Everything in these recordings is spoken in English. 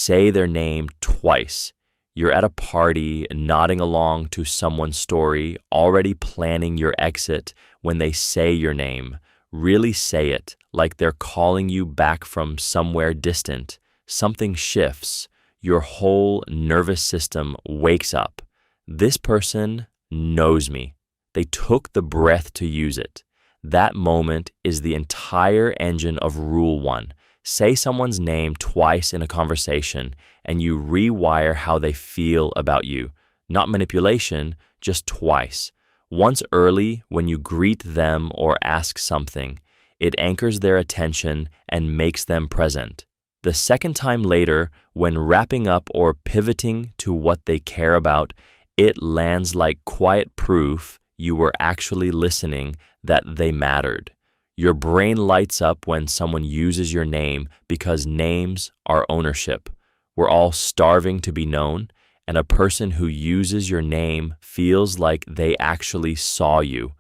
say their name twice. You're at a party, nodding along to someone's story, already planning your exit when they say your name. Really say it, like they're calling you back from somewhere distant. Something shifts. Your whole nervous system wakes up. This person knows me. They took the breath to use it. That moment is the entire engine of Rule 1. Say someone's name twice in a conversation, and you rewire how they feel about you. Not manipulation, just twice. Once early, when you greet them or ask something, it anchors their attention and makes them present. The second time later, when wrapping up or pivoting to what they care about, it lands like quiet proof you were actually listening, that they mattered. Your brain lights up when someone uses your name because names are ownership. We're all starving to be known, and a person who uses your name feels like they actually saw you.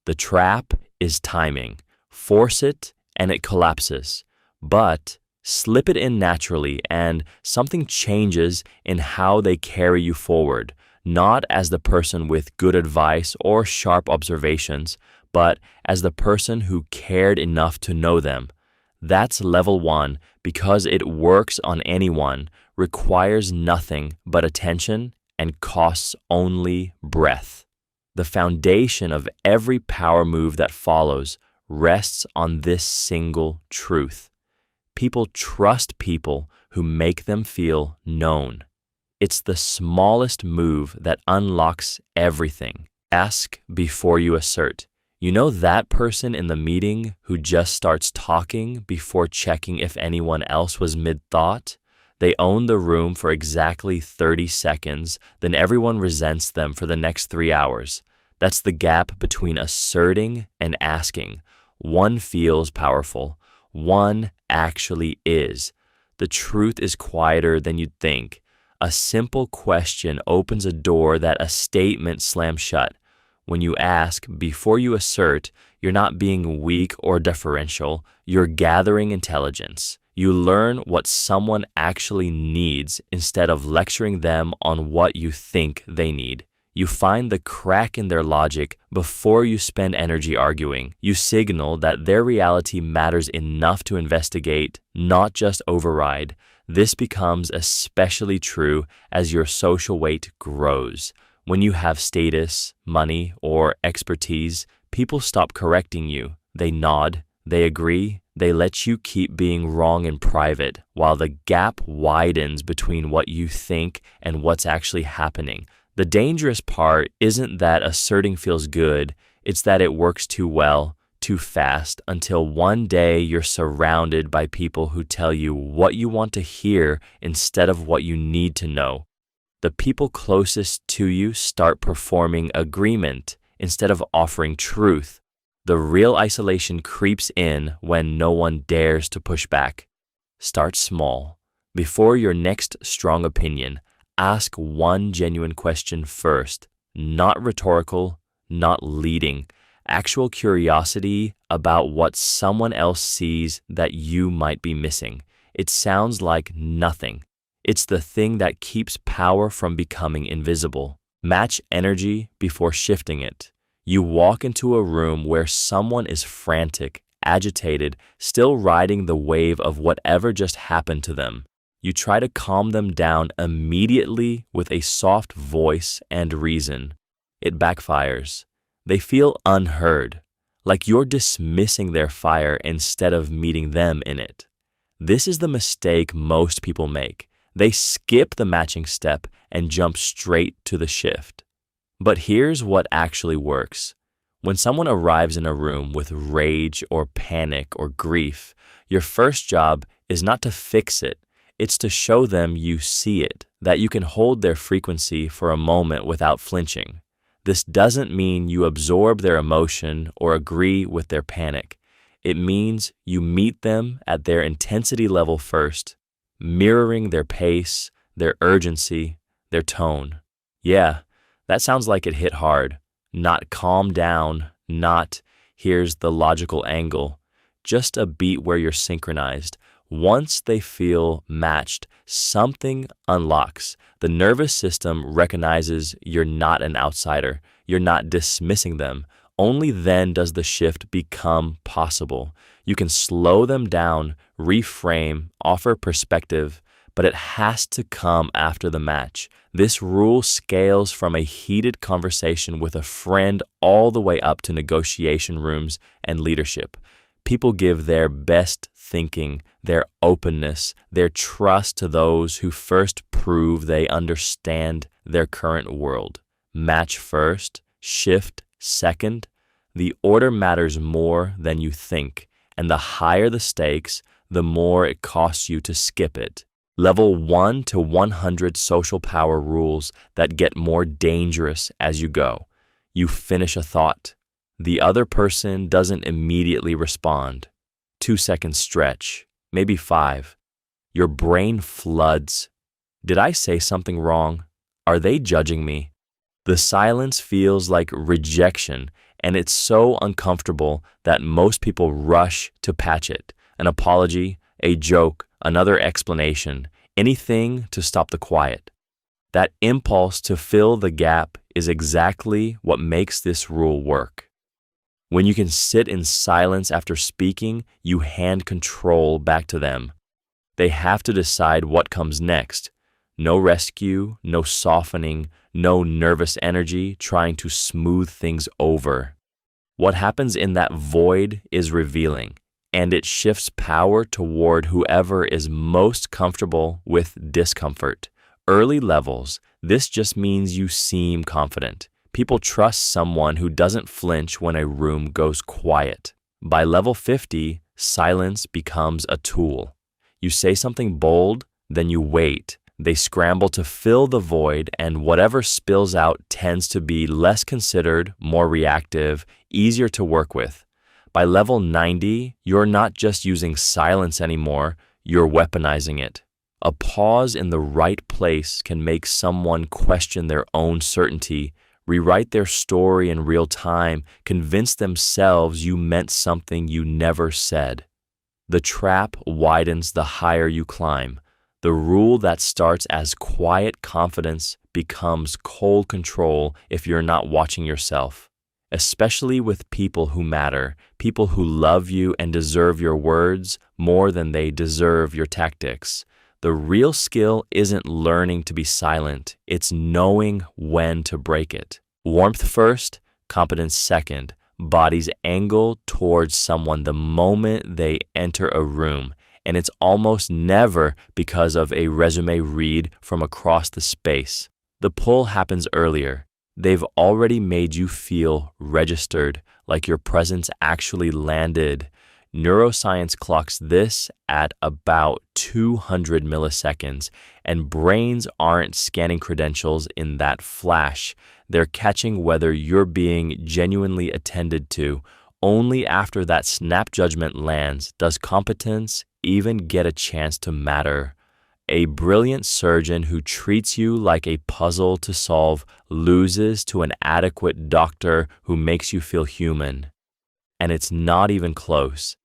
The trap is timing. Force it and it collapses. But slip it in naturally and something changes in how they carry you forward, not as the person with good advice or sharp observations, but as the person who cared enough to know them. That's level 1 because it works on anyone, requires nothing but attention, and costs only breath. The foundation of every power move that follows rests on this single truth. People trust people who make them feel known. It's the smallest move that unlocks everything. Ask before you assert. You know that person in the meeting who just starts talking before checking if anyone else was mid-thought? They own the room for exactly 30 seconds, then everyone resents them for the next 3 hours. That's the gap between asserting and asking. One feels powerful. One actually is. The truth is quieter than you'd think. A simple question opens a door that a statement slams shut. When you ask before you assert, you're not being weak or deferential, you're gathering intelligence. You learn what someone actually needs instead of lecturing them on what you think they need. You find the crack in their logic before you spend energy arguing. You signal that their reality matters enough to investigate, not just override. This becomes especially true as your social weight grows. When you have status, money, or expertise, people stop correcting you. They nod, they agree, they let you keep being wrong in private, while the gap widens between what you think and what's actually happening. The dangerous part isn't that asserting feels good, it's that it works too well, too fast, until one day you're surrounded by people who tell you what you want to hear instead of what you need to know. The people closest to you start performing agreement instead of offering truth. The real isolation creeps in when no one dares to push back. Start small. Before your next strong opinion, ask one genuine question first, not rhetorical, not leading. Actual curiosity about what someone else sees that you might be missing. It sounds like nothing. It's the thing that keeps power from becoming invisible. Match energy before shifting it. You walk into a room where someone is frantic, agitated, still riding the wave of whatever just happened to them. You try to calm them down immediately with a soft voice and reason. It backfires. They feel unheard, like you're dismissing their fire instead of meeting them in it. This is the mistake most people make. They skip the matching step and jump straight to the shift. But here's what actually works. When someone arrives in a room with rage or panic or grief, your first job is not to fix it. It's to show them you see it, that you can hold their frequency for a moment without flinching. This doesn't mean you absorb their emotion or agree with their panic. It means you meet them at their intensity level first, mirroring their pace, their urgency, their tone. Yeah, that sounds like it hit hard. Not calm down, not here's the logical angle. Just a beat where you're synchronized. Once they feel matched, something unlocks. The nervous system recognizes you're not an outsider. You're not dismissing them. Only then does the shift become possible. You can slow them down, reframe, offer perspective, but it has to come after the match. This rule scales from a heated conversation with a friend all the way up to negotiation rooms and leadership. People give their best thinking, their openness, their trust to those who first prove they understand their current world. Match first, shift second. The order matters more than you think, and the higher the stakes, the more it costs you to skip it. Level 1 to 100 social power rules that get more dangerous as you go. You finish a thought. The other person doesn't immediately respond. 2-second stretch, maybe 5. Your brain floods. Did I say something wrong? Are they judging me? The silence feels like rejection, and it's so uncomfortable that most people rush to patch it. An apology, a joke, another explanation, anything to stop the quiet. That impulse to fill the gap is exactly what makes this rule work. When you can sit in silence after speaking, you hand control back to them. They have to decide what comes next. No rescue, no softening, no nervous energy trying to smooth things over. What happens in that void is revealing, and it shifts power toward whoever is most comfortable with discomfort. Early levels, this just means you seem confident. People trust someone who doesn't flinch when a room goes quiet. By level 50, silence becomes a tool. You say something bold, then you wait. They scramble to fill the void, and whatever spills out tends to be less considered, more reactive, easier to work with. By level 90, you're not just using silence anymore, you're weaponizing it. A pause in the right place can make someone question their own certainty, rewrite their story in real time, convince themselves you meant something you never said. The trap widens the higher you climb. The rule that starts as quiet confidence becomes cold control if you're not watching yourself. Especially with people who matter, people who love you and deserve your words more than they deserve your tactics. The real skill isn't learning to be silent, it's knowing when to break it. Warmth first, competence second. Bodies angle towards someone the moment they enter a room, and it's almost never because of a resume read from across the space. The pull happens earlier. They've already made you feel registered, like your presence actually landed. Neuroscience clocks this at about 200 milliseconds, and brains aren't scanning credentials in that flash. They're catching whether you're being genuinely attended to. Only after that snap judgment lands does competence even get a chance to matter. A brilliant surgeon who treats you like a puzzle to solve loses to an adequate doctor who makes you feel human. And it's not even close.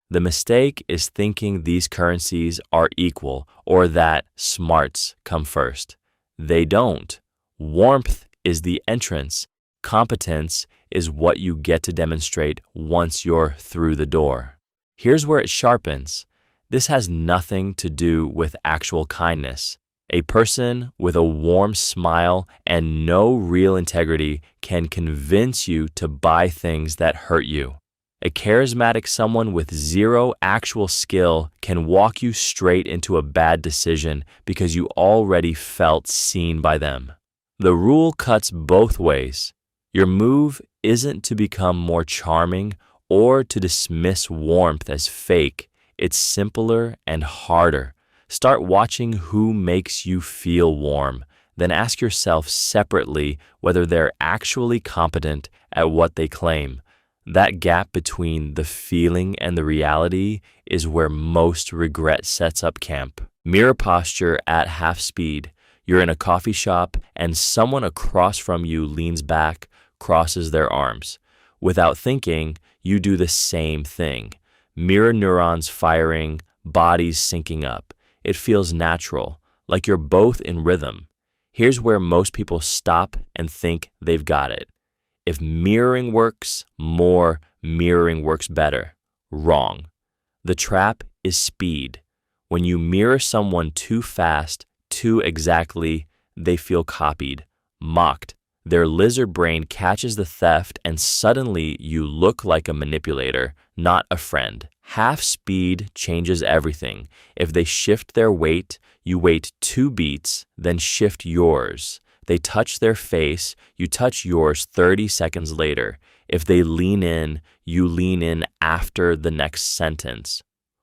The mistake is thinking these currencies are equal or that smarts come first. They don't. Warmth is the entrance. Competence is what you get to demonstrate once you're through the door. Here's where it sharpens. This has nothing to do with actual kindness. A person with a warm smile and no real integrity can convince you to buy things that hurt you. A charismatic someone with zero actual skill can walk you straight into a bad decision because you already felt seen by them. The rule cuts both ways. Your move isn't to become more charming or to dismiss warmth as fake. It's simpler and harder. Start watching who makes you feel warm. Then ask yourself separately whether they're actually competent at what they claim. That gap between the feeling and the reality is where most regret sets up camp. Mirror posture at half speed. You're in a coffee shop and someone across from you leans back, crosses their arms. Without thinking, you do the same thing. Mirror neurons firing, bodies syncing up. It feels natural, like you're both in rhythm. Here's where most people stop and think they've got it. If mirroring works, more mirroring works better. Wrong. The trap is speed. When you mirror someone too fast, too exactly, they feel copied, mocked. Their lizard brain catches the theft, and suddenly you look like a manipulator, not a friend. Half speed changes everything. If they shift their weight, you wait 2 beats, then shift yours. They touch their face, you touch yours 30 seconds later. If they lean in, you lean in after the next sentence.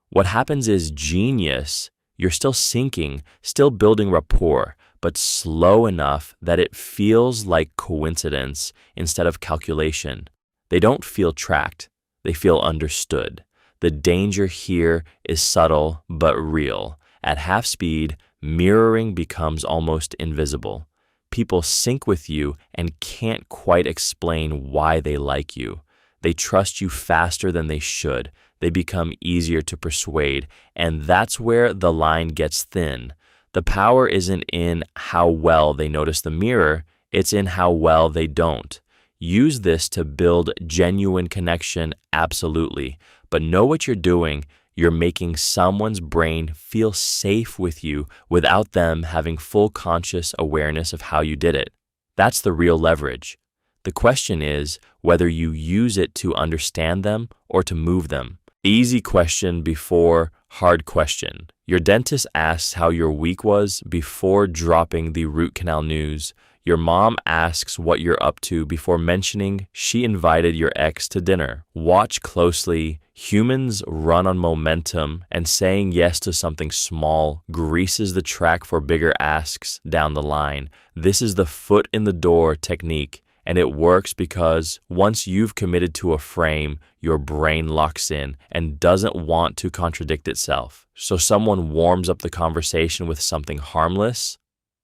What happens is genius. You're still syncing, still building rapport, but slow enough that it feels like coincidence instead of calculation. They don't feel tracked, they feel understood. The danger here is subtle but real. At half speed, mirroring becomes almost invisible. People sync with you and can't quite explain why they like you. They trust you faster than they should. They become easier to persuade, and that's where the line gets thin. The power isn't in how well they notice the mirror, it's in how well they don't. Use this to build genuine connection, absolutely. But know what you're doing. You're making someone's brain feel safe with you without them having full conscious awareness of how you did it. That's the real leverage. The question is whether you use it to understand them or to move them. Easy question before hard question. Your dentist asks how your week was before dropping the root canal news. Your mom asks what you're up to before mentioning she invited your ex to dinner. Watch closely. Humans run on momentum, and saying yes to something small greases the track for bigger asks down the line. This is the foot in the door technique, and it works because once you've committed to a frame, your brain locks in and doesn't want to contradict itself. So someone warms up the conversation with something harmless.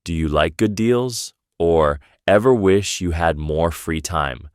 Do you like good deals? Or ever wish you had more free time?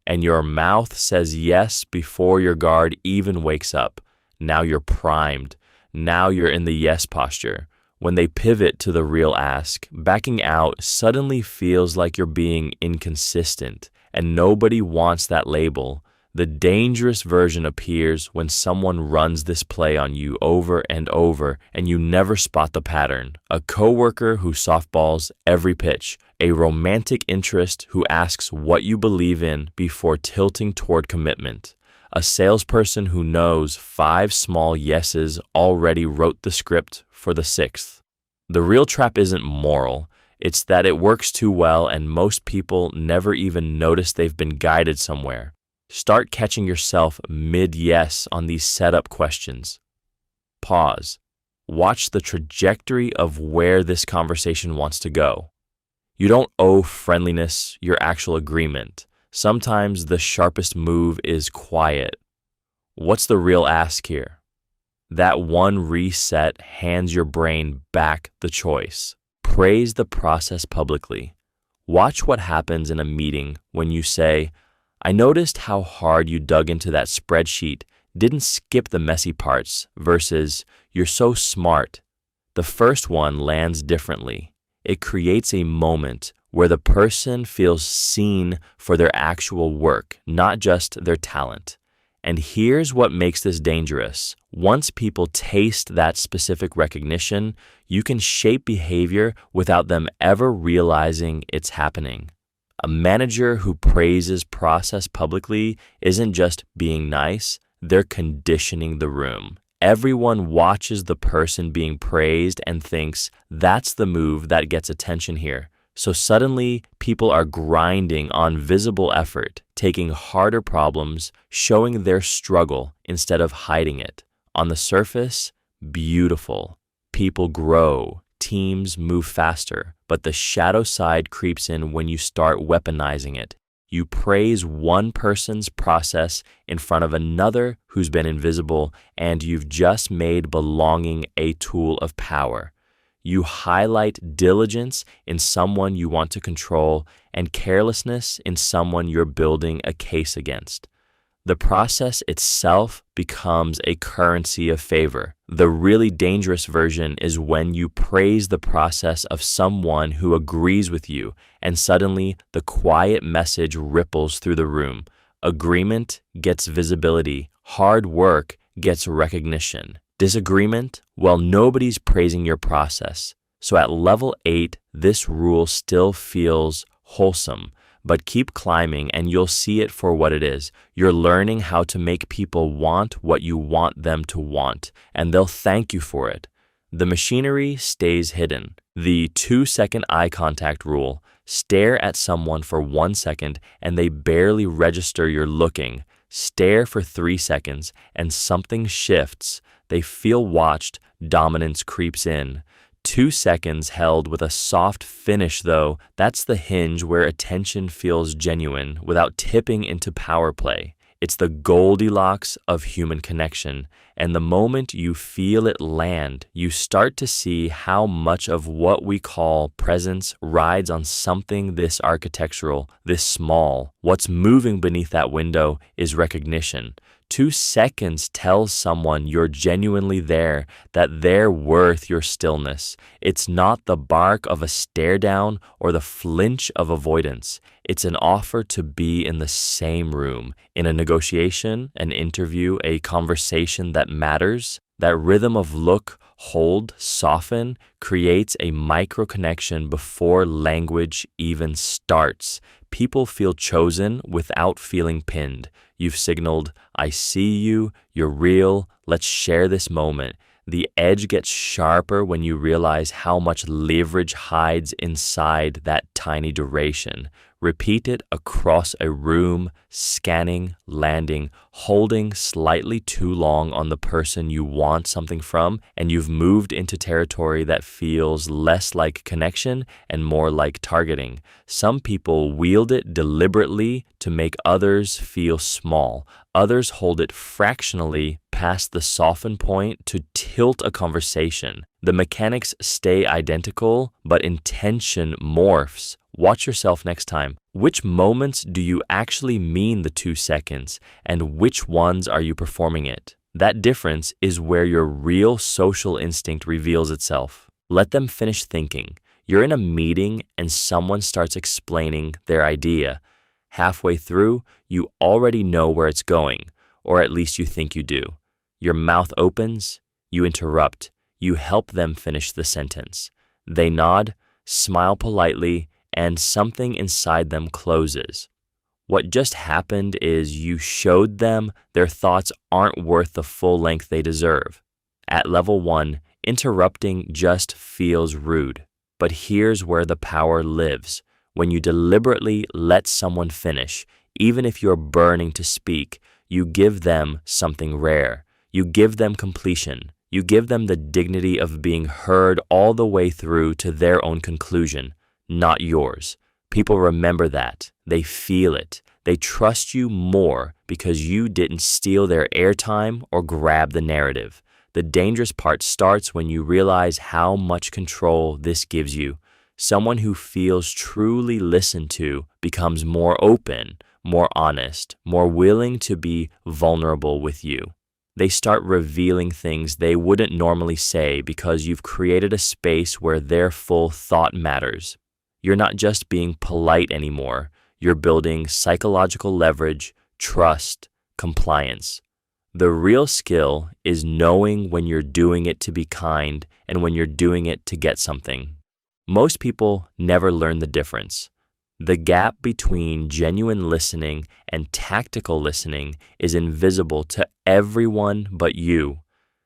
And your mouth says yes before your guard even wakes up. Now you're primed. Now you're in the yes posture. When they pivot to the real ask, backing out suddenly feels like you're being inconsistent, and nobody wants that label. The dangerous version appears when someone runs this play on you over and over, and you never spot the pattern. A coworker who softballs every pitch, a romantic interest who asks what you believe in before tilting toward commitment, a salesperson who knows 5 small yeses already wrote the script for the 6th. The real trap isn't moral. It's that it works too well, and most people never even notice they've been guided somewhere. Start catching yourself mid-yes on these setup questions. Pause. Watch the trajectory of where this conversation wants to go. You don't owe friendliness your actual agreement. Sometimes the sharpest move is quiet. What's the real ask here? That one reset hands your brain back the choice. Praise the process publicly. Watch what happens in a meeting when you say, I noticed how hard you dug into that spreadsheet, didn't skip the messy parts, versus, you're so smart. The first one lands differently. It creates a moment where the person feels seen for their actual work, not just their talent. And here's what makes this dangerous. Once people taste that specific recognition, you can shape behavior without them ever realizing it's happening. A manager who praises process publicly isn't just being nice, they're conditioning the room. Everyone watches the person being praised and thinks that's the move that gets attention here. So suddenly, people are grinding on visible effort, taking harder problems, showing their struggle instead of hiding it. On the surface, beautiful. People grow, teams move faster, but the shadow side creeps in when you start weaponizing it. You praise one person's process in front of another who's been invisible, and you've just made belonging a tool of power. You highlight diligence in someone you want to control and carelessness in someone you're building a case against. The process itself becomes a currency of favor. The really dangerous version is when you praise the process of someone who agrees with you, and suddenly the quiet message ripples through the room. Agreement gets visibility, hard work gets recognition. Disagreement? Well, nobody's praising your process. So at level 8, this rule still feels wholesome. But keep climbing and you'll see it for what it is. You're learning how to make people want what you want them to want, and they'll thank you for it. The machinery stays hidden. The 2-second eye contact rule. Stare at someone for 1 second and they barely register you're looking. Stare for 3 seconds and something shifts. They feel watched, dominance creeps in. 2 seconds held with a soft finish, though, that's the hinge where attention feels genuine without tipping into power play. It's the Goldilocks of human connection, and the moment you feel it land, you start to see how much of what we call presence rides on something this architectural, this small. What's moving beneath that window is recognition. 2 seconds tells someone you're genuinely there, that they're worth your stillness. It's not the bark of a stare down or the flinch of avoidance. It's an offer to be in the same room, in a negotiation, an interview, a conversation that matters. That rhythm of look, hold, soften creates a micro connection before language even starts. People feel chosen without feeling pinned. You've signaled, I see you, you're real, let's share this moment. The edge gets sharper when you realize how much leverage hides inside that tiny duration. Repeat it across a room, scanning, landing, holding slightly too long on the person you want something from, and you've moved into territory that feels less like connection and more like targeting. Some people wield it deliberately to make others feel small. Others hold it fractionally past the soften point to tilt a conversation. The mechanics stay identical, but intention morphs. Watch yourself next time. Which moments do you actually mean the 2 seconds, and which ones are you performing it? That difference is where your real social instinct reveals itself. Let them finish thinking. You're in a meeting and someone starts explaining their idea. Halfway through, you already know where it's going, or at least you think you do. Your mouth opens, you interrupt, you help them finish the sentence. They nod, smile politely, and something inside them closes. What just happened is you showed them their thoughts aren't worth the full length they deserve. At level 1, interrupting just feels rude. But here's where the power lives. When you deliberately let someone finish, even if you're burning to speak, you give them something rare. You give them completion. You give them the dignity of being heard all the way through to their own conclusion, not yours. People remember that. They feel it. They trust you more because you didn't steal their airtime or grab the narrative. The dangerous part starts when you realize how much control this gives you. Someone who feels truly listened to becomes more open, more honest, more willing to be vulnerable with you. They start revealing things they wouldn't normally say because you've created a space where their full thought matters. You're not just being polite anymore. You're building psychological leverage, trust, compliance. The real skill is knowing when you're doing it to be kind and when you're doing it to get something. Most people never learn the difference. The gap between genuine listening and tactical listening is invisible to everyone but you.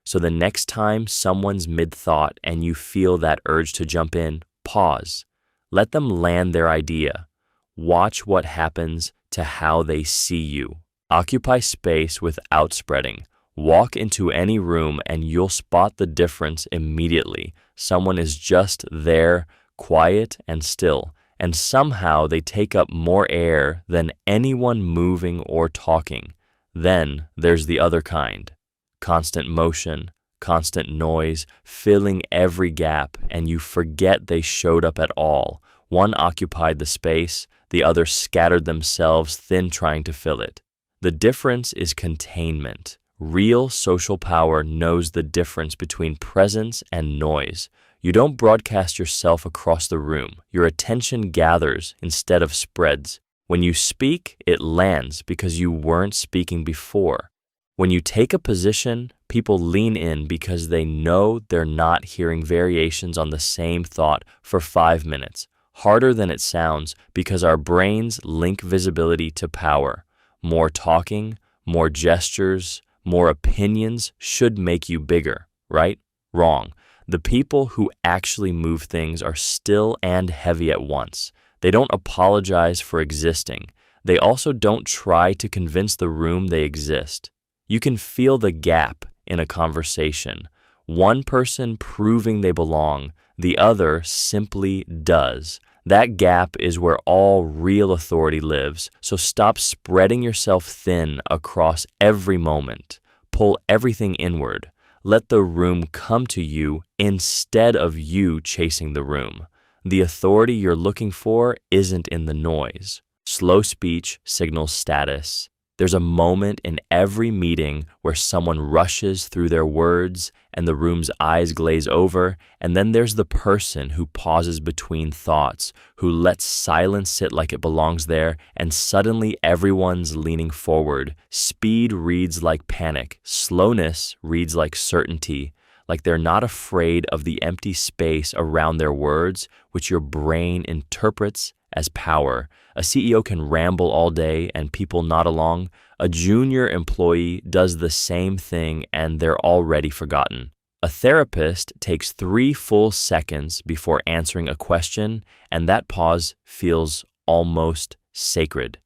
So the next time someone's mid-thought and you feel that urge to jump in, pause. Let them land their idea. Watch what happens to how they see you. Occupy space without spreading. Walk into any room and you'll spot the difference immediately. Someone is just there, quiet and still, and somehow they take up more air than anyone moving or talking. Then there's the other kind. Constant motion, constant noise, filling every gap, and you forget they showed up at all. One occupied the space, the other scattered themselves thin trying to fill it. The difference is containment. Real social power knows the difference between presence and noise. You don't broadcast yourself across the room. Your attention gathers instead of spreads. When you speak, it lands because you weren't speaking before. When you take a position, people lean in because they know they're not hearing variations on the same thought for 5 minutes. Harder than it sounds because our brains link visibility to power. More talking, more gestures, more opinions should make you bigger, right? Wrong. The people who actually move things are still and heavy at once. They don't apologize for existing. They also don't try to convince the room they exist. You can feel the gap in a conversation. One person proving they belong, the other simply does. That gap is where all real authority lives, so stop spreading yourself thin across every moment. Pull everything inward. Let the room come to you instead of you chasing the room. The authority you're looking for isn't in the noise. Slow speech signals status. There's a moment in every meeting where someone rushes through their words and the room's eyes glaze over, and then there's the person who pauses between thoughts, who lets silence sit like it belongs there, and suddenly everyone's leaning forward. Speed reads like panic. Slowness reads like certainty, like they're not afraid of the empty space around their words, which your brain interprets as power. A CEO can ramble all day and people nod along. A junior employee does the same thing and they're already forgotten. A therapist takes 3 full seconds before answering a question, and that pause feels almost sacred.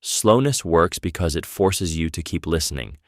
Slowness works because it forces you to keep listening.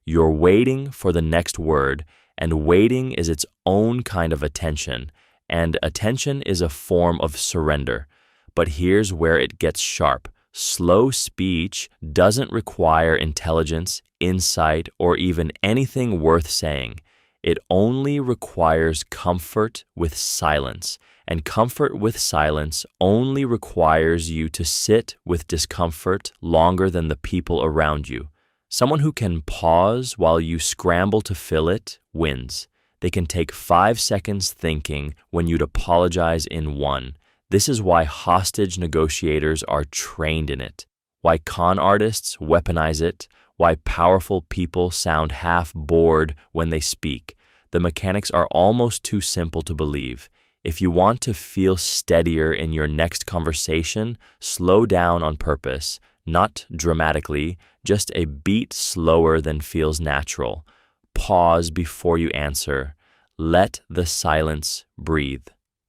You're waiting for the next word, and waiting is its own kind of attention, and attention is a form of surrender. But here's where it gets sharp. Slow speech doesn't require intelligence, insight, or even anything worth saying. It only requires comfort with silence, and comfort with silence only requires you to sit with discomfort longer than the people around you. Someone who can pause while you scramble to fill it wins. They can take 5 seconds thinking when you'd apologize in 1. This is why hostage negotiators are trained in it, why con artists weaponize it, why powerful people sound half bored when they speak. The mechanics are almost too simple to believe. If you want to feel steadier in your next conversation, slow down on purpose, not dramatically, just a beat slower than feels natural. Pause before you answer. Let the silence breathe.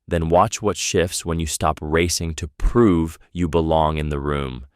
Then watch what shifts when you stop racing to prove you belong in the room.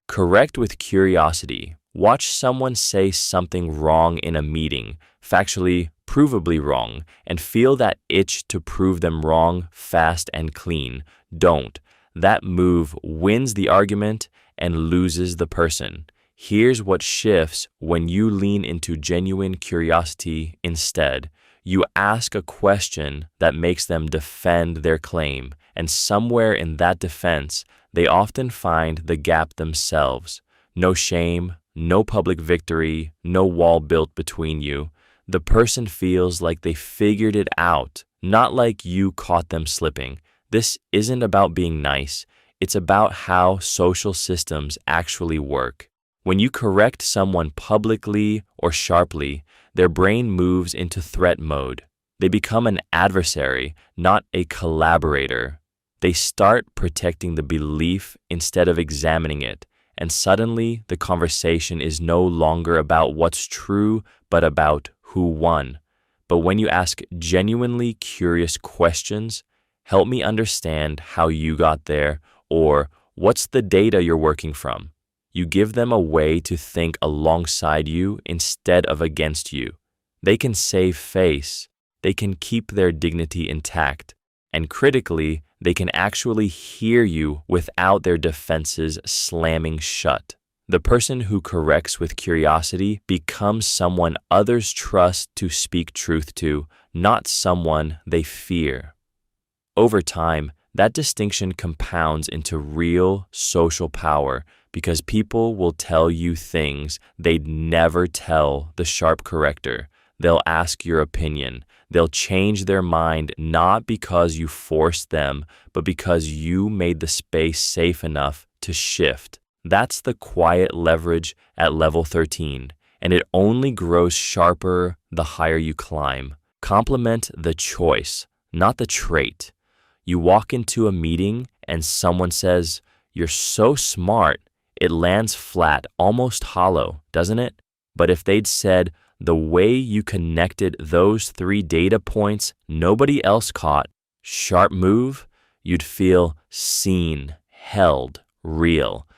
Correct with curiosity. Watch someone say something wrong in a meeting, factually, provably wrong, and feel that itch to prove them wrong fast and clean. Don't. That move wins the argument and loses the person. Here's what shifts when you lean into genuine curiosity instead. You ask a question that makes them defend their claim, and somewhere in that defense, they often find the gap themselves. No shame, no public victory, no wall built between you. The person feels like they figured it out, not like you caught them slipping. This isn't about being nice. It's about how social systems actually work. When you correct someone publicly or sharply, their brain moves into threat mode. They become an adversary, not a collaborator. They start protecting the belief instead of examining it, and suddenly the conversation is no longer about what's true, but about who won. But when you ask genuinely curious questions, help me understand how you got there, or what's the data you're working from? You give them a way to think alongside you instead of against you. They can save face, they can keep their dignity intact, and critically, they can actually hear you without their defenses slamming shut. The person who corrects with curiosity becomes someone others trust to speak truth to, not someone they fear. Over time, That distinction compounds into real social power because people will tell you things they'd never tell the sharp corrector. They'll ask your opinion. They'll change their mind not because you forced them, but because you made the space safe enough to shift. That's the quiet leverage at level 13, and it only grows sharper the higher you climb. Compliment the choice, not the trait. You walk into a meeting and someone says, "You're so smart." It lands flat, almost hollow, doesn't it? But if they'd said, "The way you connected those 3 data points nobody else caught, sharp move," you'd feel seen, held, real.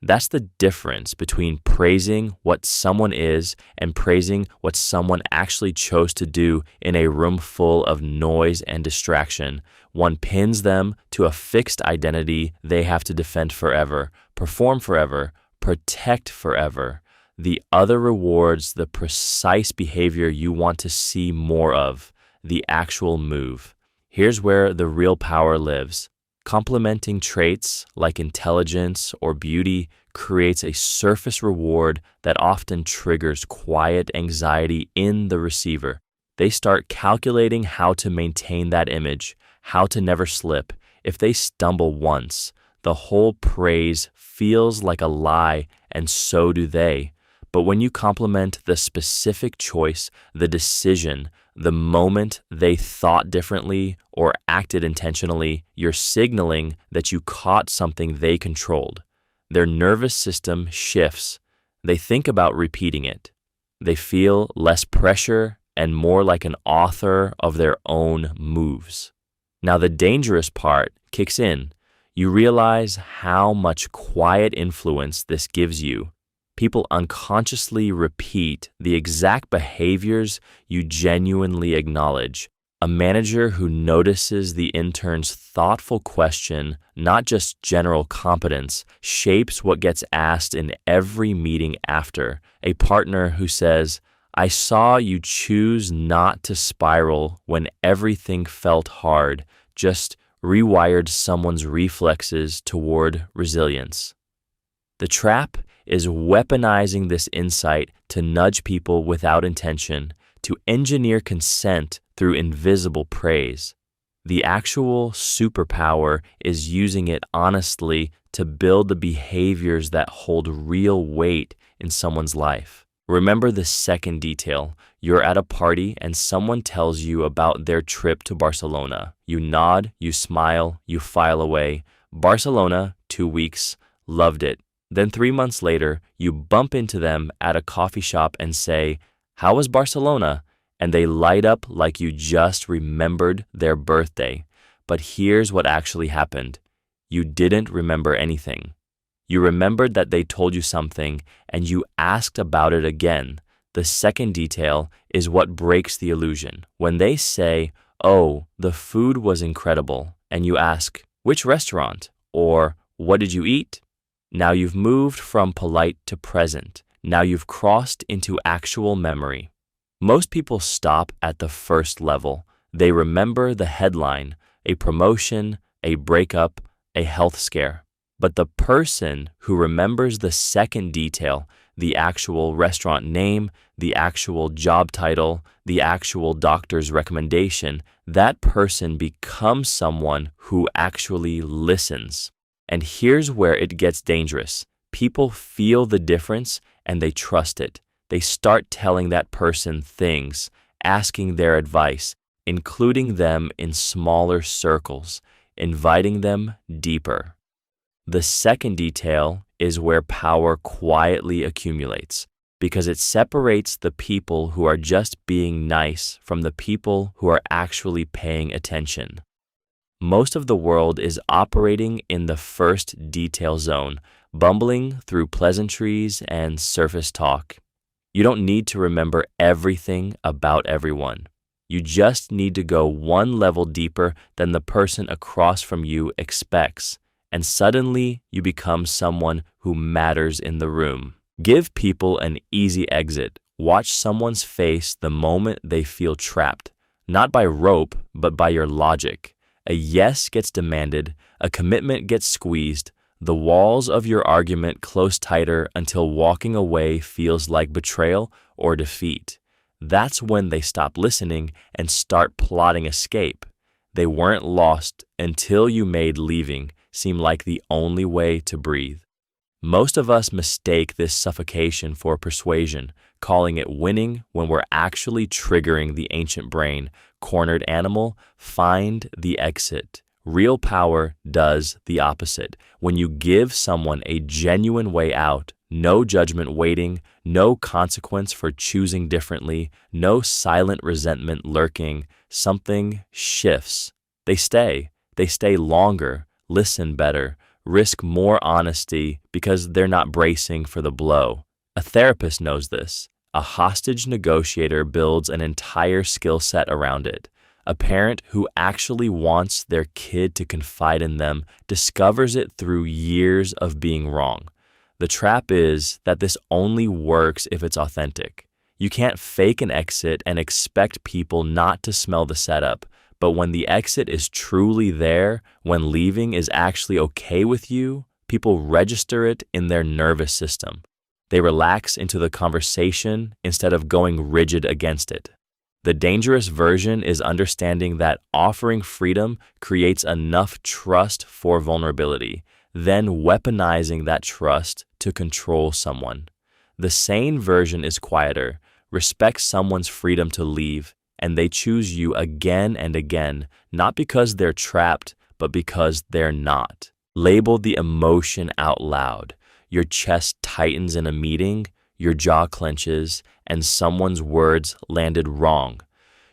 That's the difference between praising what someone is and praising what someone actually chose to do in a room full of noise and distraction. One pins them to a fixed identity they have to defend forever, perform forever, protect forever. The other rewards the precise behavior you want to see more of, the actual move. Here's where the real power lives. Complementing traits like intelligence or beauty creates a surface reward that often triggers quiet anxiety in the receiver. They start calculating how to maintain that image, how to never slip. If they stumble once, the whole praise feels like a lie, and so do they. But when you compliment the specific choice, the decision, the moment they thought differently or acted intentionally, you're signaling that you caught something they controlled. Their nervous system shifts. They think about repeating it. They feel less pressure and more like an author of their own moves. Now, the dangerous part kicks in. You realize how much quiet influence this gives you. People unconsciously repeat the exact behaviors you genuinely acknowledge. A manager who notices the intern's thoughtful question, not just general competence, shapes what gets asked in every meeting after. A partner who says, "I saw you choose not to spiral when everything felt hard," just rewired someone's reflexes toward resilience. The trap is weaponizing this insight to nudge people without intention, to engineer consent through invisible praise. The actual superpower is using it honestly to build the behaviors that hold real weight in someone's life. Remember the second detail. You're at a party and someone tells you about their trip to Barcelona. You nod, you smile, you file away. Barcelona, 2 weeks, loved it. Then 3 months later, you bump into them at a coffee shop and say, "How was Barcelona?" And they light up like you just remembered their birthday. But here's what actually happened. You didn't remember anything. You remembered that they told you something, and you asked about it again. The second detail is what breaks the illusion. When they say, "Oh, the food was incredible," and you ask, "Which restaurant?" or "What did you eat?" Now you've moved from polite to present. Now you've crossed into actual memory. Most people stop at the first level. They remember the headline, a promotion, a breakup, a health scare. But the person who remembers the second detail, the actual restaurant name, the actual job title, the actual doctor's recommendation, that person becomes someone who actually listens. And here's where it gets dangerous. People feel the difference and they trust it. They start telling that person things, asking their advice, including them in smaller circles, inviting them deeper. The second detail is where power quietly accumulates because it separates the people who are just being nice from the people who are actually paying attention. Most of the world is operating in the first detail zone, bumbling through pleasantries and surface talk. You don't need to remember everything about everyone. You just need to go one level deeper than the person across from you expects, and suddenly you become someone who matters in the room. Give people an easy exit. Watch someone's face the moment they feel trapped, not by rope, but by your logic. A yes gets demanded, a commitment gets squeezed, the walls of your argument close tighter until walking away feels like betrayal or defeat. That's when they stop listening and start plotting escape. They weren't lost until you made leaving seem like the only way to breathe. Most of us mistake this suffocation for persuasion, calling it winning when we're actually triggering the ancient brain. Cornered animal, find the exit. Real power does the opposite. When you give someone a genuine way out, no judgment waiting, no consequence for choosing differently, no silent resentment lurking, something shifts. They stay longer, listen better, risk more honesty because they're not bracing for the blow. A therapist knows this. A hostage negotiator builds an entire skill set around it. A parent who actually wants their kid to confide in them discovers it through years of being wrong. The trap is that this only works if it's authentic. You can't fake an exit and expect people not to smell the setup. But when the exit is truly there, when leaving is actually okay with you, people register it in their nervous system. They relax into the conversation instead of going rigid against it. The dangerous version is understanding that offering freedom creates enough trust for vulnerability, then weaponizing that trust to control someone. The sane version is quieter, respect someone's freedom to leave, and they choose you again and again, not because they're trapped, but because they're not. Label the emotion out loud. Your chest tightens in a meeting, your jaw clenches, and someone's words landed wrong.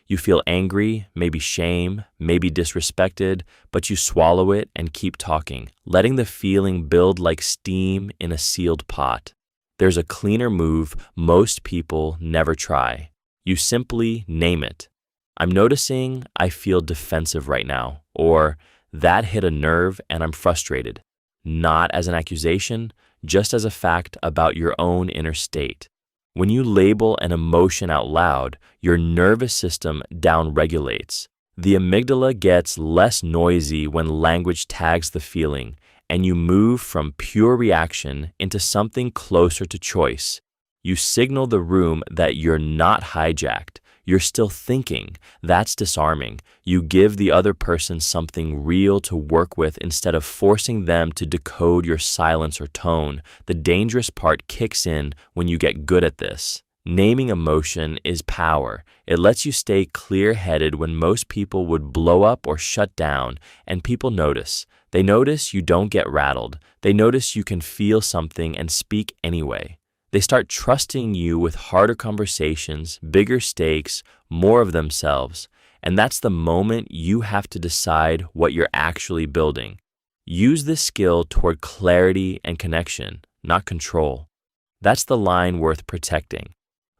You feel angry, maybe shame, maybe disrespected, but you swallow it and keep talking, letting the feeling build like steam in a sealed pot. There's a cleaner move most people never try. You simply name it. I'm noticing I feel defensive right now, or that hit a nerve and I'm frustrated. Not as an accusation, just as a fact about your own inner state. When you label an emotion out loud, your nervous system downregulates. The amygdala gets less noisy when language tags the feeling, and you move from pure reaction into something closer to choice. You signal the room that you're not hijacked. You're still thinking. That's disarming. You give the other person something real to work with instead of forcing them to decode your silence or tone. The dangerous part kicks in when you get good at this. Naming emotion is power. It lets you stay clear-headed when most people would blow up or shut down, and people notice. They notice you don't get rattled. They notice you can feel something and speak anyway. They start trusting you with harder conversations, bigger stakes, more of themselves. And that's the moment you have to decide what you're actually building. Use this skill toward clarity and connection, not control. That's the line worth protecting.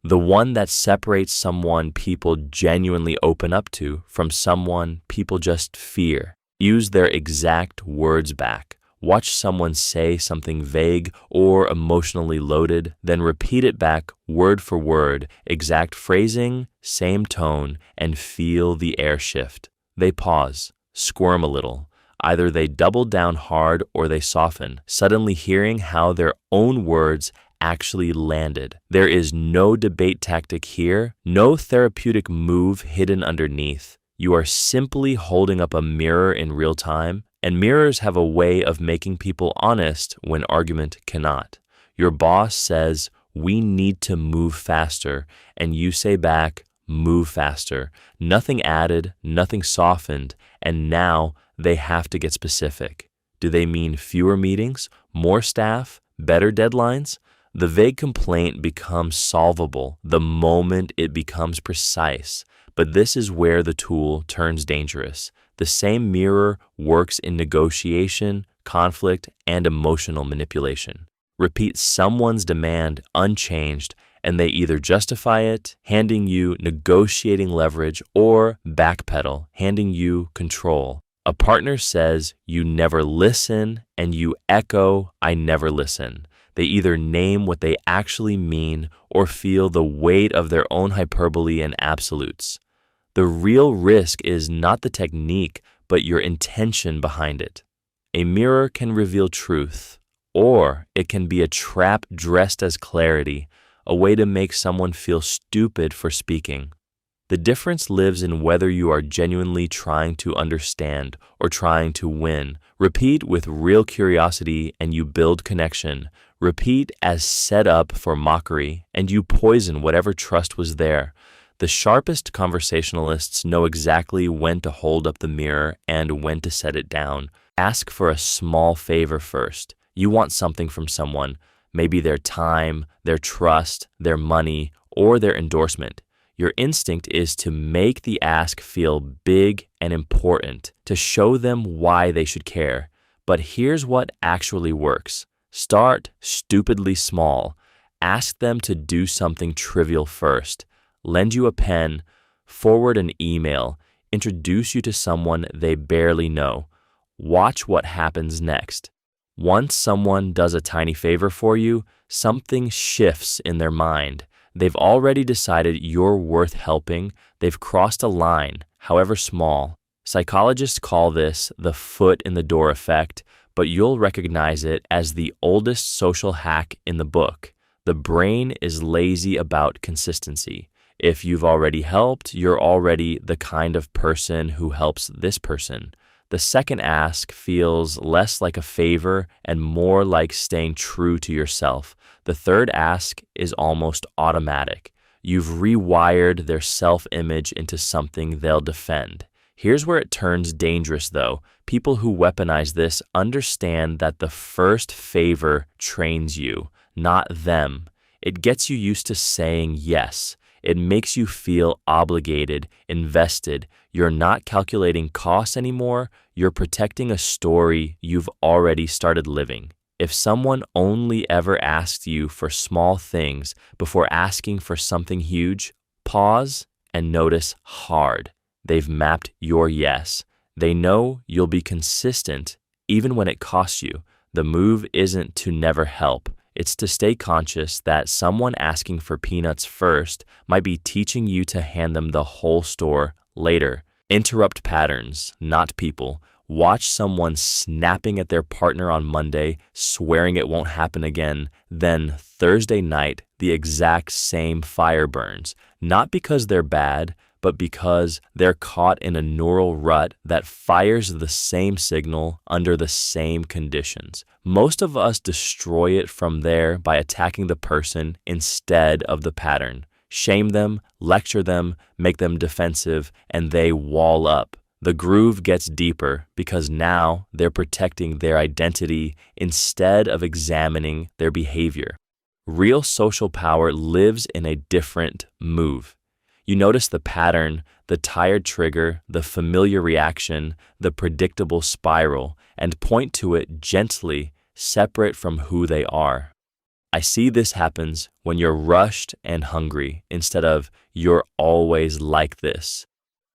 The one that separates someone people genuinely open up to from someone people just fear. Use their exact words back. Watch someone say something vague or emotionally loaded, then repeat it back word for word, exact phrasing, same tone, and feel the air shift. They pause, squirm a little. Either they double down hard or they soften, suddenly hearing how their own words actually landed. There is no debate tactic here, no therapeutic move hidden underneath. You are simply holding up a mirror in real time, and mirrors have a way of making people honest when argument cannot. Your boss says, "We need to move faster," and you say back, "Move faster." Nothing added, nothing softened, and now they have to get specific. Do they mean fewer meetings, more staff, better deadlines? The vague complaint becomes solvable the moment it becomes precise. But this is where the tool turns dangerous. The same mirror works in negotiation, conflict, and emotional manipulation. Repeat someone's demand unchanged, and they either justify it, handing you negotiating leverage, or backpedal, handing you control. A partner says, "You never listen," and you echo, "I never listen." They either name what they actually mean or feel the weight of their own hyperbole and absolutes. The real risk is not the technique, but your intention behind it. A mirror can reveal truth, or it can be a trap dressed as clarity, a way to make someone feel stupid for speaking. The difference lives in whether you are genuinely trying to understand or trying to win. Repeat with real curiosity and you build connection. Repeat as set up for mockery and you poison whatever trust was there. The sharpest conversationalists know exactly when to hold up the mirror and when to set it down. Ask for a small favor first. You want something from someone, maybe their time, their trust, their money, or their endorsement. Your instinct is to make the ask feel big and important, to show them why they should care. But here's what actually works. Start stupidly small. Ask them to do something trivial first. Lend you a pen, forward an email, introduce you to someone they barely know. Watch what happens next. Once someone does a tiny favor for you, something shifts in their mind. They've already decided you're worth helping. They've crossed a line, however small. Psychologists call this the foot in the door effect, but you'll recognize it as the oldest social hack in the book. The brain is lazy about consistency. If you've already helped, you're already the kind of person who helps this person. The second ask feels less like a favor and more like staying true to yourself. The third ask is almost automatic. You've rewired their self-image into something they'll defend. Here's where it turns dangerous, though. People who weaponize this understand that the first favor trains you, not them. It gets you used to saying yes. It makes you feel obligated, invested. You're not calculating costs anymore. You're protecting a story you've already started living. If someone only ever asked you for small things before asking for something huge, pause and notice hard. They've mapped your yes. They know you'll be consistent even when it costs you. The move isn't to never help. It's to stay conscious that someone asking for peanuts first might be teaching you to hand them the whole store later. Interrupt patterns, not people. Watch someone snapping at their partner on Monday, swearing it won't happen again. Then Thursday night, the exact same fire burns. Not because they're bad, but because they're caught in a neural rut that fires the same signal under the same conditions. Most of us destroy it from there by attacking the person instead of the pattern. Shame them, lecture them, make them defensive, and they wall up. The groove gets deeper because now they're protecting their identity instead of examining their behavior. Real social power lives in a different move. You notice the pattern, the tired trigger, the familiar reaction, the predictable spiral, and point to it gently, separate from who they are. I see this happens when you're rushed and hungry instead of you're always like this.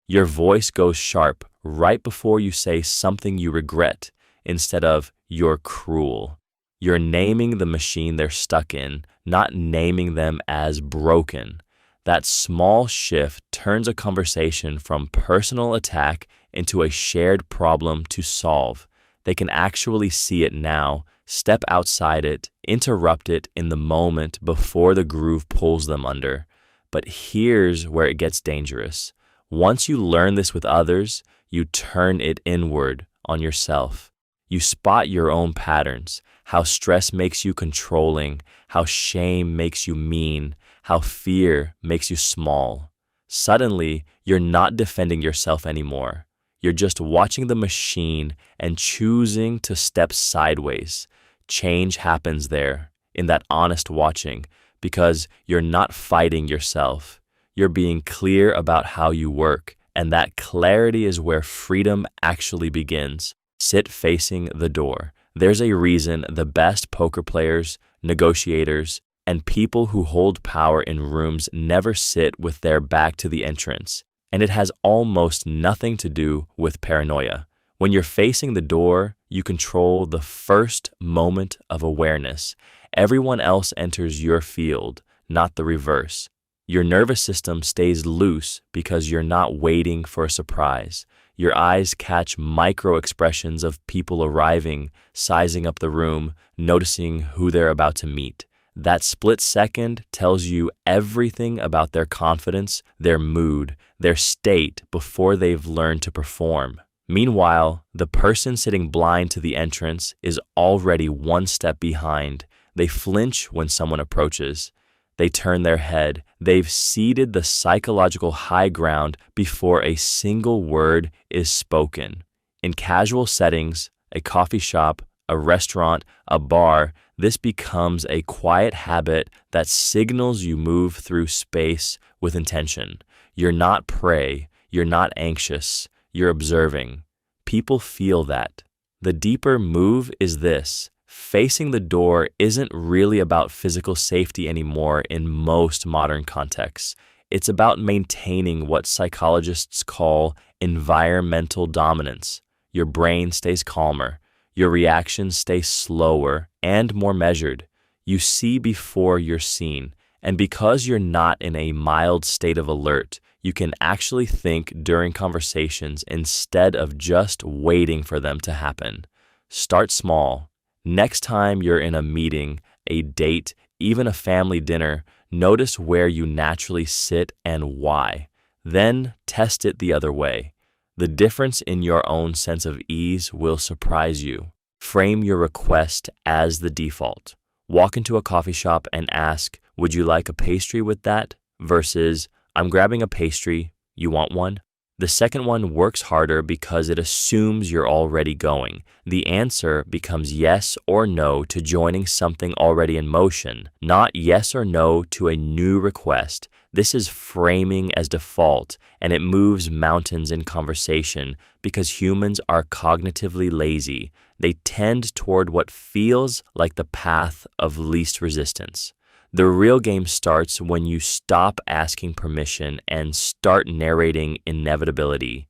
Your voice goes sharp right before you say something you regret instead of you're cruel. You're naming the machine they're stuck in, not naming them as broken. That small shift turns a conversation from personal attack into a shared problem to solve. They can actually see it now, step outside it, interrupt it in the moment before the groove pulls them under. But here's where it gets dangerous. Once you learn this with others, you turn it inward on yourself. You spot your own patterns, how stress makes you controlling, how shame makes you mean, how fear makes you small. Suddenly, you're not defending yourself anymore. You're just watching the machine and choosing to step sideways. Change happens there, in that honest watching, because you're not fighting yourself. You're being clear about how you work, and that clarity is where freedom actually begins. Sit facing the door. There's a reason the best poker players, negotiators, and people who hold power in rooms never sit with their back to the entrance. And it has almost nothing to do with paranoia. When you're facing the door, you control the first moment of awareness. Everyone else enters your field, not the reverse. Your nervous system stays loose because you're not waiting for a surprise. Your eyes catch micro expressions of people arriving, sizing up the room, noticing who they're about to meet. That split second tells you everything about their confidence, their mood, their state before they've learned to perform. Meanwhile, the person sitting blind to the entrance is already one step behind. They flinch when someone approaches. They turn their head. They've ceded the psychological high ground before a single word is spoken. In casual settings, a coffee shop, a restaurant, a bar, this becomes a quiet habit that signals you move through space with intention. You're not prey. You're not anxious. You're observing. People feel that. The deeper move is this. Facing the door isn't really about physical safety anymore in most modern contexts. It's about maintaining what psychologists call environmental dominance. Your brain stays calmer. Your reactions stay slower and more measured. You see before you're seen. And because you're not in a mild state of alert, you can actually think during conversations instead of just waiting for them to happen. Start small. Next time you're in a meeting, a date, even a family dinner, notice where you naturally sit and why. Then test it the other way. The difference in your own sense of ease will surprise you. Frame your request as the default. Walk into a coffee shop and ask, "Would you like a pastry with that?" versus, "I'm grabbing a pastry. You want one?" The second one works harder because it assumes you're already going. The answer becomes yes or no to joining something already in motion, not yes or no to a new request. This is framing as default, and it moves mountains in conversation because humans are cognitively lazy. They tend toward what feels like the path of least resistance. The real game starts when you stop asking permission and start narrating inevitability.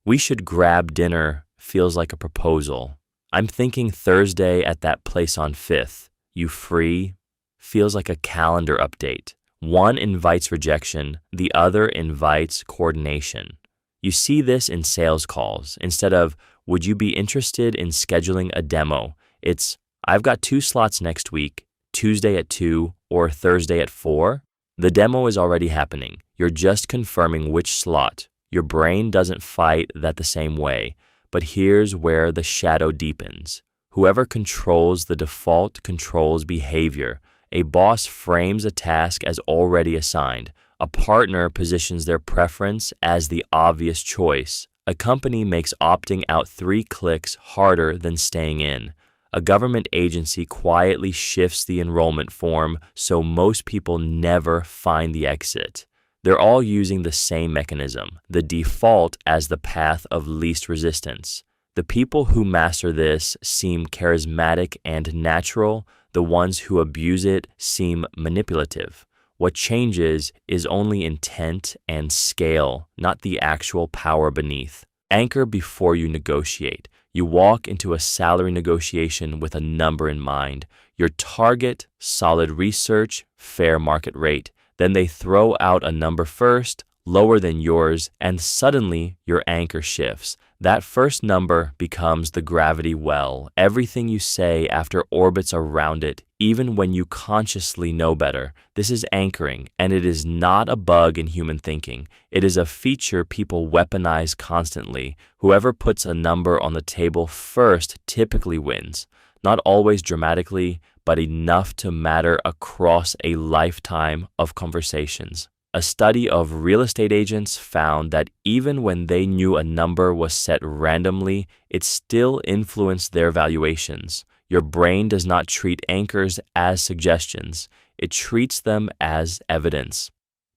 "We should grab dinner" feels like a proposal. "I'm thinking Thursday at that place on 5th. You free?" feels like a calendar update. One invites rejection, the other invites coordination. You see this in sales calls. Instead of, "Would you be interested in scheduling a demo?" It's, "I've got 2 slots next week, Tuesday at 2 or Thursday at 4. The demo is already happening. You're just confirming which slot. Your brain doesn't fight that the same way. But here's where the shadow deepens. Whoever controls the default controls behavior. A boss frames a task as already assigned. A partner positions their preference as the obvious choice. A company makes opting out 3 clicks harder than staying in. A government agency quietly shifts the enrollment form so most people never find the exit. They're all using the same mechanism, the default as the path of least resistance. The people who master this seem charismatic and natural. The ones who abuse it seem manipulative. What changes is only intent and scale, not the actual power beneath. Anchor before you negotiate. You walk into a salary negotiation with a number in mind. Your target, solid research, fair market rate. Then they throw out a number first, lower than yours, and suddenly your anchor shifts. That first number becomes the gravity well. Everything you say after orbits around it, even when you consciously know better. This is anchoring, and it is not a bug in human thinking. It is a feature people weaponize constantly. Whoever puts a number on the table first typically wins. Not always dramatically, but enough to matter across a lifetime of conversations. A study of real estate agents found that even when they knew a number was set randomly, it still influenced their valuations. Your brain does not treat anchors as suggestions. It treats them as evidence.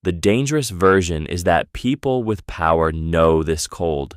The dangerous version is that people with power know this cold.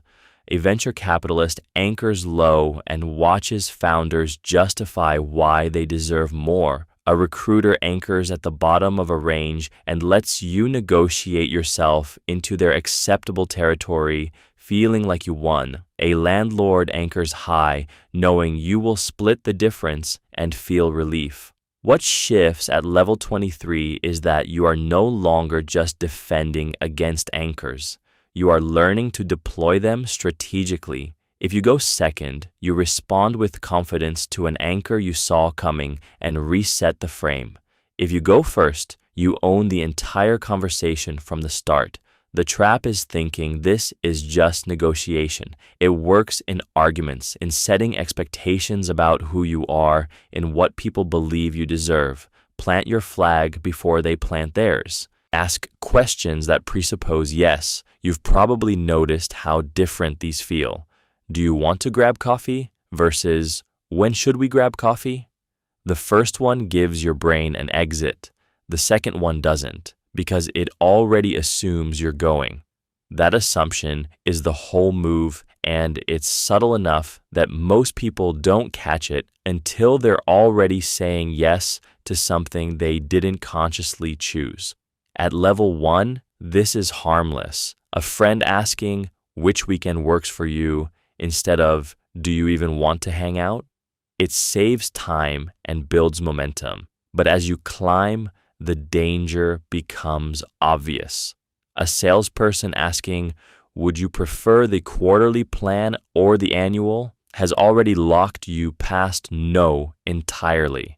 A venture capitalist anchors low and watches founders justify why they deserve more. A recruiter anchors at the bottom of a range and lets you negotiate yourself into their acceptable territory, feeling like you won. A landlord anchors high, knowing you will split the difference and feel relief. What shifts at level 23 is that you are no longer just defending against anchors. You are learning to deploy them strategically. If you go second, you respond with confidence to an anchor you saw coming and reset the frame. If you go first, you own the entire conversation from the start. The trap is thinking this is just negotiation. It works in arguments, in setting expectations about who you are, in what people believe you deserve. Plant your flag before they plant theirs. Ask questions that presuppose yes. You've probably noticed how different these feel. Do you want to grab coffee? Versus, when should we grab coffee? The first one gives your brain an exit. The second one doesn't, because it already assumes you're going. That assumption is the whole move, and it's subtle enough that most people don't catch it until they're already saying yes to something they didn't consciously choose. At level 1, this is harmless. A friend asking which weekend works for you instead of do you even want to hang out? It saves time and builds momentum. But as you climb, the danger becomes obvious. A salesperson asking, would you prefer the quarterly plan or the annual, has already locked you past no entirely.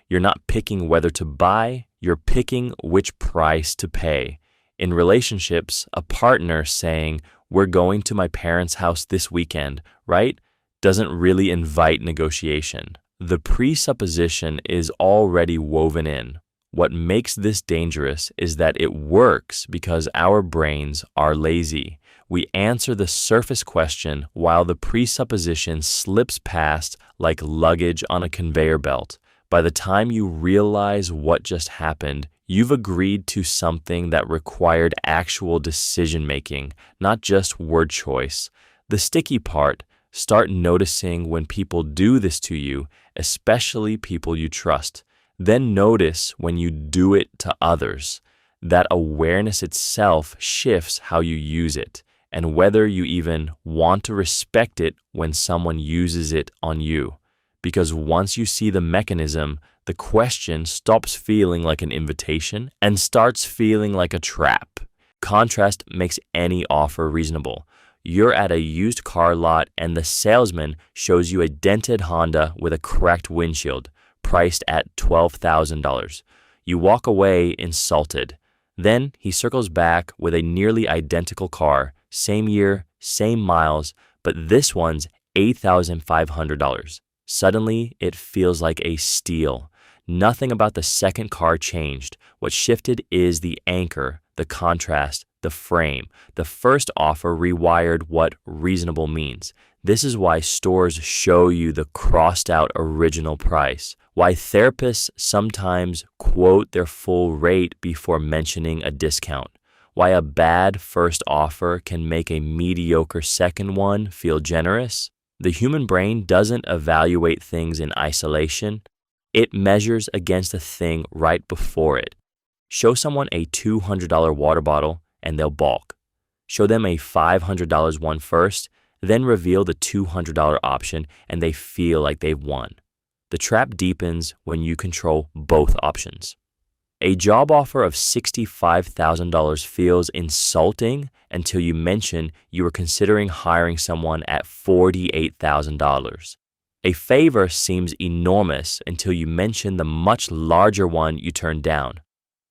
You're not picking whether to buy, you're picking which price to pay. In relationships, a partner saying, we're going to my parents' house this weekend, right? Doesn't really invite negotiation. The presupposition is already woven in. What makes this dangerous is that it works because our brains are lazy. We answer the surface question while the presupposition slips past like luggage on a conveyor belt. By the time you realize what just happened, you've agreed to something that required actual decision-making, not just word choice. The sticky part, start noticing when people do this to you, especially people you trust. Then notice when you do it to others. That awareness itself shifts how you use it and whether you even want to respect it when someone uses it on you. Because once you see the mechanism, the question stops feeling like an invitation and starts feeling like a trap. Contrast makes any offer reasonable. You're at a used car lot and the salesman shows you a dented Honda with a cracked windshield, priced at $12,000. You walk away insulted. Then he circles back with a nearly identical car, same year, same miles, but this one's $8,500. Suddenly, it feels like a steal. Nothing about the second car changed. What shifted is the anchor, the contrast, the frame. The first offer rewired what reasonable means. This is why stores show you the crossed out original price. Why therapists sometimes quote their full rate before mentioning a discount. Why a bad first offer can make a mediocre second one feel generous. The human brain doesn't evaluate things in isolation. It measures against the thing right before it. Show someone a $200 water bottle and they'll balk. Show them a $500 one first, then reveal the $200 option and they feel like they've won. The trap deepens when you control both options. A job offer of $65,000 feels insulting until you mention you were considering hiring someone at $48,000. A favor seems enormous until you mention the much larger one you turned down.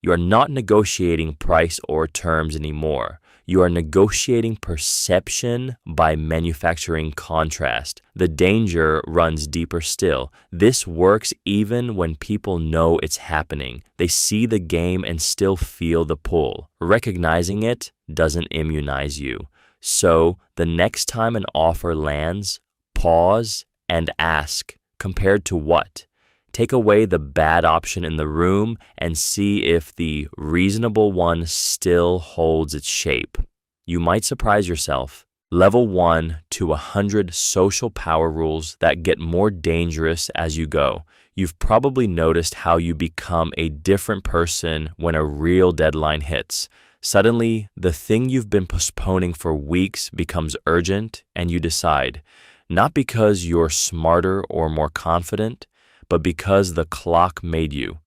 You are not negotiating price or terms anymore. You are negotiating perception by manufacturing contrast. The danger runs deeper still. This works even when people know it's happening. They see the game and still feel the pull. Recognizing it doesn't immunize you. So, the next time an offer lands, pause and ask, compared to what? Take away the bad option in the room and see if the reasonable one still holds its shape. You might surprise yourself. Level 1 to 100 social power rules that get more dangerous as you go. You've probably noticed how you become a different person when a real deadline hits. Suddenly, the thing you've been postponing for weeks becomes urgent and you decide, not because you're smarter or more confident, but because the clock made you.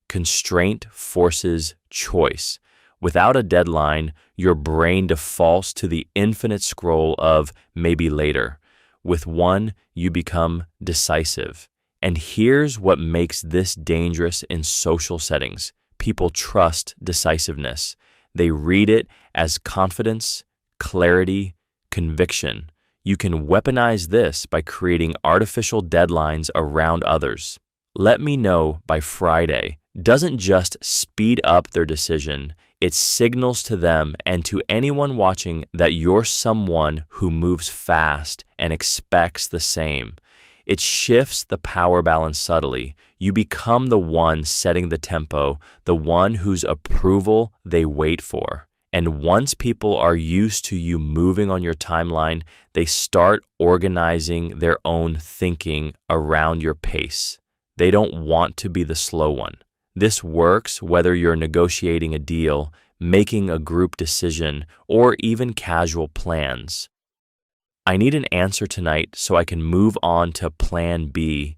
Constraint forces choice. Without a deadline, your brain defaults to the infinite scroll of maybe later. With one, you become decisive. And here's what makes this dangerous in social settings. People trust decisiveness. They read it as confidence, clarity, conviction. You can weaponize this by creating artificial deadlines around others. Let me know by Friday doesn't just speed up their decision, it signals to them and to anyone watching that you're someone who moves fast and expects the same. It shifts the power balance subtly. You become the one setting the tempo, the one whose approval they wait for. And once people are used to you moving on your timeline, they start organizing their own thinking around your pace. They don't want to be the slow one. This works whether you're negotiating a deal, making a group decision, or even casual plans. I need an answer tonight so I can move on to plan B.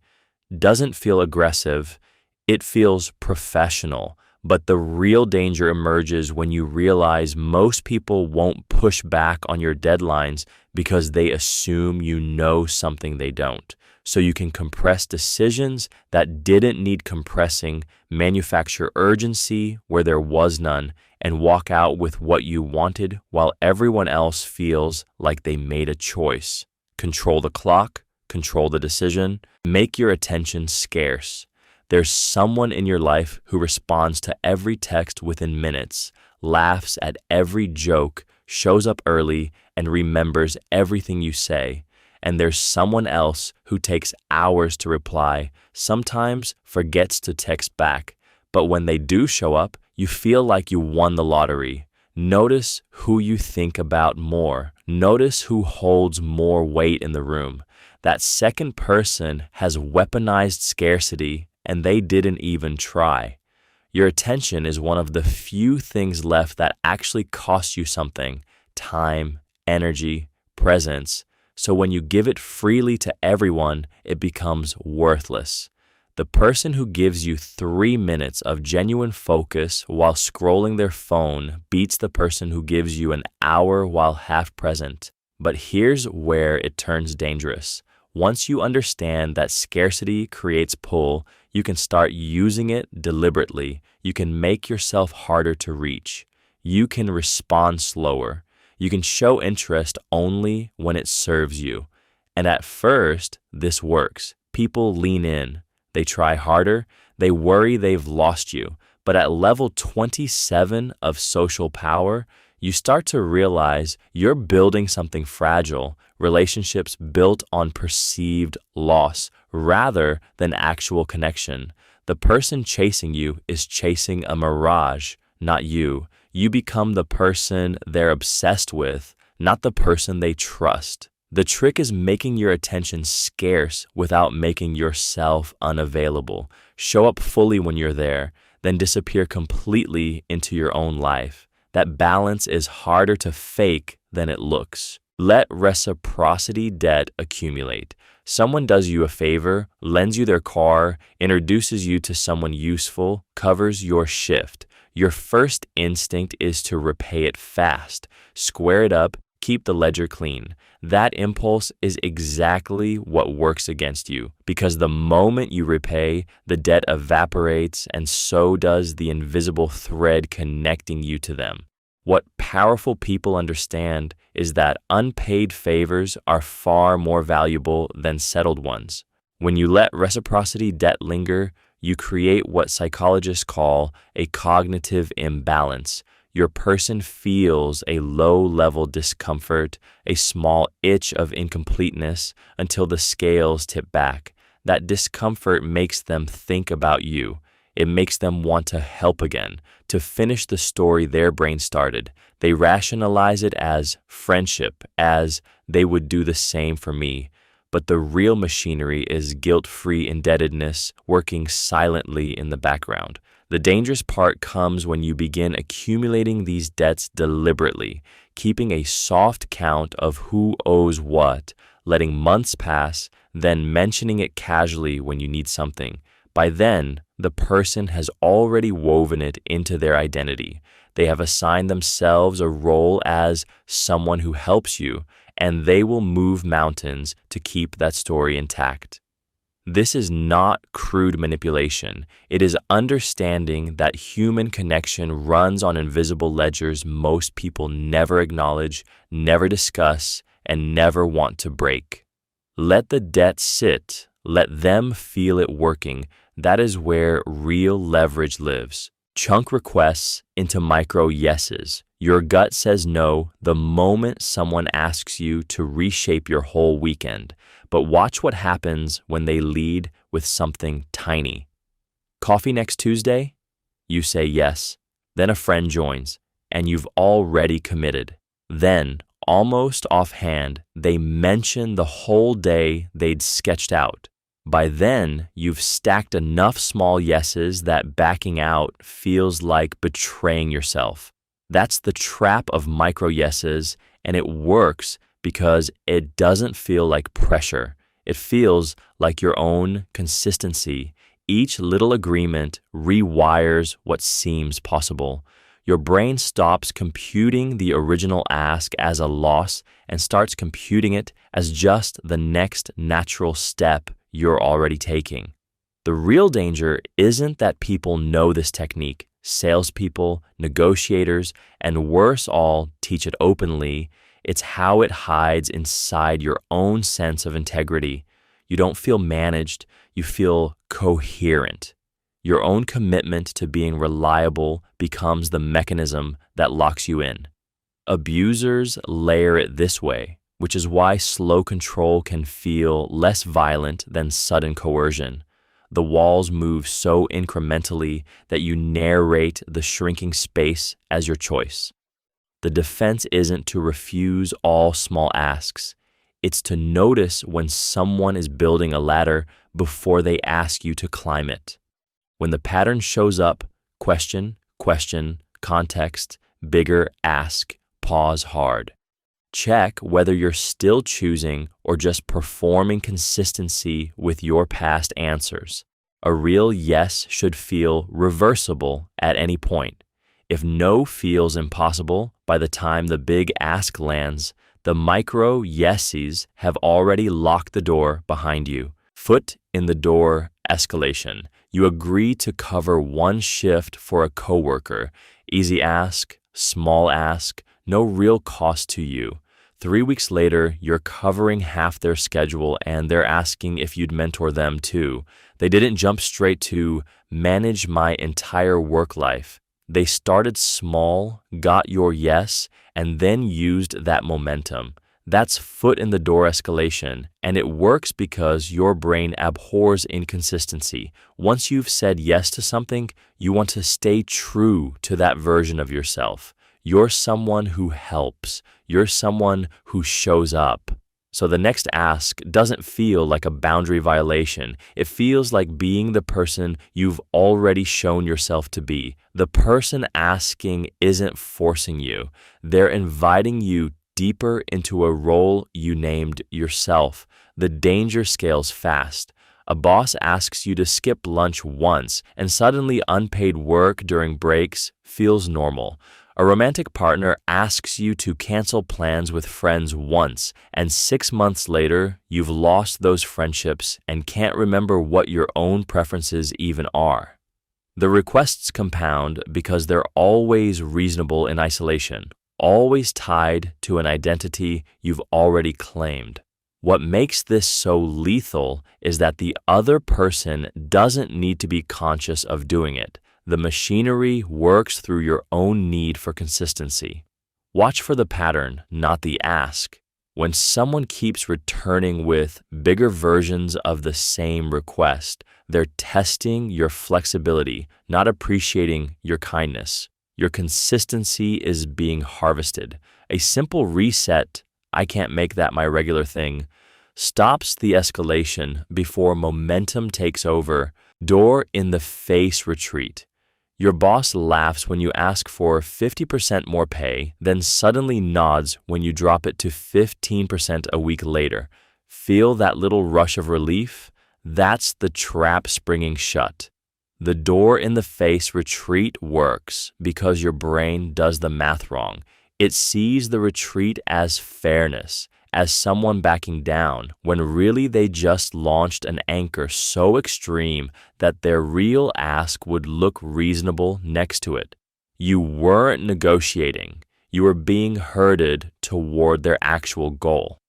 Doesn't feel aggressive, it feels professional. But the real danger emerges when you realize most people won't push back on your deadlines because they assume you know something they don't. So you can compress decisions that didn't need compressing, manufacture urgency where there was none, and walk out with what you wanted while everyone else feels like they made a choice. Control the clock, control the decision, make your attention scarce. There's someone in your life who responds to every text within minutes, laughs at every joke, shows up early, and remembers everything you say. And there's someone else who takes hours to reply, sometimes forgets to text back. But when they do show up, you feel like you won the lottery. Notice who you think about more. Notice who holds more weight in the room. That second person has weaponized scarcity, and they didn't even try. Your attention is one of the few things left that actually cost you something: time, energy, presence. So when you give it freely to everyone, it becomes worthless. The person who gives you 3 minutes of genuine focus while scrolling their phone beats the person who gives you an hour while half present. But here's where it turns dangerous. Once you understand that scarcity creates pull, you can start using it deliberately. You can make yourself harder to reach. You can respond slower. You can show interest only when it serves you. And at first, this works. People lean in. They try harder. They worry they've lost you. But at level 27 of social power, you start to realize you're building something fragile, relationships built on perceived loss rather than actual connection. The person chasing you is chasing a mirage, not you. You become the person they're obsessed with, not the person they trust. The trick is making your attention scarce without making yourself unavailable. Show up fully when you're there, then disappear completely into your own life. That balance is harder to fake than it looks. Let reciprocity debt accumulate. Someone does you a favor, lends you their car, introduces you to someone useful, covers your shift. Your first instinct is to repay it fast, square it up, keep the ledger clean. That impulse is exactly what works against you, because the moment you repay, the debt evaporates, and so does the invisible thread connecting you to them. What powerful people understand is that unpaid favors are far more valuable than settled ones. When you let reciprocity debt linger, you create what psychologists call a cognitive imbalance. Your person feels a low-level discomfort, a small itch of incompleteness until the scales tip back. That discomfort makes them think about you. It makes them want to help again, to finish the story their brain started. They rationalize it as friendship, as they would do the same for me. But the real machinery is guilt-free indebtedness working silently in the background. The dangerous part comes when you begin accumulating these debts deliberately, keeping a soft count of who owes what, letting months pass, then mentioning it casually when you need something. By then, the person has already woven it into their identity. They have assigned themselves a role as someone who helps you, and they will move mountains to keep that story intact. This is not crude manipulation. It is understanding that human connection runs on invisible ledgers most people never acknowledge, never discuss, and never want to break. Let the debt sit. Let them feel it working. That is where real leverage lives. Chunk requests into micro yeses. Your gut says no the moment someone asks you to reshape your whole weekend. But watch what happens when they lead with something tiny. Coffee next Tuesday? You say yes. Then a friend joins, and you've already committed. Then, almost offhand, they mention the whole day they'd sketched out. By then, you've stacked enough small yeses that backing out feels like betraying yourself. That's the trap of micro yeses, and it works because it doesn't feel like pressure. It feels like your own consistency. Each little agreement rewires what seems possible. Your brain stops computing the original ask as a loss and starts computing it as just the next natural step you're already taking. The real danger isn't that people know this technique. Salespeople, negotiators, and worse all teach it openly. It's how it hides inside your own sense of integrity. You don't feel managed, you feel coherent. Your own commitment to being reliable becomes the mechanism that locks you in. Abusers layer it this way, which is why slow control can feel less violent than sudden coercion. The walls move so incrementally that you narrate the shrinking space as your choice. The defense isn't to refuse all small asks. It's to notice when someone is building a ladder before they ask you to climb it. When the pattern shows up, question, context, bigger ask, pause hard. Check whether you're still choosing or just performing consistency with your past answers. A real yes should feel reversible at any point. If no feels impossible by the time the big ask lands, the micro yeses have already locked the door behind you. Foot in the door escalation. You agree to cover one shift for a coworker. Easy ask, small ask, no real cost to you. 3 weeks later, you're covering half their schedule and they're asking if you'd mentor them too. They didn't jump straight to manage my entire work life. They started small, got your yes, and then used that momentum. That's foot in the door escalation, and it works because your brain abhors inconsistency. Once you've said yes to something, you want to stay true to that version of yourself. You're someone who helps. You're someone who shows up. So the next ask doesn't feel like a boundary violation. It feels like being the person you've already shown yourself to be. The person asking isn't forcing you. They're inviting you deeper into a role you named yourself. The danger scales fast. A boss asks you to skip lunch once, and suddenly unpaid work during breaks feels normal. A romantic partner asks you to cancel plans with friends once, and 6 months later, you've lost those friendships and can't remember what your own preferences even are. The requests compound because they're always reasonable in isolation, always tied to an identity you've already claimed. What makes this so lethal is that the other person doesn't need to be conscious of doing it. The machinery works through your own need for consistency. Watch for the pattern, not the ask. When someone keeps returning with bigger versions of the same request, they're testing your flexibility, not appreciating your kindness. Your consistency is being harvested. A simple reset, I can't make that my regular thing, stops the escalation before momentum takes over. Door in the face retreat. Your boss laughs when you ask for 50% more pay, then suddenly nods when you drop it to 15% a week later. Feel that little rush of relief? That's the trap springing shut. The door in the face retreat works because your brain does the math wrong. It sees the retreat as fairness, as someone backing down, when really they just launched an anchor so extreme that their real ask would look reasonable next to it. You weren't negotiating. You were being herded toward their actual goal.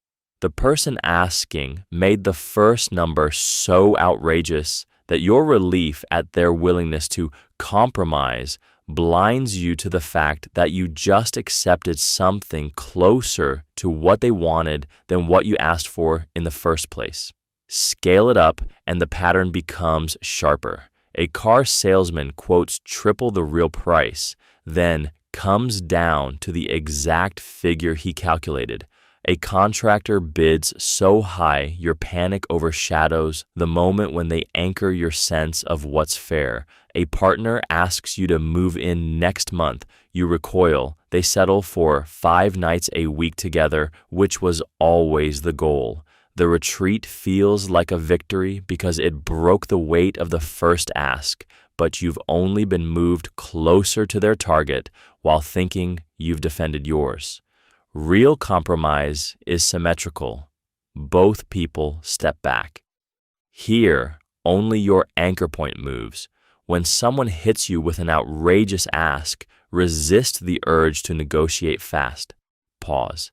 The person asking made the first number so outrageous that your relief at their willingness to compromise blinds you to the fact that you just accepted something closer to what they wanted than what you asked for in the first place. Scale it up and the pattern becomes sharper. A car salesman quotes triple the real price, then comes down to the exact figure he calculated. A contractor bids so high your panic overshadows the moment when they anchor your sense of what's fair. A partner asks you to move in next month. You recoil. They settle for 5 nights a week together, which was always the goal. The retreat feels like a victory because it broke the weight of the first ask, but you've only been moved closer to their target while thinking you've defended yours. Real compromise is symmetrical. Both people step back. Here, only your anchor point moves. When someone hits you with an outrageous ask, resist the urge to negotiate fast. Pause.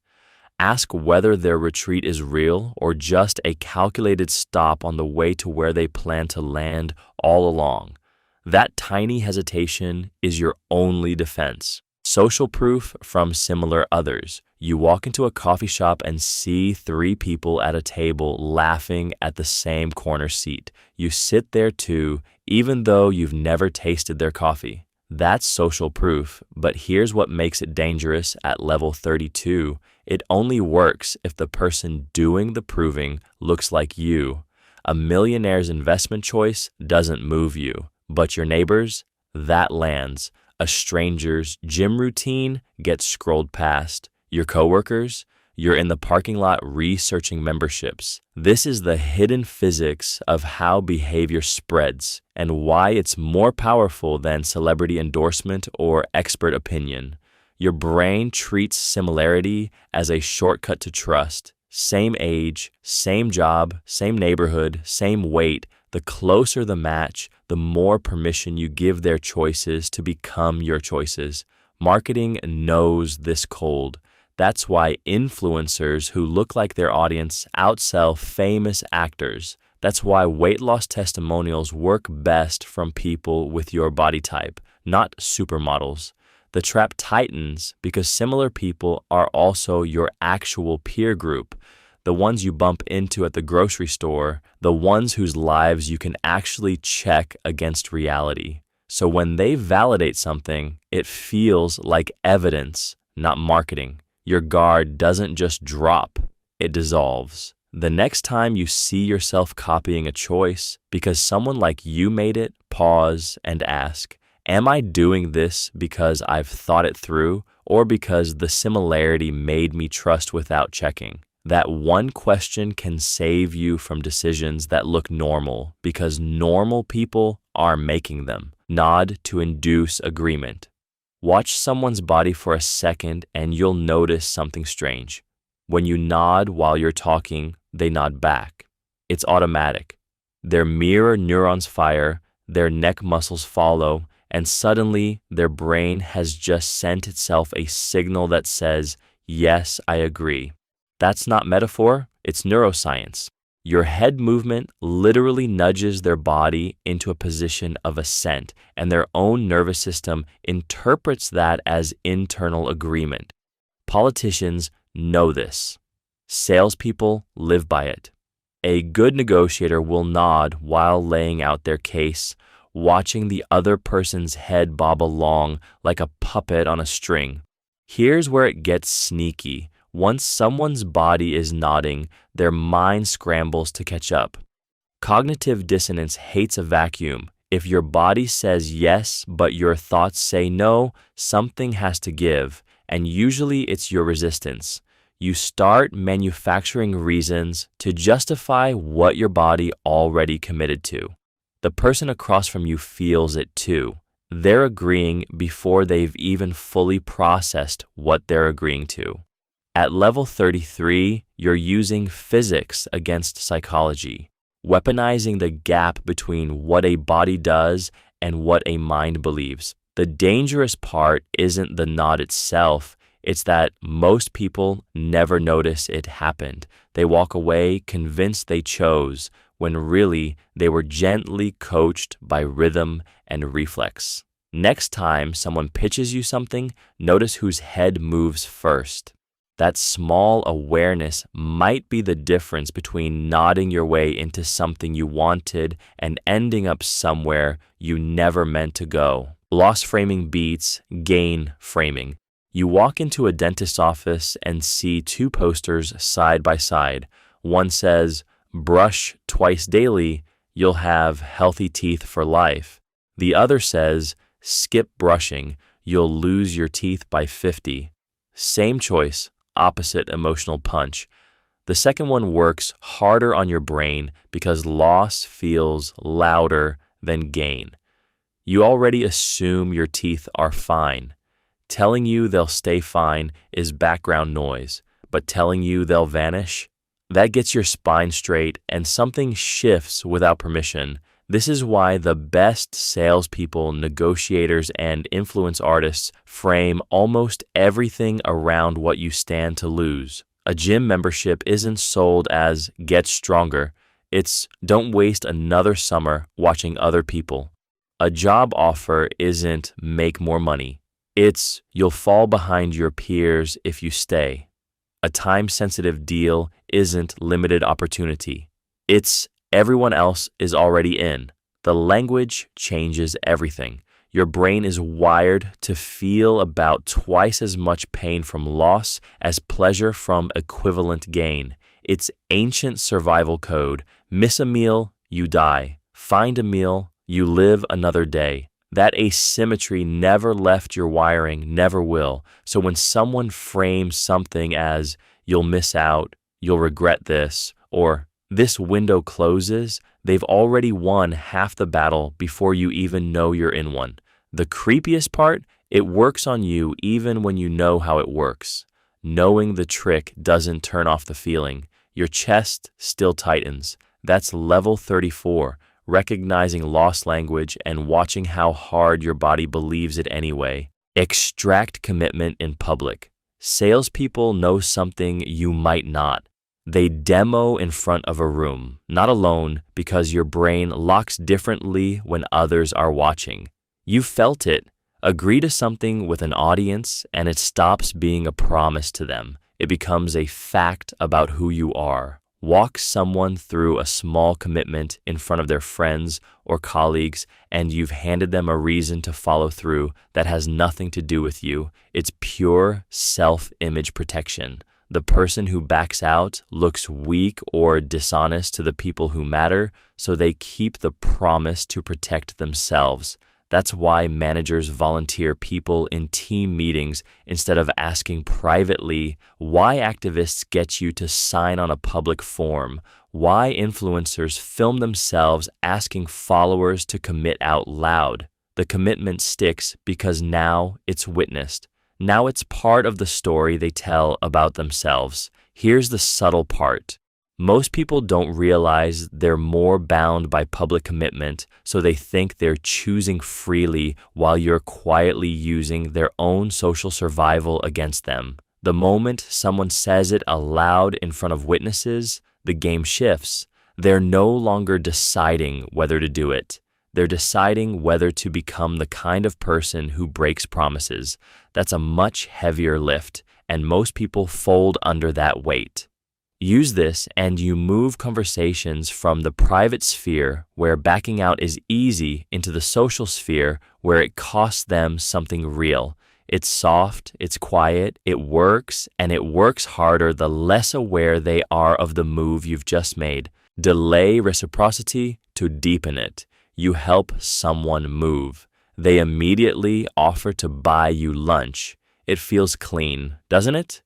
Ask whether their retreat is real or just a calculated stop on the way to where they plan to land all along. That tiny hesitation is your only defense. Social proof from similar others. You walk into a coffee shop and see 3 people at a table laughing at the same corner seat. You sit there too, even though you've never tasted their coffee. That's social proof, but here's what makes it dangerous at level 32. It only works if the person doing the proving looks like you. A millionaire's investment choice doesn't move you, but your neighbors, that lands. A stranger's gym routine gets scrolled past. Your coworkers, you're in the parking lot researching memberships. This is the hidden physics of how behavior spreads and why it's more powerful than celebrity endorsement or expert opinion. Your brain treats similarity as a shortcut to trust. Same age, same job, same neighborhood, same weight. The closer the match, the more permission you give their choices to become your choices. Marketing knows this cold. That's why influencers who look like their audience outsell famous actors. That's why weight loss testimonials work best from people with your body type, not supermodels. The trap tightens because similar people are also your actual peer group. The ones you bump into at the grocery store, the ones whose lives you can actually check against reality. So when they validate something, it feels like evidence, not marketing. Your guard doesn't just drop, it dissolves. The next time you see yourself copying a choice because someone like you made it, pause and ask, am I doing this because I've thought it through or because the similarity made me trust without checking? That one question can save you from decisions that look normal because normal people are making them. Nod to induce agreement. Watch someone's body for a second and you'll notice something strange. When you nod while you're talking, they nod back. It's automatic. Their mirror neurons fire, their neck muscles follow, and suddenly their brain has just sent itself a signal that says, yes, I agree. That's not metaphor, it's neuroscience. Your head movement literally nudges their body into a position of assent, and their own nervous system interprets that as internal agreement. Politicians know this. Salespeople live by it. A good negotiator will nod while laying out their case, watching the other person's head bob along like a puppet on a string. Here's where it gets sneaky. Once someone's body is nodding, their mind scrambles to catch up. Cognitive dissonance hates a vacuum. If your body says yes, but your thoughts say no, something has to give, and usually it's your resistance. you start manufacturing reasons to justify what your body already committed to. The person across from you feels it too. They're agreeing before they've even fully processed what they're agreeing to. At level 33, you're using physics against psychology, weaponizing the gap between what a body does and what a mind believes. The dangerous part isn't the nod itself, it's that most people never notice it happened. They walk away convinced they chose, when really they were gently coached by rhythm and reflex. Next time someone pitches you something, notice whose head moves first. That small awareness might be the difference between nodding your way into something you wanted and ending up somewhere you never meant to go. Loss framing beats gain framing. You walk into a dentist's office and see two posters side by side. One says, "Brush twice daily, you'll have healthy teeth for life." The other says, "Skip brushing, you'll lose your teeth by 50. Same choice, opposite emotional punch. The second one works harder on your brain because loss feels louder than gain. You already assume your teeth are fine. Telling you they'll stay fine is background noise, but telling you they'll vanish, that gets your spine straight and something shifts without permission. This is why the best salespeople, negotiators, and influence artists frame almost everything around what you stand to lose. A gym membership isn't sold as "get stronger." It's "don't waste another summer watching other people." A job offer isn't "make more money." It's "you'll fall behind your peers if you stay." A time-sensitive deal isn't limited opportunity. It's everyone else is already in. The language changes everything. Your brain is wired to feel about twice as much pain from loss as pleasure from equivalent gain. It's ancient survival code. Miss a meal, you die. Find a meal, you live another day. That asymmetry never left your wiring, never will. So when someone frames something as "you'll miss out," "you'll regret this," or "this window closes," they've already won half the battle before you even know you're in one. The creepiest part, it works on you even when you know how it works. Knowing the trick doesn't turn off the feeling. Your chest still tightens. That's level 34. Recognizing lost language and watching how hard your body believes it anyway. Extract commitment in public. Salespeople know something you might not. They demo in front of a room, not alone, because your brain locks differently when others are watching. You felt it. Agree to something with an audience, and it stops being a promise to them. It becomes a fact about who you are. Walk someone through a small commitment in front of their friends or colleagues, and you've handed them a reason to follow through that has nothing to do with you. It's pure self-image protection. The person who backs out looks weak or dishonest to the people who matter, so they keep the promise to protect themselves. That's why managers volunteer people in team meetings instead of asking privately, why activists get you to sign on a public form, why influencers film themselves asking followers to commit out loud. The commitment sticks because now it's witnessed. Now it's part of the story they tell about themselves. Here's the subtle part. Most people don't realize they're more bound by public commitment, so they think they're choosing freely while you're quietly using their own social survival against them. The moment someone says it aloud in front of witnesses, the game shifts. They're no longer deciding whether to do it. They're deciding whether to become the kind of person who breaks promises. That's a much heavier lift, and most people fold under that weight. Use this and you move conversations from the private sphere, where backing out is easy, into the social sphere, where it costs them something real. It's soft, it's quiet, it works, and it works harder the less aware they are of the move you've just made. Delay reciprocity to deepen it. You help someone move. They immediately offer to buy you lunch. It feels clean, doesn't it?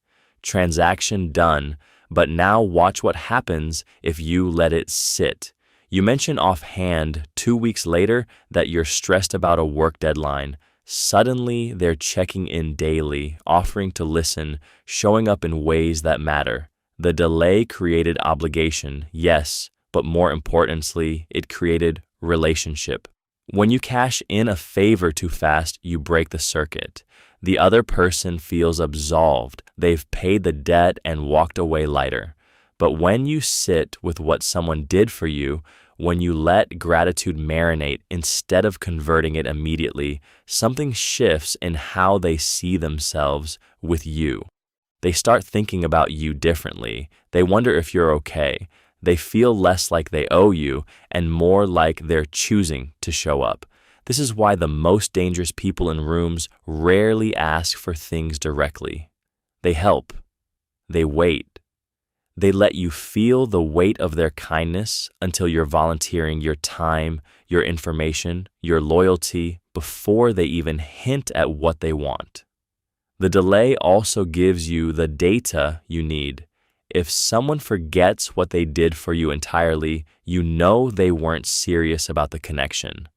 Transaction done, but now watch what happens if you let it sit. You mention offhand 2 weeks later that you're stressed about a work deadline. Suddenly, they're checking in daily, offering to listen, showing up in ways that matter. The delay created obligation, yes, but more importantly, it created relationship. When you cash in a favor too fast, you break the circuit. The other person feels absolved. They've paid the debt and walked away lighter. But when you sit with what someone did for you, when you let gratitude marinate instead of converting it immediately, something shifts in how they see themselves with you. They start thinking about you differently. They wonder if you're okay. They feel less like they owe you and more like they're choosing to show up. This is why the most dangerous people in rooms rarely ask for things directly. They help. They wait. They let you feel the weight of their kindness until you're volunteering your time, your information, your loyalty before they even hint at what they want. The delay also gives you the data you need. If someone forgets what they did for you entirely, you know they weren't serious about the connection.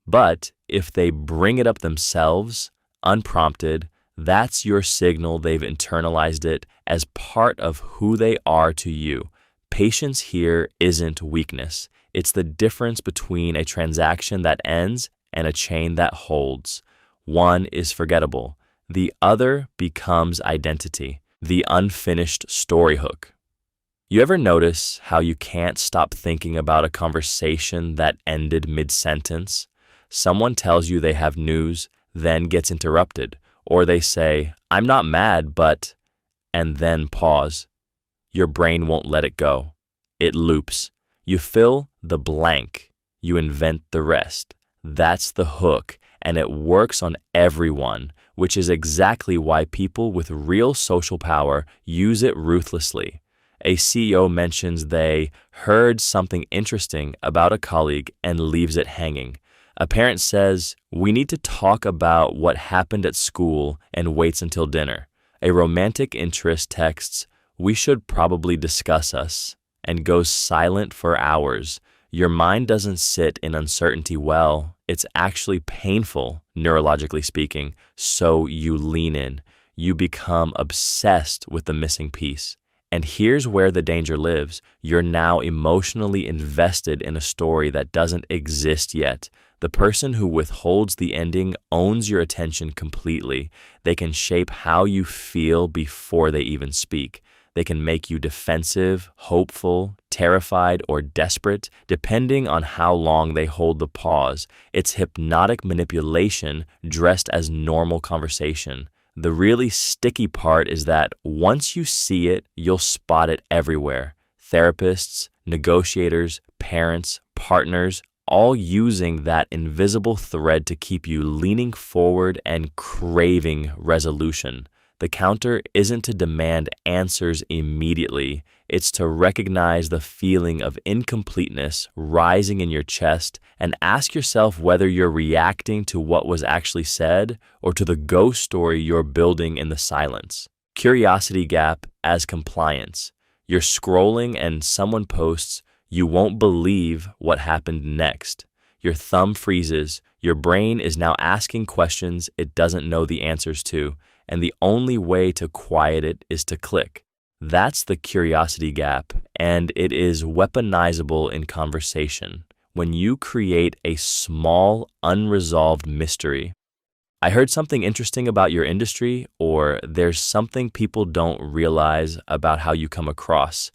But if they bring it up themselves, unprompted, that's your signal they've internalized it as part of who they are to you. Patience here isn't weakness. It's the difference between a transaction that ends and a chain that holds. One is forgettable. The other becomes identity, the unfinished story hook. You ever notice how you can't stop thinking about a conversation that ended mid-sentence? Someone tells you they have news, then gets interrupted, or they say, "I'm not mad, but," and then pause. Your brain won't let it go. It loops. You fill the blank. You invent the rest. That's the hook, and it works on everyone, which is exactly why people with real social power use it ruthlessly. A CEO mentions they heard something interesting about a colleague and leaves it hanging. A parent says, "We need to talk about what happened at school," and waits until dinner. A romantic interest texts, "We should probably discuss us," and goes silent for hours. Your mind doesn't sit in uncertainty well. It's actually painful, neurologically speaking, so you lean in. You become obsessed with the missing piece. And here's where the danger lives. You're now emotionally invested in a story that doesn't exist yet. The person who withholds the ending owns your attention completely. They can shape how you feel before they even speak. They can make you defensive, hopeful, terrified, or desperate, depending on how long they hold the pause. It's hypnotic manipulation dressed as normal conversation. The really sticky part is that once you see it, you'll spot it everywhere. Therapists, negotiators, parents, partners, all using that invisible thread to keep you leaning forward and craving resolution. The counter isn't to demand answers immediately. It's to recognize the feeling of incompleteness rising in your chest and ask yourself whether you're reacting to what was actually said or to the ghost story you're building in the silence. Curiosity gap as compliance. You're scrolling and someone posts, "You won't believe what happened next." Your thumb freezes. Your brain is now asking questions it doesn't know the answers to, and the only way to quiet it is to click. That's the curiosity gap, and it is weaponizable in conversation. When you create a small, unresolved mystery, "I heard something interesting about your industry," or "There's something people don't realize about how you come across."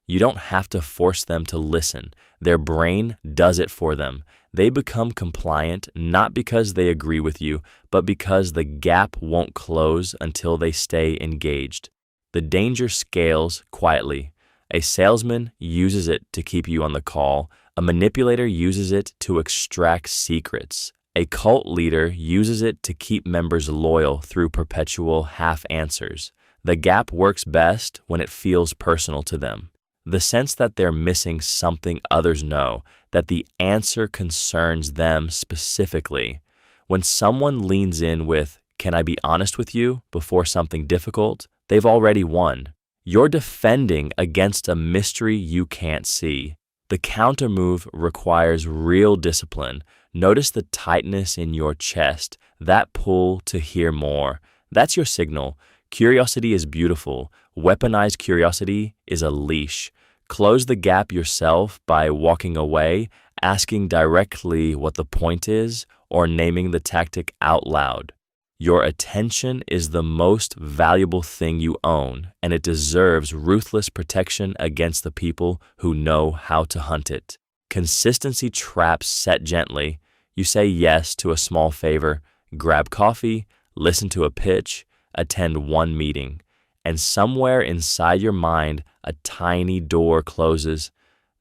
You don't have to force them to listen. Their brain does it for them. They become compliant not because they agree with you, but because the gap won't close until they stay engaged. The danger scales quietly. A salesman uses it to keep you on the call. A manipulator uses it to extract secrets. A cult leader uses it to keep members loyal through perpetual half answers. The gap works best when it feels personal to them. The sense that they're missing something others know, that the answer concerns them specifically. When someone leans in with, "Can I be honest with you?" before something difficult, they've already won. You're defending against a mystery you can't see. The countermove requires real discipline. Notice the tightness in your chest, that pull to hear more. That's your signal. Curiosity is beautiful. Weaponized curiosity is a leash. Close the gap yourself by walking away, asking directly what the point is, or naming the tactic out loud. Your attention is the most valuable thing you own, and it deserves ruthless protection against the people who know how to hunt it. Consistency traps set gently. You say yes to a small favor, grab coffee, listen to a pitch, attend one meeting, and somewhere inside your mind, a tiny door closes,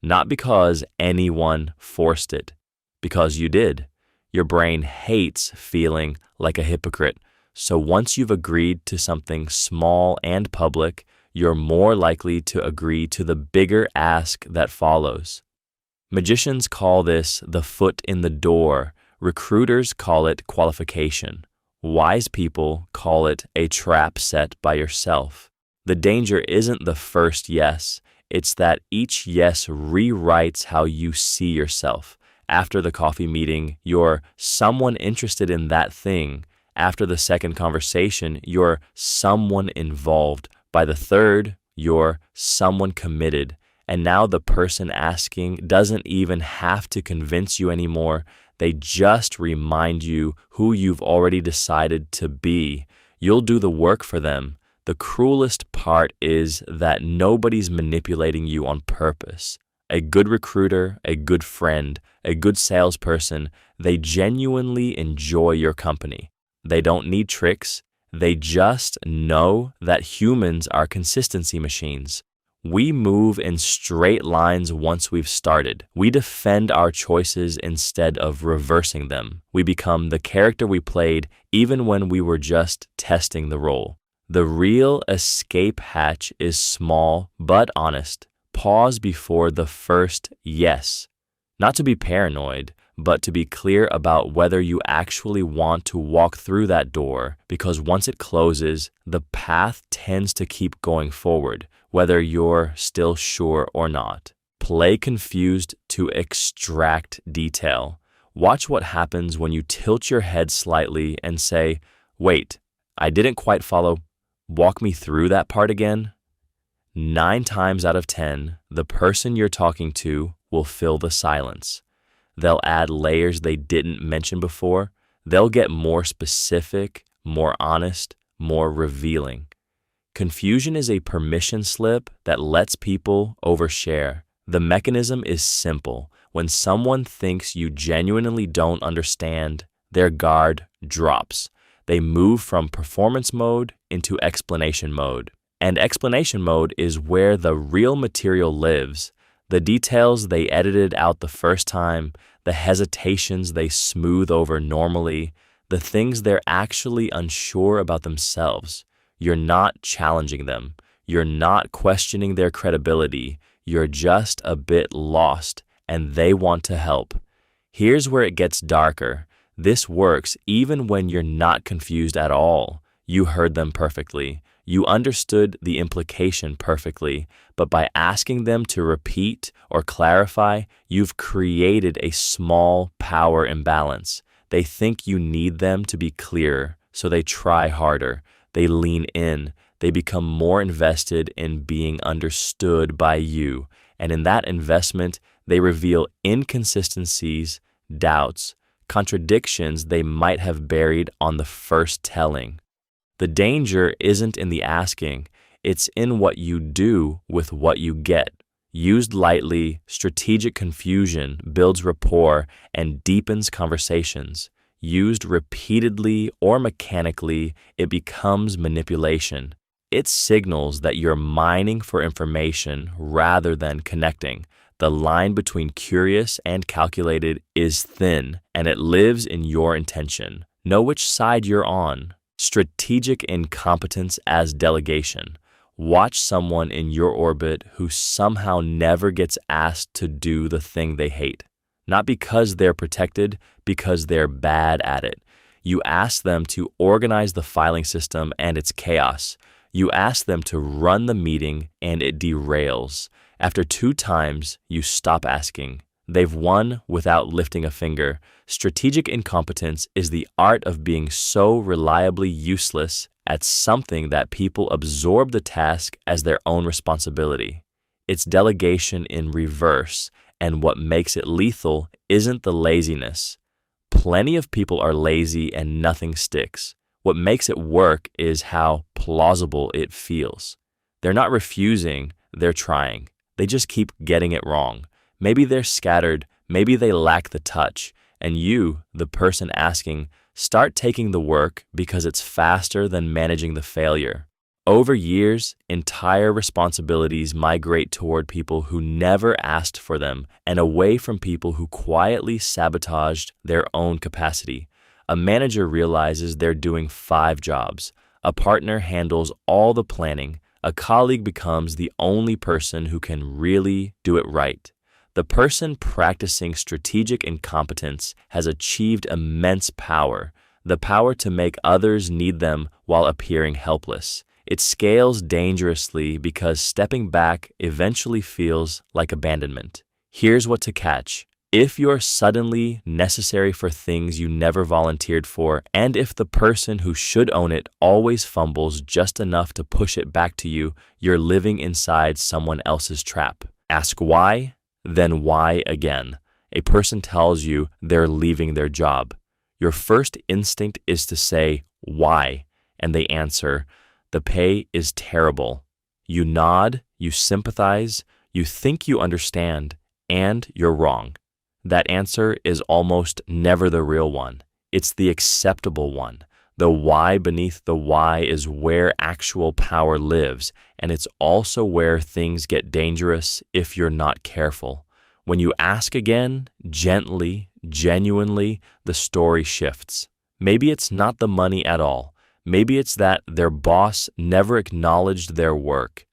not because anyone forced it, because you did. Your brain hates feeling like a hypocrite, so once you've agreed to something small and public, you're more likely to agree to the bigger ask that follows. Magicians call this the foot in the door. Recruiters call it qualification. Wise people call it a trap set by yourself. The danger isn't the first yes, it's that each yes rewrites how you see yourself. After the coffee meeting, you're someone interested in that thing. After the second conversation, you're someone involved. By the third, you're someone committed. And now the person asking doesn't even have to convince you anymore. They just remind you who you've already decided to be. You'll do the work for them. The cruelest part is that nobody's manipulating you on purpose. A good recruiter, a good friend, a good salesperson, they genuinely enjoy your company. They don't need tricks. They just know that humans are consistency machines. We move in straight lines once we've started. We defend our choices instead of reversing them. We become the character we played even when we were just testing the role. The real escape hatch is small but honest. Pause before the first yes. Not to be paranoid, but to be clear about whether you actually want to walk through that door, because once it closes, the path tends to keep going forward, whether you're still sure or not. Play confused to extract detail. Watch what happens when you tilt your head slightly and say, "Wait, I didn't quite follow. Walk me through that part again." 9 times out of 10, the person you're talking to will fill the silence. They'll add layers they didn't mention before. They'll get more specific, more honest, more revealing. Confusion is a permission slip that lets people overshare. The mechanism is simple. When someone thinks you genuinely don't understand, their guard drops. They move from performance mode into explanation mode. And explanation mode is where the real material lives. The details they edited out the first time, the hesitations they smooth over normally, the things they're actually unsure about themselves. You're not challenging them. You're not questioning their credibility. You're just a bit lost, and they want to help. Here's where it gets darker. This works even when you're not confused at all. You heard them perfectly. You understood the implication perfectly, but by asking them to repeat or clarify, you've created a small power imbalance. They think you need them to be clearer, so they try harder. They lean in. They become more invested in being understood by you. And in that investment, they reveal inconsistencies, doubts, contradictions they might have buried on the first telling. The danger isn't in the asking, it's in what you do with what you get. Used lightly, strategic confusion builds rapport and deepens conversations. Used repeatedly or mechanically, it becomes manipulation. It signals that you're mining for information rather than connecting. The line between curious and calculated is thin, and it lives in your intention. Know which side you're on. Strategic incompetence as delegation. Watch someone in your orbit who somehow never gets asked to do the thing they hate. Not because they're protected, because they're bad at it. You ask them to organize the filing system and it's chaos. You ask them to run the meeting and it derails. After 2 times, you stop asking. They've won without lifting a finger. Strategic incompetence is the art of being so reliably useless at something that people absorb the task as their own responsibility. It's delegation in reverse, and what makes it lethal isn't the laziness. Plenty of people are lazy and nothing sticks. What makes it work is how plausible it feels. They're not refusing, they're trying. They just keep getting it wrong. Maybe they're scattered, maybe they lack the touch, and you, the person asking, start taking the work because it's faster than managing the failure. Over years, entire responsibilities migrate toward people who never asked for them and away from people who quietly sabotaged their own capacity. A manager realizes they're doing 5 jobs. A partner handles all the planning. A colleague becomes the only person who can really do it right. The person practicing strategic incompetence has achieved immense power, the power to make others need them while appearing helpless. It scales dangerously because stepping back eventually feels like abandonment. Here's what to catch. If you're suddenly necessary for things you never volunteered for, and if the person who should own it always fumbles just enough to push it back to you, you're living inside someone else's trap. Ask why, then why again. A person tells you they're leaving their job. Your first instinct is to say, why? And they answer, the pay is terrible. You nod, you sympathize, you think you understand, and you're wrong. That answer is almost never the real one. It's the acceptable one. The why beneath the why is where actual power lives, and it's also where things get dangerous if you're not careful. When you ask again, gently, genuinely, the story shifts. Maybe it's not the money at all. Maybe it's that their boss never acknowledged their work.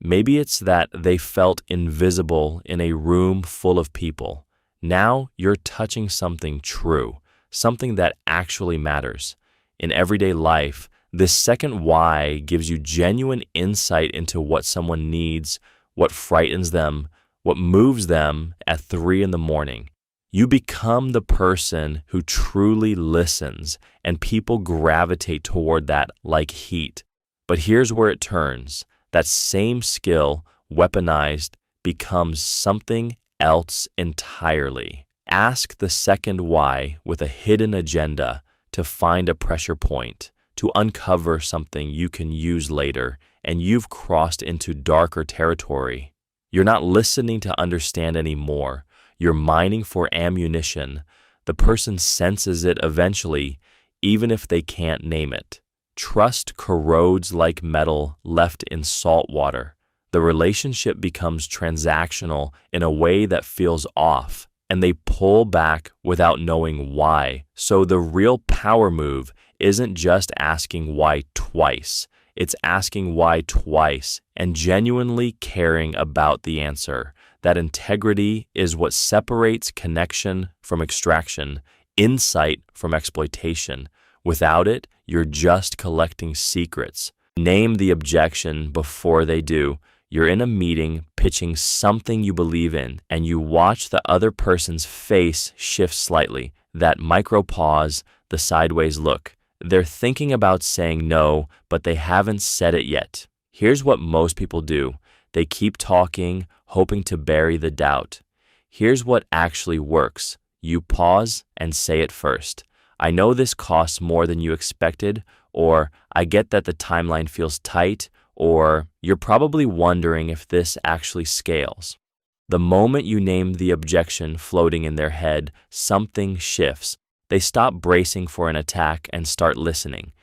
Maybe it's that they felt invisible in a room full of people. Now you're touching something true, something that actually matters. In everyday life, this second why gives you genuine insight into what someone needs, what frightens them, what moves them at 3 in the morning. You become the person who truly listens, and people gravitate toward that like heat. But here's where it turns. That same skill, weaponized, becomes something else entirely. Ask the second why with a hidden agenda to find a pressure point, to uncover something you can use later, and you've crossed into darker territory. You're not listening to understand anymore. You're mining for ammunition. The person senses it eventually, even if they can't name it. Trust corrodes like metal left in salt water. The relationship becomes transactional in a way that feels off, and they pull back without knowing why. So the real power move isn't just asking why twice. It's asking why twice and genuinely caring about the answer. That integrity is what separates connection from extraction, insight from exploitation. Without it, you're just collecting secrets. Name the objection before they do. You're in a meeting pitching something you believe in, and you watch the other person's face shift slightly. That micro pause, the sideways look. They're thinking about saying no, but they haven't said it yet. Here's what most people do. They keep talking, hoping to bury the doubt. Here's what actually works. You pause and say it first. I know this costs more than you expected, or I get that the timeline feels tight, or you're probably wondering if this actually scales. The moment you name the objection floating in their head, something shifts. They stop bracing for an attack and start listening.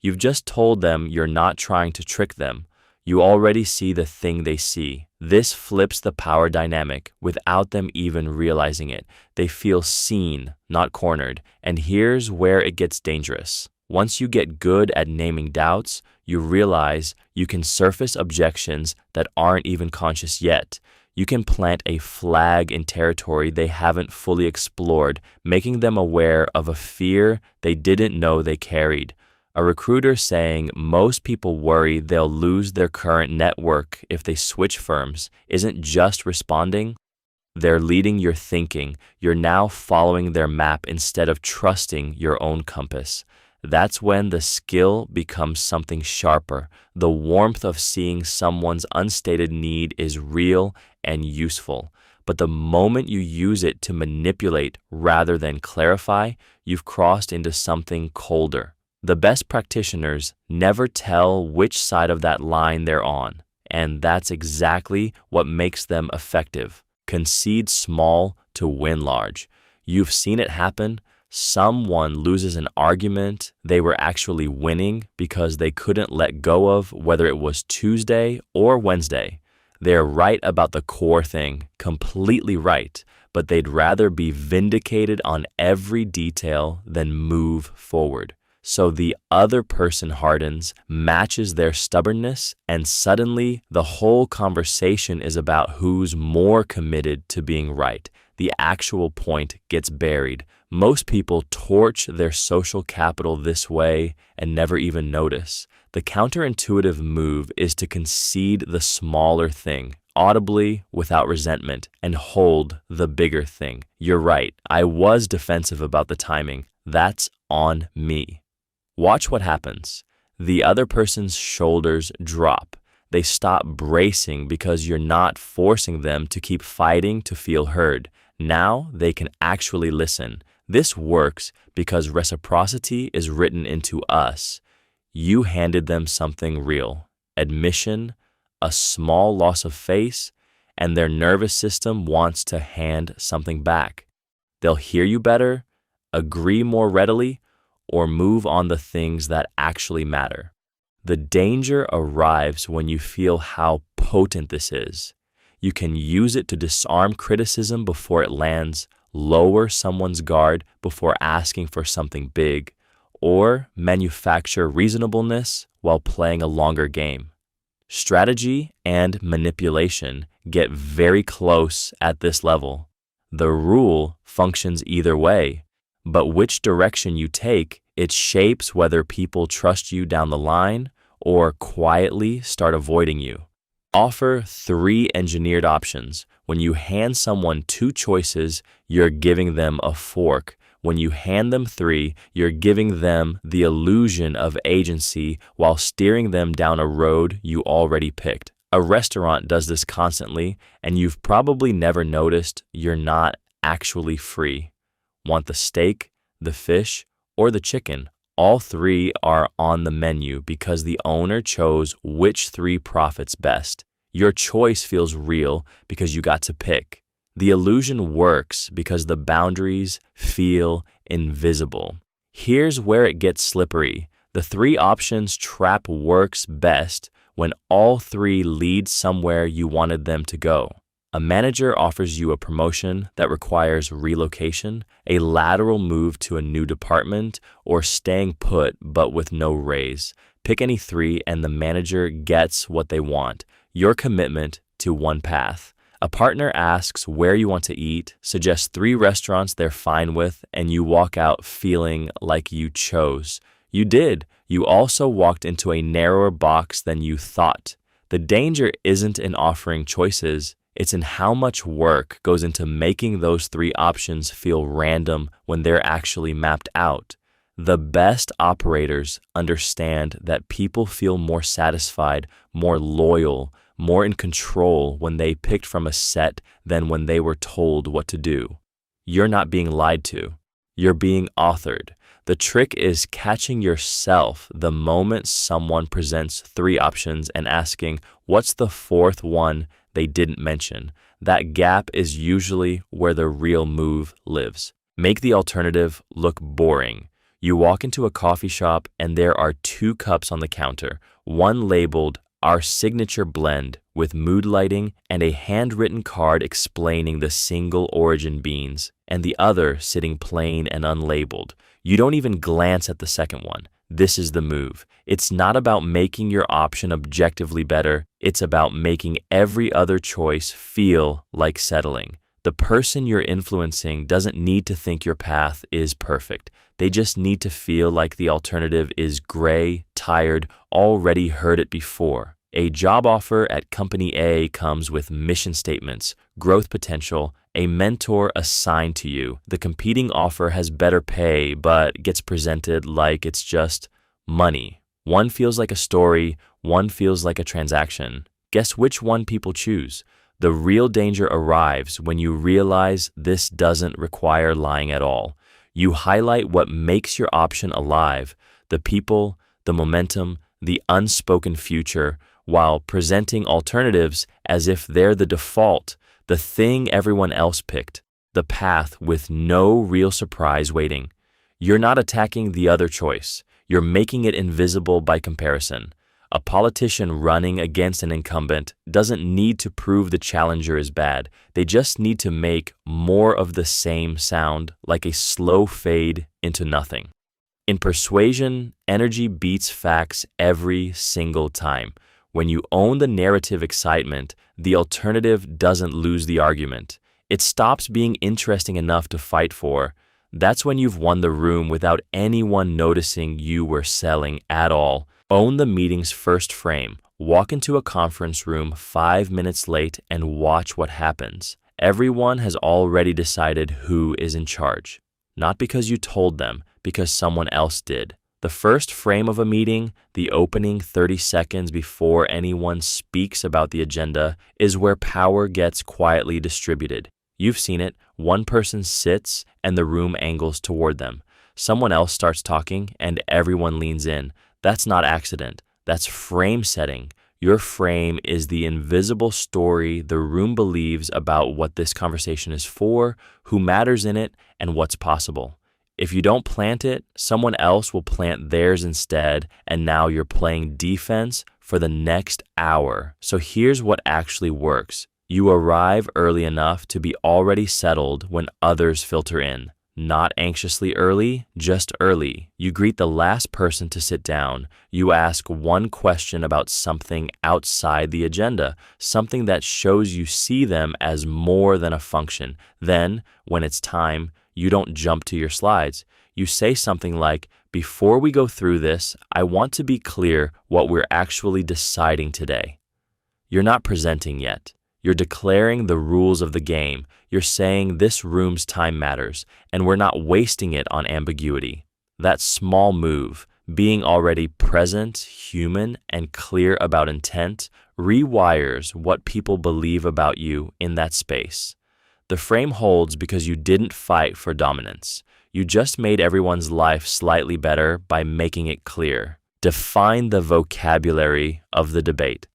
You've just told them you're not trying to trick them. You already see the thing they see. This flips the power dynamic without them even realizing it. They feel seen, not cornered. And here's where it gets dangerous. Once you get good at naming doubts, you realize you can surface objections that aren't even conscious yet. You can plant a flag in territory they haven't fully explored, making them aware of a fear they didn't know they carried. A recruiter saying most people worry they'll lose their current network if they switch firms isn't just responding, they're leading your thinking. You're now following their map instead of trusting your own compass. That's when the skill becomes something sharper. The warmth of seeing someone's unstated need is real and useful. But the moment you use it to manipulate rather than clarify, you've crossed into something colder. The best practitioners never tell which side of that line they're on, and that's exactly what makes them effective. Concede small to win large. You've seen it happen. Someone loses an argument they were actually winning because they couldn't let go of, whether it was Tuesday or Wednesday. They're right about the core thing, completely right, but they'd rather be vindicated on every detail than move forward. So the other person hardens, matches their stubbornness, and suddenly the whole conversation is about who's more committed to being right. The actual point gets buried. Most people torch their social capital this way and never even notice. The counterintuitive move is to concede the smaller thing, audibly, without resentment, and hold the bigger thing. You're right, I was defensive about the timing. That's on me. Watch what happens. The other person's shoulders drop. They stop bracing because you're not forcing them to keep fighting to feel heard. Now they can actually listen. This works because reciprocity is written into us. You handed them something real, admission, a small loss of face, and their nervous system wants to hand something back. They'll hear you better, agree more readily, or move on the things that actually matter. The danger arrives when you feel how potent this is. You can use it to disarm criticism before it lands, lower someone's guard before asking for something big, or manufacture reasonableness while playing a longer game. Strategy and manipulation get very close at this level. The rule functions either way, but which direction you take, it shapes whether people trust you down the line or quietly start avoiding you. Offer 3 engineered options. When you hand someone 2 choices, you're giving them a fork. When you hand them 3, you're giving them the illusion of agency while steering them down a road you already picked. A restaurant does this constantly, and you've probably never noticed you're not actually free. Want the steak, the fish, or the chicken? All 3 are on the menu because the owner chose which 3 profits best. Your choice feels real because you got to pick. The illusion works because the boundaries feel invisible. Here's where it gets slippery. The 3 options trap works best when all 3 lead somewhere you wanted them to go. A manager offers you a promotion that requires relocation, a lateral move to a new department, or staying put but with no raise. Pick any 3 and the manager gets what they want, your commitment to one path. A partner asks where you want to eat, suggests 3 restaurants they're fine with, and you walk out feeling like you chose. You did. You also walked into a narrower box than you thought. The danger isn't in offering choices. It's in how much work goes into making those 3 options feel random when they're actually mapped out. The best operators understand that people feel more satisfied, more loyal, more in control when they picked from a set than when they were told what to do. You're not being lied to. You're being authored. The trick is catching yourself the moment someone presents 3 options and asking, what's the 4th one they didn't mention? That gap is usually where the real move lives. Make the alternative look boring. You walk into a coffee shop and there are 2 cups on the counter, one labeled Our Signature Blend with mood lighting and a handwritten card explaining the single origin beans, and the other sitting plain and unlabeled. You don't even glance at the second one. This is the move. It's not about making your option objectively better. It's about making every other choice feel like settling. The person you're influencing doesn't need to think your path is perfect. They just need to feel like the alternative is gray, tired, already heard it before. A job offer at Company A comes with mission statements, growth potential, a mentor assigned to you. The competing offer has better pay, but gets presented like it's just money. One feels like a story, one feels like a transaction. Guess which one people choose? The real danger arrives when you realize this doesn't require lying at all. You highlight what makes your option alive, the people, the momentum, the unspoken future, while presenting alternatives as if they're the default, the thing everyone else picked, the path with no real surprise waiting. You're not attacking the other choice. You're making it invisible by comparison. A politician running against an incumbent doesn't need to prove the challenger is bad. They just need to make more of the same sound, like a slow fade into nothing. In persuasion, energy beats facts every single time. When you own the narrative excitement, the alternative doesn't lose the argument. It stops being interesting enough to fight for. That's when you've won the room without anyone noticing you were selling at all. Own the meeting's first frame. Walk into a conference room 5 minutes late and watch what happens. Everyone has already decided who is in charge. Not because you told them, because someone else did. The first frame of a meeting, the opening 30 seconds before anyone speaks about the agenda, is where power gets quietly distributed. You've seen it. One person sits and the room angles toward them. Someone else starts talking and everyone leans in. That's not accident. That's frame setting. Your frame is the invisible story the room believes about what this conversation is for, who matters in it, and what's possible. If you don't plant it, someone else will plant theirs instead, and now you're playing defense for the next hour. So here's what actually works. You arrive early enough to be already settled when others filter in. Not anxiously early, just early. You greet the last person to sit down. You ask one question about something outside the agenda, something that shows you see them as more than a function. Then, when it's time, you don't jump to your slides. You say something like, "Before we go through this, I want to be clear what we're actually deciding today." You're not presenting yet. You're declaring the rules of the game. You're saying this room's time matters, and we're not wasting it on ambiguity. That small move, being already present, human, and clear about intent, rewires what people believe about you in that space. The frame holds because you didn't fight for dominance. You just made everyone's life slightly better by making it clear. Define the vocabulary of the debate.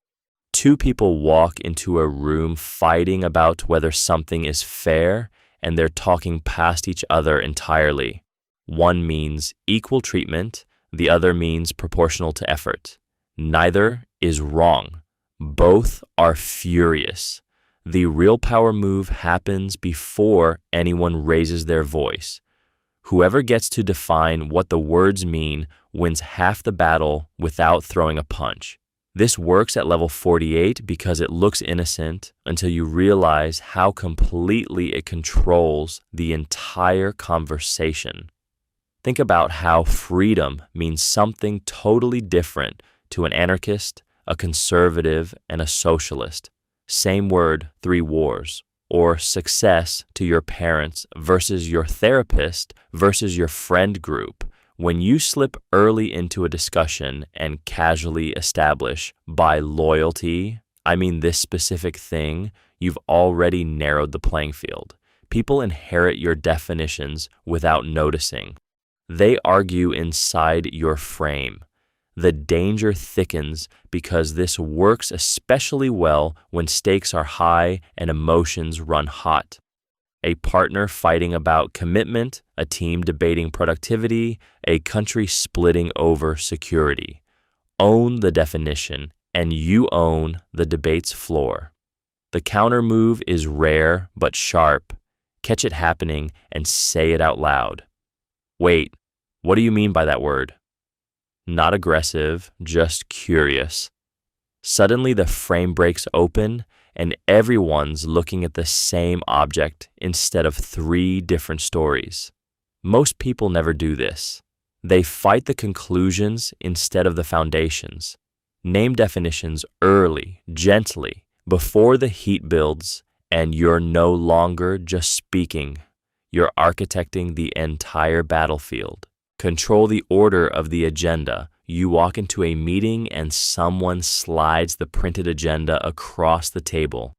Two people walk into a room fighting about whether something is fair, and they're talking past each other entirely. One means equal treatment, the other means proportional to effort. Neither is wrong. Both are furious. The real power move happens before anyone raises their voice. Whoever gets to define what the words mean wins half the battle without throwing a punch. This works at level 48 because it looks innocent until you realize how completely it controls the entire conversation. Think about how freedom means something totally different to an anarchist, a conservative, and a socialist. Same word, 3 wars. Or success to your parents versus your therapist versus your friend group. When you slip early into a discussion and casually establish, by loyalty, I mean this specific thing, you've already narrowed the playing field. People inherit your definitions without noticing. They argue inside your frame. The danger thickens because this works especially well when stakes are high and emotions run hot. A partner fighting about commitment, a team debating productivity, a country splitting over security. Own the definition, and you own the debate's floor. The counter move is rare but sharp. Catch it happening and say it out loud. Wait, what do you mean by that word? Not aggressive, just curious. Suddenly the frame breaks open and everyone's looking at the same object instead of three different stories. Most people never do this. They fight the conclusions instead of the foundations. Name definitions early, gently, before the heat builds, and you're no longer just speaking. You're architecting the entire battlefield. Control the order of the agenda. You walk into a meeting and someone slides the printed agenda across the table.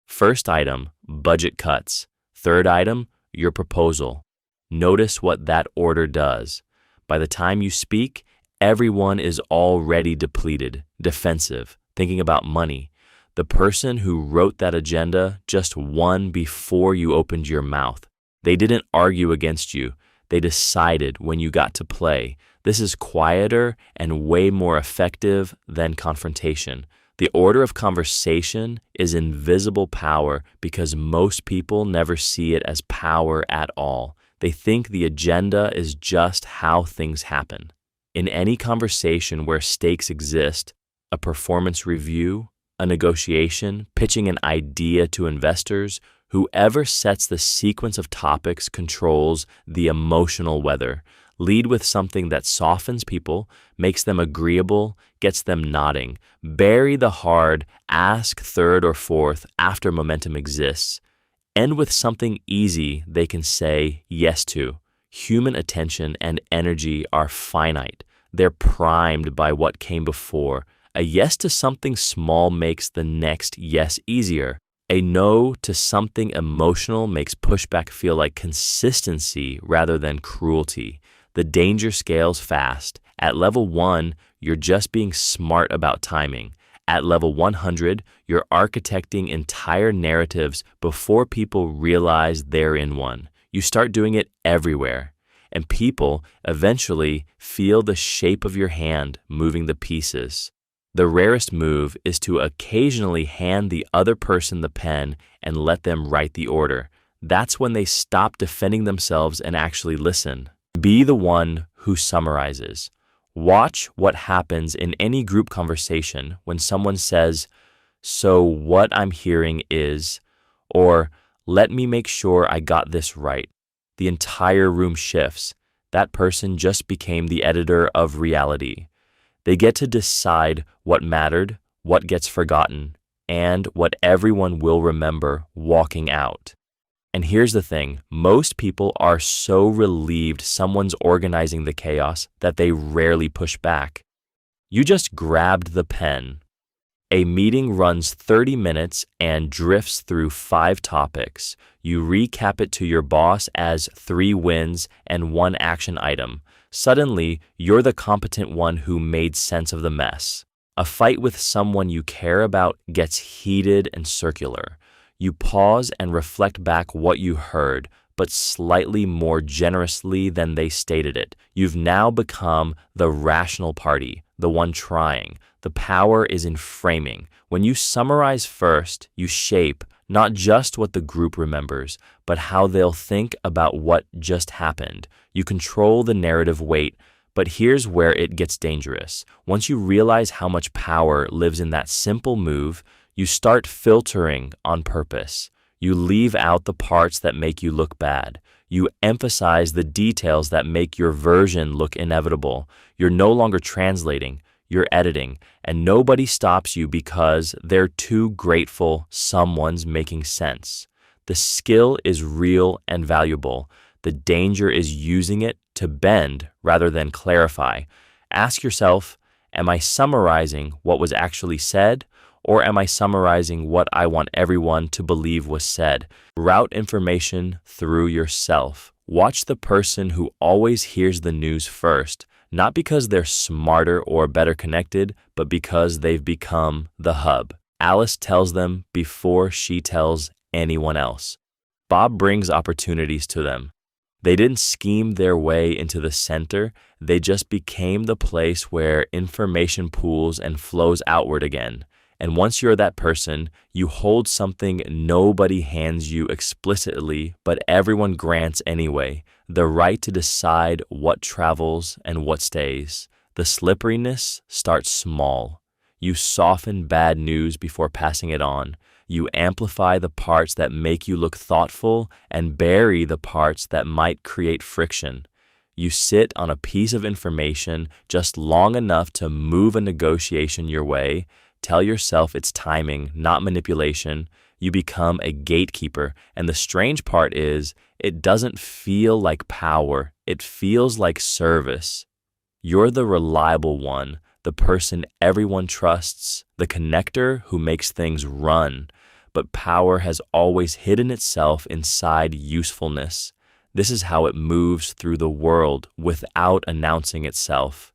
First item, budget cuts. Third item, your proposal. Notice what that order does. By the time you speak, everyone is already depleted, defensive, thinking about money. The person who wrote that agenda just won before you opened your mouth. They didn't argue against you. They decided when you got to play. This is quieter and way more effective than confrontation. The order of conversation is invisible power because most people never see it as power at all. They think the agenda is just how things happen. In any conversation where stakes exist, a performance review, a negotiation, pitching an idea to investors, whoever sets the sequence of topics controls the emotional weather. Lead with something that softens people, makes them agreeable, gets them nodding. Bury the hard, ask third or fourth after momentum exists. End with something easy they can say yes to. Human attention and energy are finite. They're primed by what came before. A yes to something small makes the next yes easier. A no to something emotional makes pushback feel like consistency rather than cruelty. The danger scales fast. At level 1, you're just being smart about timing. At level 100, you're architecting entire narratives before people realize they're in one. You start doing it everywhere, and people eventually feel the shape of your hand moving the pieces. The rarest move is to occasionally hand the other person the pen and let them write the order. That's when they stop defending themselves and actually listen. Be the one who summarizes. Watch what happens in any group conversation when someone says, "So what I'm hearing is," or "Let me make sure I got this right." The entire room shifts. That person just became the editor of reality. They get to decide what mattered, what gets forgotten, and what everyone will remember walking out. And here's the thing, most people are so relieved someone's organizing the chaos that they rarely push back. You just grabbed the pen. A meeting runs 30 minutes and drifts through 5 topics. You recap it to your boss as 3 wins and 1 action item. Suddenly, you're the competent one who made sense of the mess. A fight with someone you care about gets heated and circular. You pause and reflect back what you heard, but slightly more generously than they stated it. You've now become the rational party, the one trying. The power is in framing. When you summarize first, you shape not just what the group remembers, but how they'll think about what just happened. You control the narrative weight, but here's where it gets dangerous. Once you realize how much power lives in that simple move, you start filtering on purpose. You leave out the parts that make you look bad. You emphasize the details that make your version look inevitable. You're no longer translating, you're editing, and nobody stops you because they're too grateful someone's making sense. The skill is real and valuable. The danger is using it to bend rather than clarify. Ask yourself, am I summarizing what was actually said? Or am I summarizing what I want everyone to believe was said? Route information through yourself. Watch the person who always hears the news first, not because they're smarter or better connected, but because they've become the hub. Alice tells them before she tells anyone else. Bob brings opportunities to them. They didn't scheme their way into the center, they just became the place where information pools and flows outward again. And once you're that person, you hold something nobody hands you explicitly, but everyone grants anyway, the right to decide what travels and what stays. The slipperiness starts small. You soften bad news before passing it on. You amplify the parts that make you look thoughtful and bury the parts that might create friction. You sit on a piece of information just long enough to move a negotiation your way. Tell yourself it's timing, not manipulation. You become a gatekeeper. And the strange part is, it doesn't feel like power. It feels like service. You're the reliable one, the person everyone trusts, the connector who makes things run. But power has always hidden itself inside usefulness. This is how it moves through the world without announcing itself.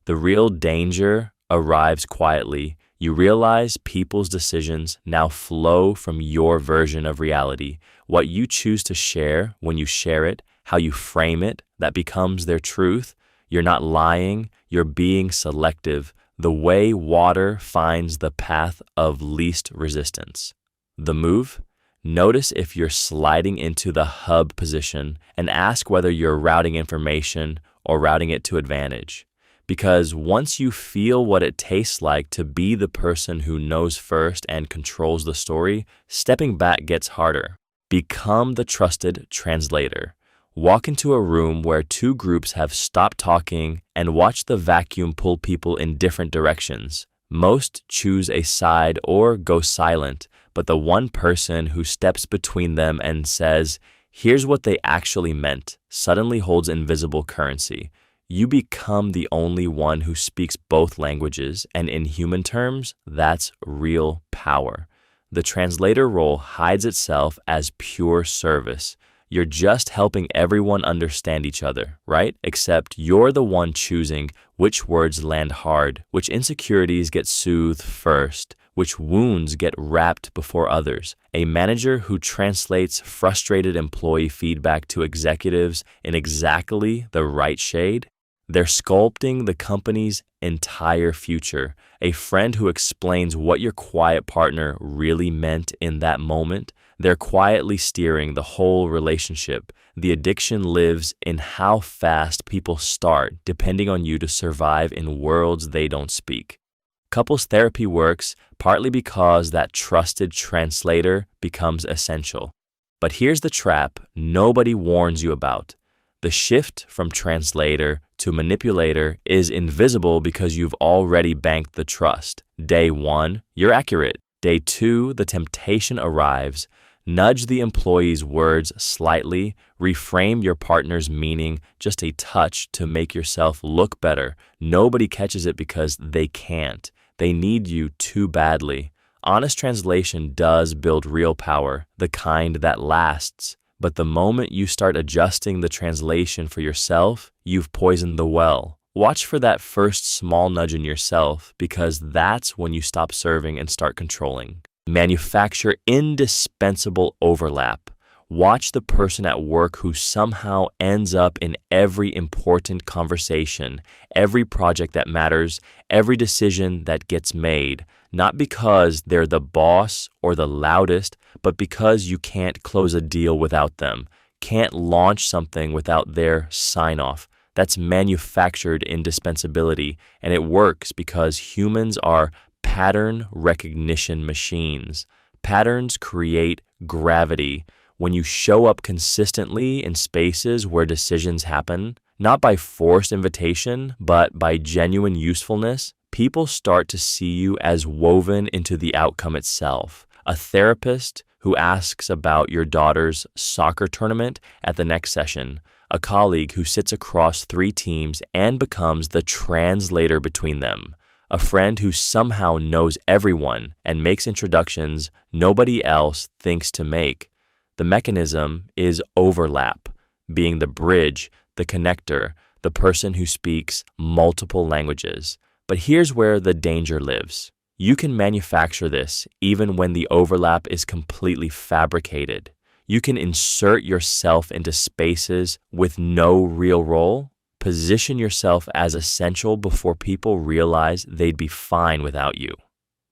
The real danger arrives quietly. You realize people's decisions now flow from your version of reality. What you choose to share when you share it, how you frame it, that becomes their truth. You're not lying, you're being selective, the way water finds the path of least resistance. The move? Notice if you're sliding into the hub position and ask whether you're routing information or routing it to advantage. Because once you feel what it tastes like to be the person who knows first and controls the story, stepping back gets harder. Become the trusted translator. Walk into a room where two groups have stopped talking and watch the vacuum pull people in different directions. Most choose a side or go silent, but the one person who steps between them and says, "Here's what they actually meant," suddenly holds invisible currency. You become the only one who speaks both languages, and in human terms, that's real power. The translator role hides itself as pure service. You're just helping everyone understand each other, right? Except you're the one choosing which words land hard, which insecurities get soothed first, which wounds get wrapped before others. A manager who translates frustrated employee feedback to executives in exactly the right shade, they're sculpting the company's entire future. A friend who explains what your quiet partner really meant in that moment, they're quietly steering the whole relationship. The addiction lives in how fast people start depending on you to survive in worlds they don't speak. Couples therapy works partly because that trusted translator becomes essential. But here's the trap nobody warns you about. The shift from translator to manipulator is invisible because you've already banked the trust. Day 1, you're accurate. Day 2, the temptation arrives. Nudge the employee's words slightly, reframe your partner's meaning just a touch to make yourself look better. Nobody catches it because they can't. They need you too badly. Honest translation does build real power, the kind that lasts. But the moment you start adjusting the translation for yourself, you've poisoned the well. Watch for that first small nudge in yourself, because that's when you stop serving and start controlling. Manufacture indispensable overlap. Watch the person at work who somehow ends up in every important conversation, every project that matters, every decision that gets made, not because they're the boss or the loudest, but because you can't close a deal without them, can't launch something without their sign-off. That's manufactured indispensability, and it works because humans are pattern recognition machines. Patterns create gravity. When you show up consistently in spaces where decisions happen, not by forced invitation, but by genuine usefulness, people start to see you as woven into the outcome itself. A therapist who asks about your daughter's soccer tournament at the next session, a colleague who sits across 3 teams and becomes the translator between them, a friend who somehow knows everyone and makes introductions nobody else thinks to make. The mechanism is overlap, being the bridge, the connector, the person who speaks multiple languages. But here's where the danger lives. You can manufacture this even when the overlap is completely fabricated. You can insert yourself into spaces with no real role, position yourself as essential before people realize they'd be fine without you.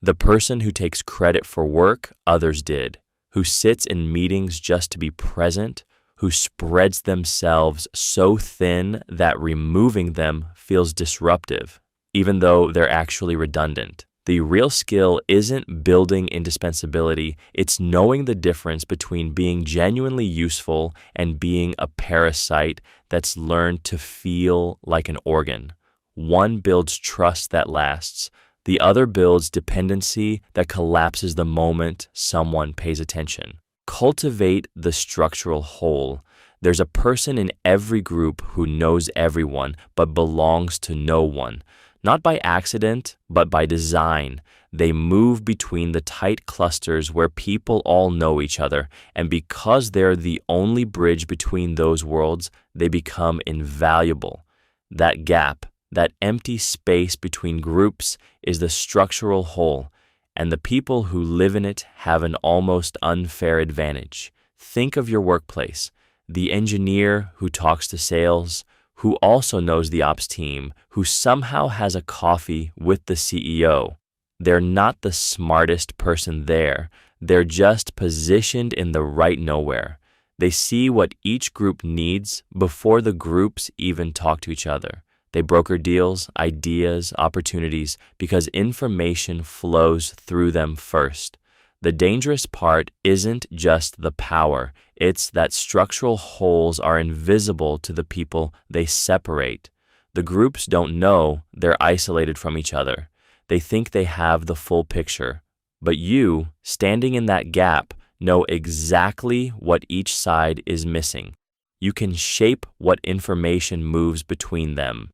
The person who takes credit for work others did, who sits in meetings just to be present, who spreads themselves so thin that removing them feels disruptive, even though they're actually redundant. The real skill isn't building indispensability, it's knowing the difference between being genuinely useful and being a parasite that's learned to feel like an organ. One builds trust that lasts, the other builds dependency that collapses the moment someone pays attention. Cultivate the structural whole. There's a person in every group who knows everyone but belongs to no one. Not by accident, but by design. They move between the tight clusters where people all know each other, and because they're the only bridge between those worlds, they become invaluable. That gap, that empty space between groups, is the structural whole, and the people who live in it have an almost unfair advantage. Think of your workplace. The engineer who talks to sales, who also knows the ops team, who somehow has a coffee with the CEO. They're not the smartest person there. They're just positioned in the right nowhere. They see what each group needs before the groups even talk to each other. They broker deals, ideas, opportunities, because information flows through them first. The dangerous part isn't just the power, it's that structural holes are invisible to the people they separate. The groups don't know they're isolated from each other. They think they have the full picture. But you, standing in that gap, know exactly what each side is missing. You can shape what information moves between them.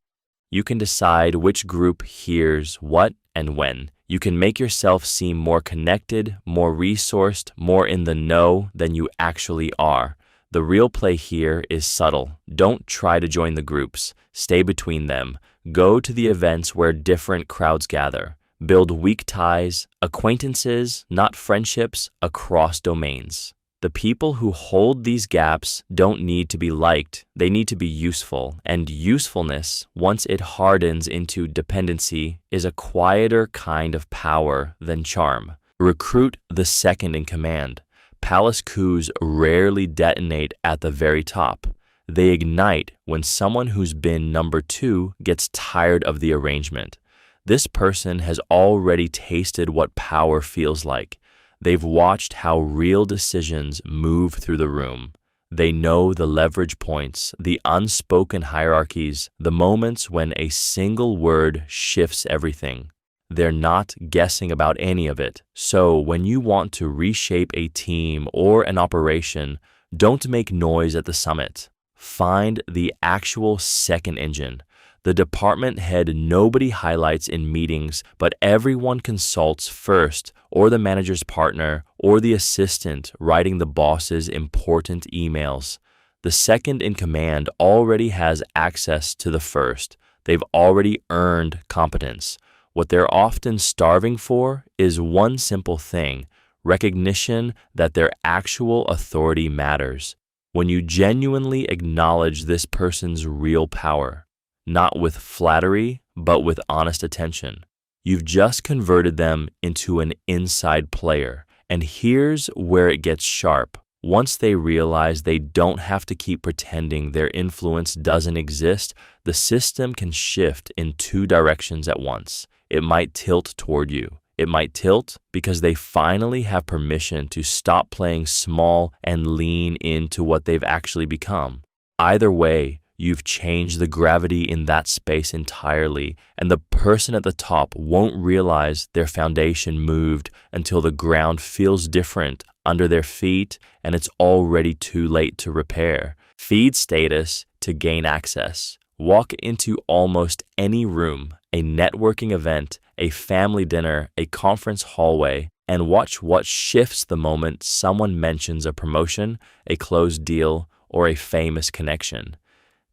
You can decide which group hears what and when. You can make yourself seem more connected, more resourced, more in the know than you actually are. The real play here is subtle. Don't try to join the groups. Stay between them. Go to the events where different crowds gather. Build weak ties, acquaintances, not friendships, across domains. The people who hold these gaps don't need to be liked, they need to be useful, and usefulness, once it hardens into dependency, is a quieter kind of power than charm. Recruit the second in command. Palace coups rarely detonate at the very top. They ignite when someone who's been number two gets tired of the arrangement. This person has already tasted what power feels like. They've watched how real decisions move through the room. They know the leverage points, the unspoken hierarchies, the moments when a single word shifts everything. They're not guessing about any of it. So when you want to reshape a team or an operation, don't make noise at the summit. Find the actual second engine. The department head nobody highlights in meetings, but everyone consults first, or the manager's partner, or the assistant writing the boss's important emails. The second in command already has access to the first. They've already earned competence. What they're often starving for is one simple thing: recognition that their actual authority matters. When you genuinely acknowledge this person's real power, not with flattery, but with honest attention, you've just converted them into an inside player. And here's where it gets sharp. Once they realize they don't have to keep pretending their influence doesn't exist, the system can shift in two directions at once. It might tilt toward you. It might tilt because they finally have permission to stop playing small and lean into what they've actually become. Either way, you've changed the gravity in that space entirely, and the person at the top won't realize their foundation moved until the ground feels different under their feet and it's already too late to repair. Feed status to gain access. Walk into almost any room, a networking event, a family dinner, a conference hallway, and watch what shifts the moment someone mentions a promotion, a closed deal, or a famous connection.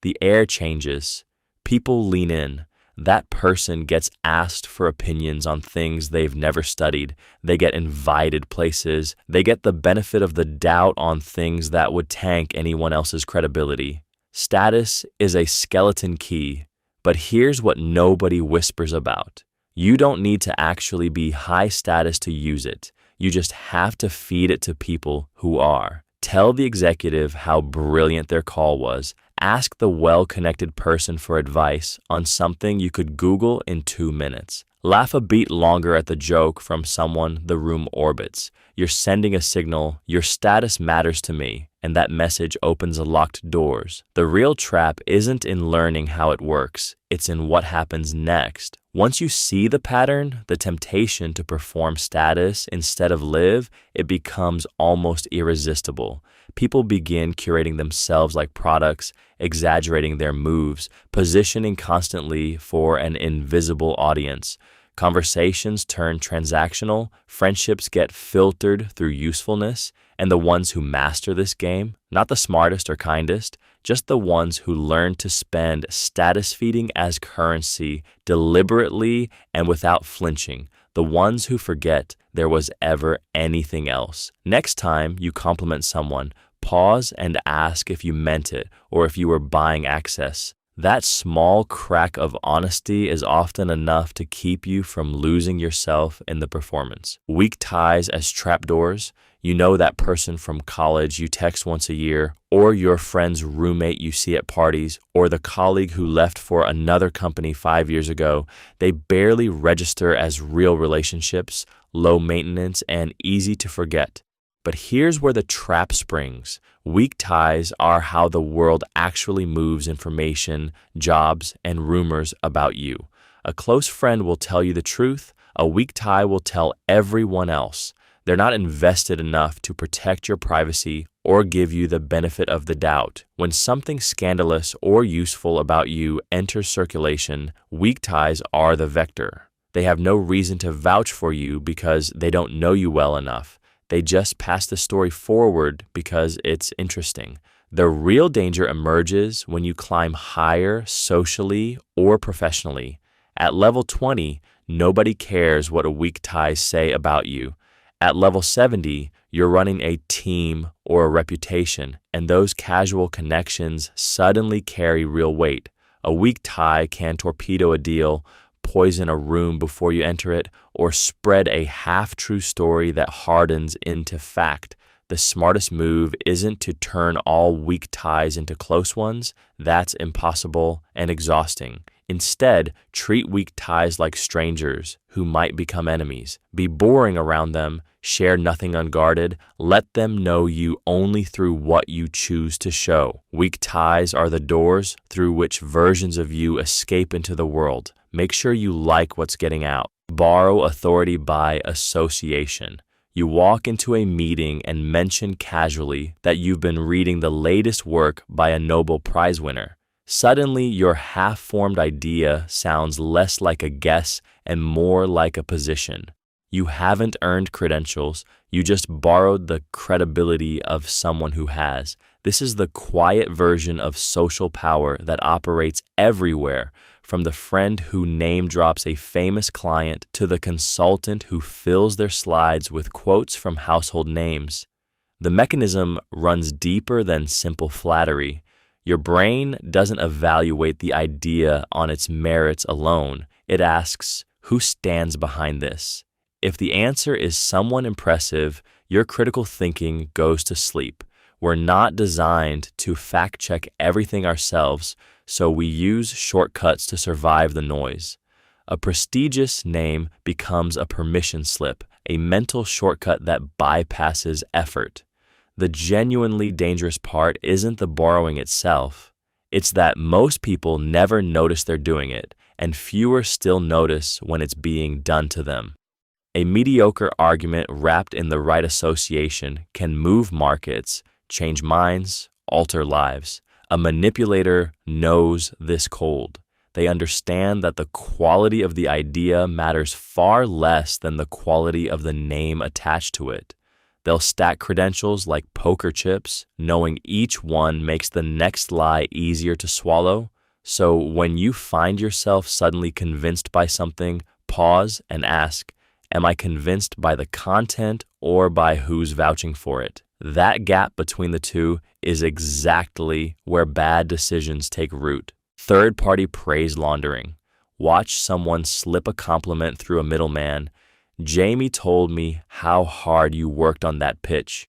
The air changes. People lean in. That person gets asked for opinions on things they've never studied. They get invited places. They get the benefit of the doubt on things that would tank anyone else's credibility. Status is a skeleton key, but here's what nobody whispers about. You don't need to actually be high status to use it. You just have to feed it to people who are. Tell the executive how brilliant their call was. Ask the well-connected person for advice on something you could Google in 2 minutes. Laugh a beat longer at the joke from someone the room orbits. You're sending a signal, your status matters to me, and that message opens locked doors. The real trap isn't in learning how it works, it's in what happens next. Once you see the pattern, the temptation to perform status instead of live, it becomes almost irresistible. People begin curating themselves like products, exaggerating their moves, positioning constantly for an invisible audience. Conversations turn transactional, friendships get filtered through usefulness, and the ones who master this game, not the smartest or kindest, just the ones who learn to spend status feeding as currency deliberately and without flinching, the ones who forget there was ever anything else. Next time you compliment someone, pause and ask if you meant it or if you were buying access. That small crack of honesty is often enough to keep you from losing yourself in the performance. Weak ties as trapdoors. You know that person from college you text once a year, or your friend's roommate you see at parties, or the colleague who left for another company 5 years ago. They barely register as real relationships, low maintenance, and easy to forget. But here's where the trap springs. Weak ties are how the world actually moves information, jobs, and rumors about you. A close friend will tell you the truth. A weak tie will tell everyone else. They're not invested enough to protect your privacy or give you the benefit of the doubt. When something scandalous or useful about you enters circulation, weak ties are the vector. They have no reason to vouch for you because they don't know you well enough. They just pass the story forward because it's interesting. The real danger emerges when you climb higher socially or professionally. At level 20, nobody cares what a weak ties say about you. At level 70, you're running a team or a reputation, and those casual connections suddenly carry real weight. A weak tie can torpedo a deal, poison a room before you enter it, or spread a half-true story that hardens into fact. The smartest move isn't to turn all weak ties into close ones. That's impossible and exhausting. Instead, treat weak ties like strangers who might become enemies. Be boring around them, share nothing unguarded, let them know you only through what you choose to show. Weak ties are the doors through which versions of you escape into the world. Make sure you like what's getting out. Borrow authority by association. You walk into a meeting and mention casually that you've been reading the latest work by a Nobel Prize winner. Suddenly, your half-formed idea sounds less like a guess and more like a position. You haven't earned credentials, you just borrowed the credibility of someone who has. This is the quiet version of social power that operates everywhere, from the friend who name drops a famous client to the consultant who fills their slides with quotes from household names. The mechanism runs deeper than simple flattery. Your brain doesn't evaluate the idea on its merits alone. It asks, who stands behind this? If the answer is someone impressive, your critical thinking goes to sleep. We're not designed to fact-check everything ourselves, so we use shortcuts to survive the noise. A prestigious name becomes a permission slip, a mental shortcut that bypasses effort. The genuinely dangerous part isn't the borrowing itself. It's that most people never notice they're doing it, and fewer still notice when it's being done to them. A mediocre argument wrapped in the right association can move markets, change minds, alter lives. A manipulator knows this cold. They understand that the quality of the idea matters far less than the quality of the name attached to it. They'll stack credentials like poker chips, knowing each one makes the next lie easier to swallow. So when you find yourself suddenly convinced by something, pause and ask, am I convinced by the content or by who's vouching for it? That gap between the two is exactly where bad decisions take root. Third-party praise laundering. Watch someone slip a compliment through a middleman. Jamie told me how hard you worked on that pitch.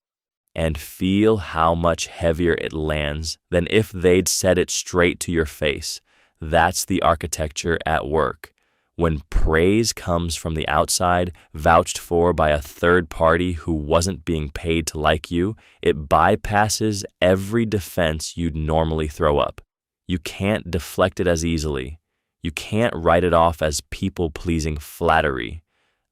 and feel how much heavier it lands than if they'd said it straight to your face. That's the architecture at work. When praise comes from the outside, vouched for by a third party who wasn't being paid to like you, it bypasses every defense you'd normally throw up. You can't deflect it as easily. You can't write it off as people-pleasing flattery.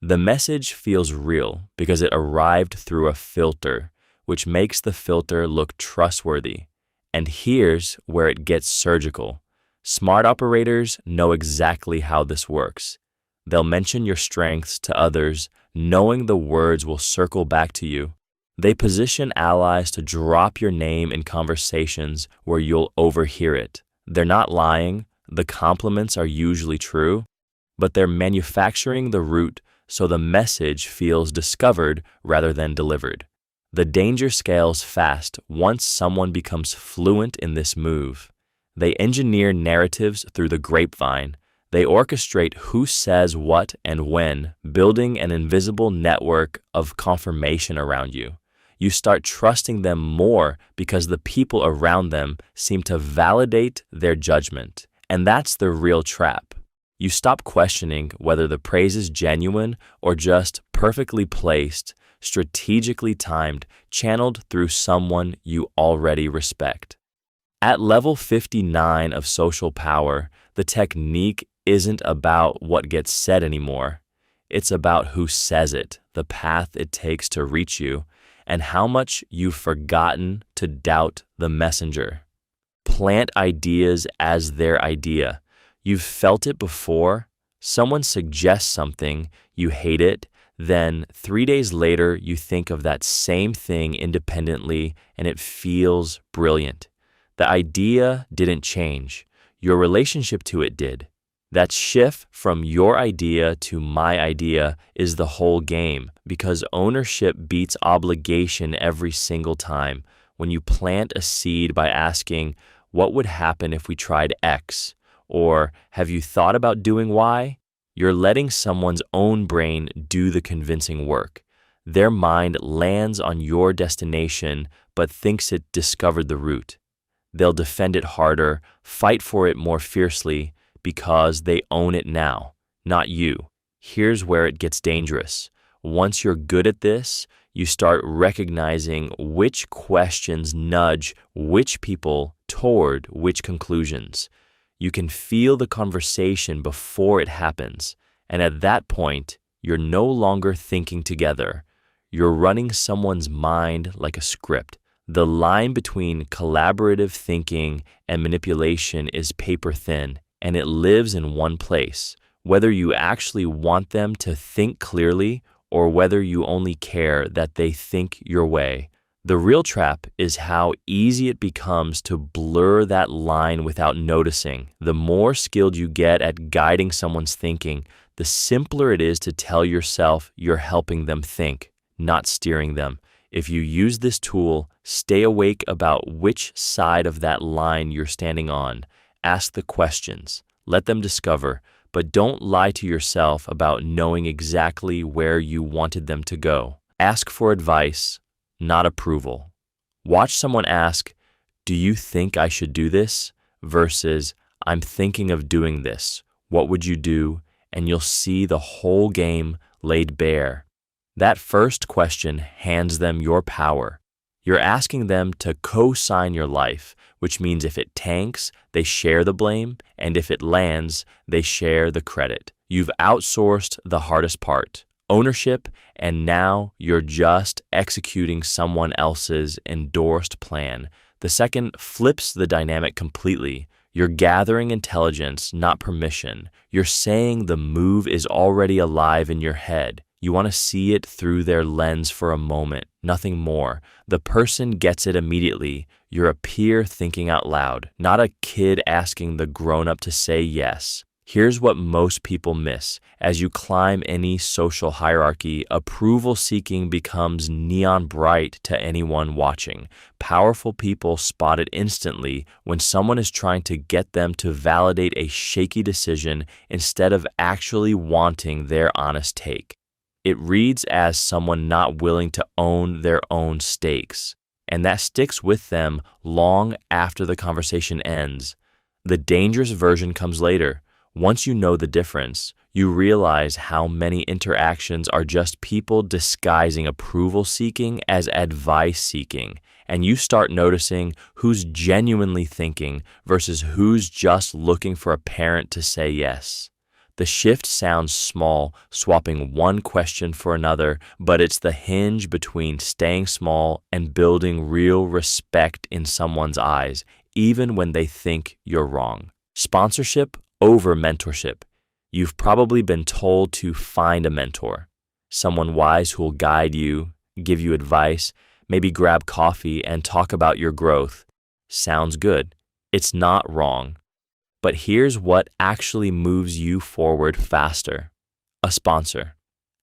The message feels real because it arrived through a filter, which makes the filter look trustworthy. And here's where it gets surgical. Smart operators know exactly how this works. They'll mention your strengths to others, knowing the words will circle back to you. They position allies to drop your name in conversations where you'll overhear it. They're not lying, the compliments are usually true, but they're manufacturing the route so the message feels discovered rather than delivered. The danger scales fast once someone becomes fluent in this move. They engineer narratives through the grapevine. They orchestrate who says what and when, building an invisible network of confirmation around you. You start trusting them more because the people around them seem to validate their judgment. And that's the real trap. You stop questioning whether the praise is genuine or just perfectly placed, strategically timed, channeled through someone you already respect. At level 59 of social power, the technique isn't about what gets said anymore. It's about who says it, the path it takes to reach you, and how much you've forgotten to doubt the messenger. Plant ideas as their idea. You've felt it before. Someone suggests something, you hate it, then 3 days later you think of that same thing independently and it feels brilliant. The idea didn't change. Your relationship to it did. That shift from your idea to my idea is the whole game because ownership beats obligation every single time. When you plant a seed by asking, what would happen if we tried X? Or have you thought about doing Y? You're letting someone's own brain do the convincing work. Their mind lands on your destination but thinks it discovered the route. They'll defend it harder, fight for it more fiercely, because they own it now, not you. Here's where it gets dangerous. Once you're good at this, you start recognizing which questions nudge which people toward which conclusions. You can feel the conversation before it happens, and at that point, you're no longer thinking together. You're running someone's mind like a script. The line between collaborative thinking and manipulation is paper thin, and it lives in one place, whether you actually want them to think clearly or whether you only care that they think your way. The real trap is how easy it becomes to blur that line without noticing. The more skilled you get at guiding someone's thinking, the simpler it is to tell yourself you're helping them think, not steering them. If you use this tool, stay awake about which side of that line you're standing on. Ask the questions, let them discover, but don't lie to yourself about knowing exactly where you wanted them to go. Ask for advice, not approval. Watch someone ask, "Do you think I should do this?" versus, "I'm thinking of doing this. What would you do?" And you'll see the whole game laid bare. That first question hands them your power. You're asking them to co-sign your life, which means if it tanks, they share the blame, and if it lands, they share the credit. You've outsourced the hardest part, ownership, and now you're just executing someone else's endorsed plan. The second flips the dynamic completely. You're gathering intelligence, not permission. You're saying the move is already alive in your head. You want to see it through their lens for a moment, nothing more. The person gets it immediately. You're a peer thinking out loud, not a kid asking the grown-up to say yes. Here's what most people miss. As you climb any social hierarchy, approval seeking becomes neon bright to anyone watching. Powerful people spot it instantly when someone is trying to get them to validate a shaky decision instead of actually wanting their honest take. It reads as someone not willing to own their own stakes, and that sticks with them long after the conversation ends. The dangerous version comes later. Once you know the difference, you realize how many interactions are just people disguising approval seeking as advice seeking, and you start noticing who's genuinely thinking versus who's just looking for a parent to say yes. The shift sounds small, swapping one question for another, but it's the hinge between staying small and building real respect in someone's eyes, even when they think you're wrong. Sponsorship over mentorship. You've probably been told to find a mentor, someone wise who will guide you, give you advice, maybe grab coffee and talk about your growth. Sounds good. It's not wrong. But here's what actually moves you forward faster. A sponsor.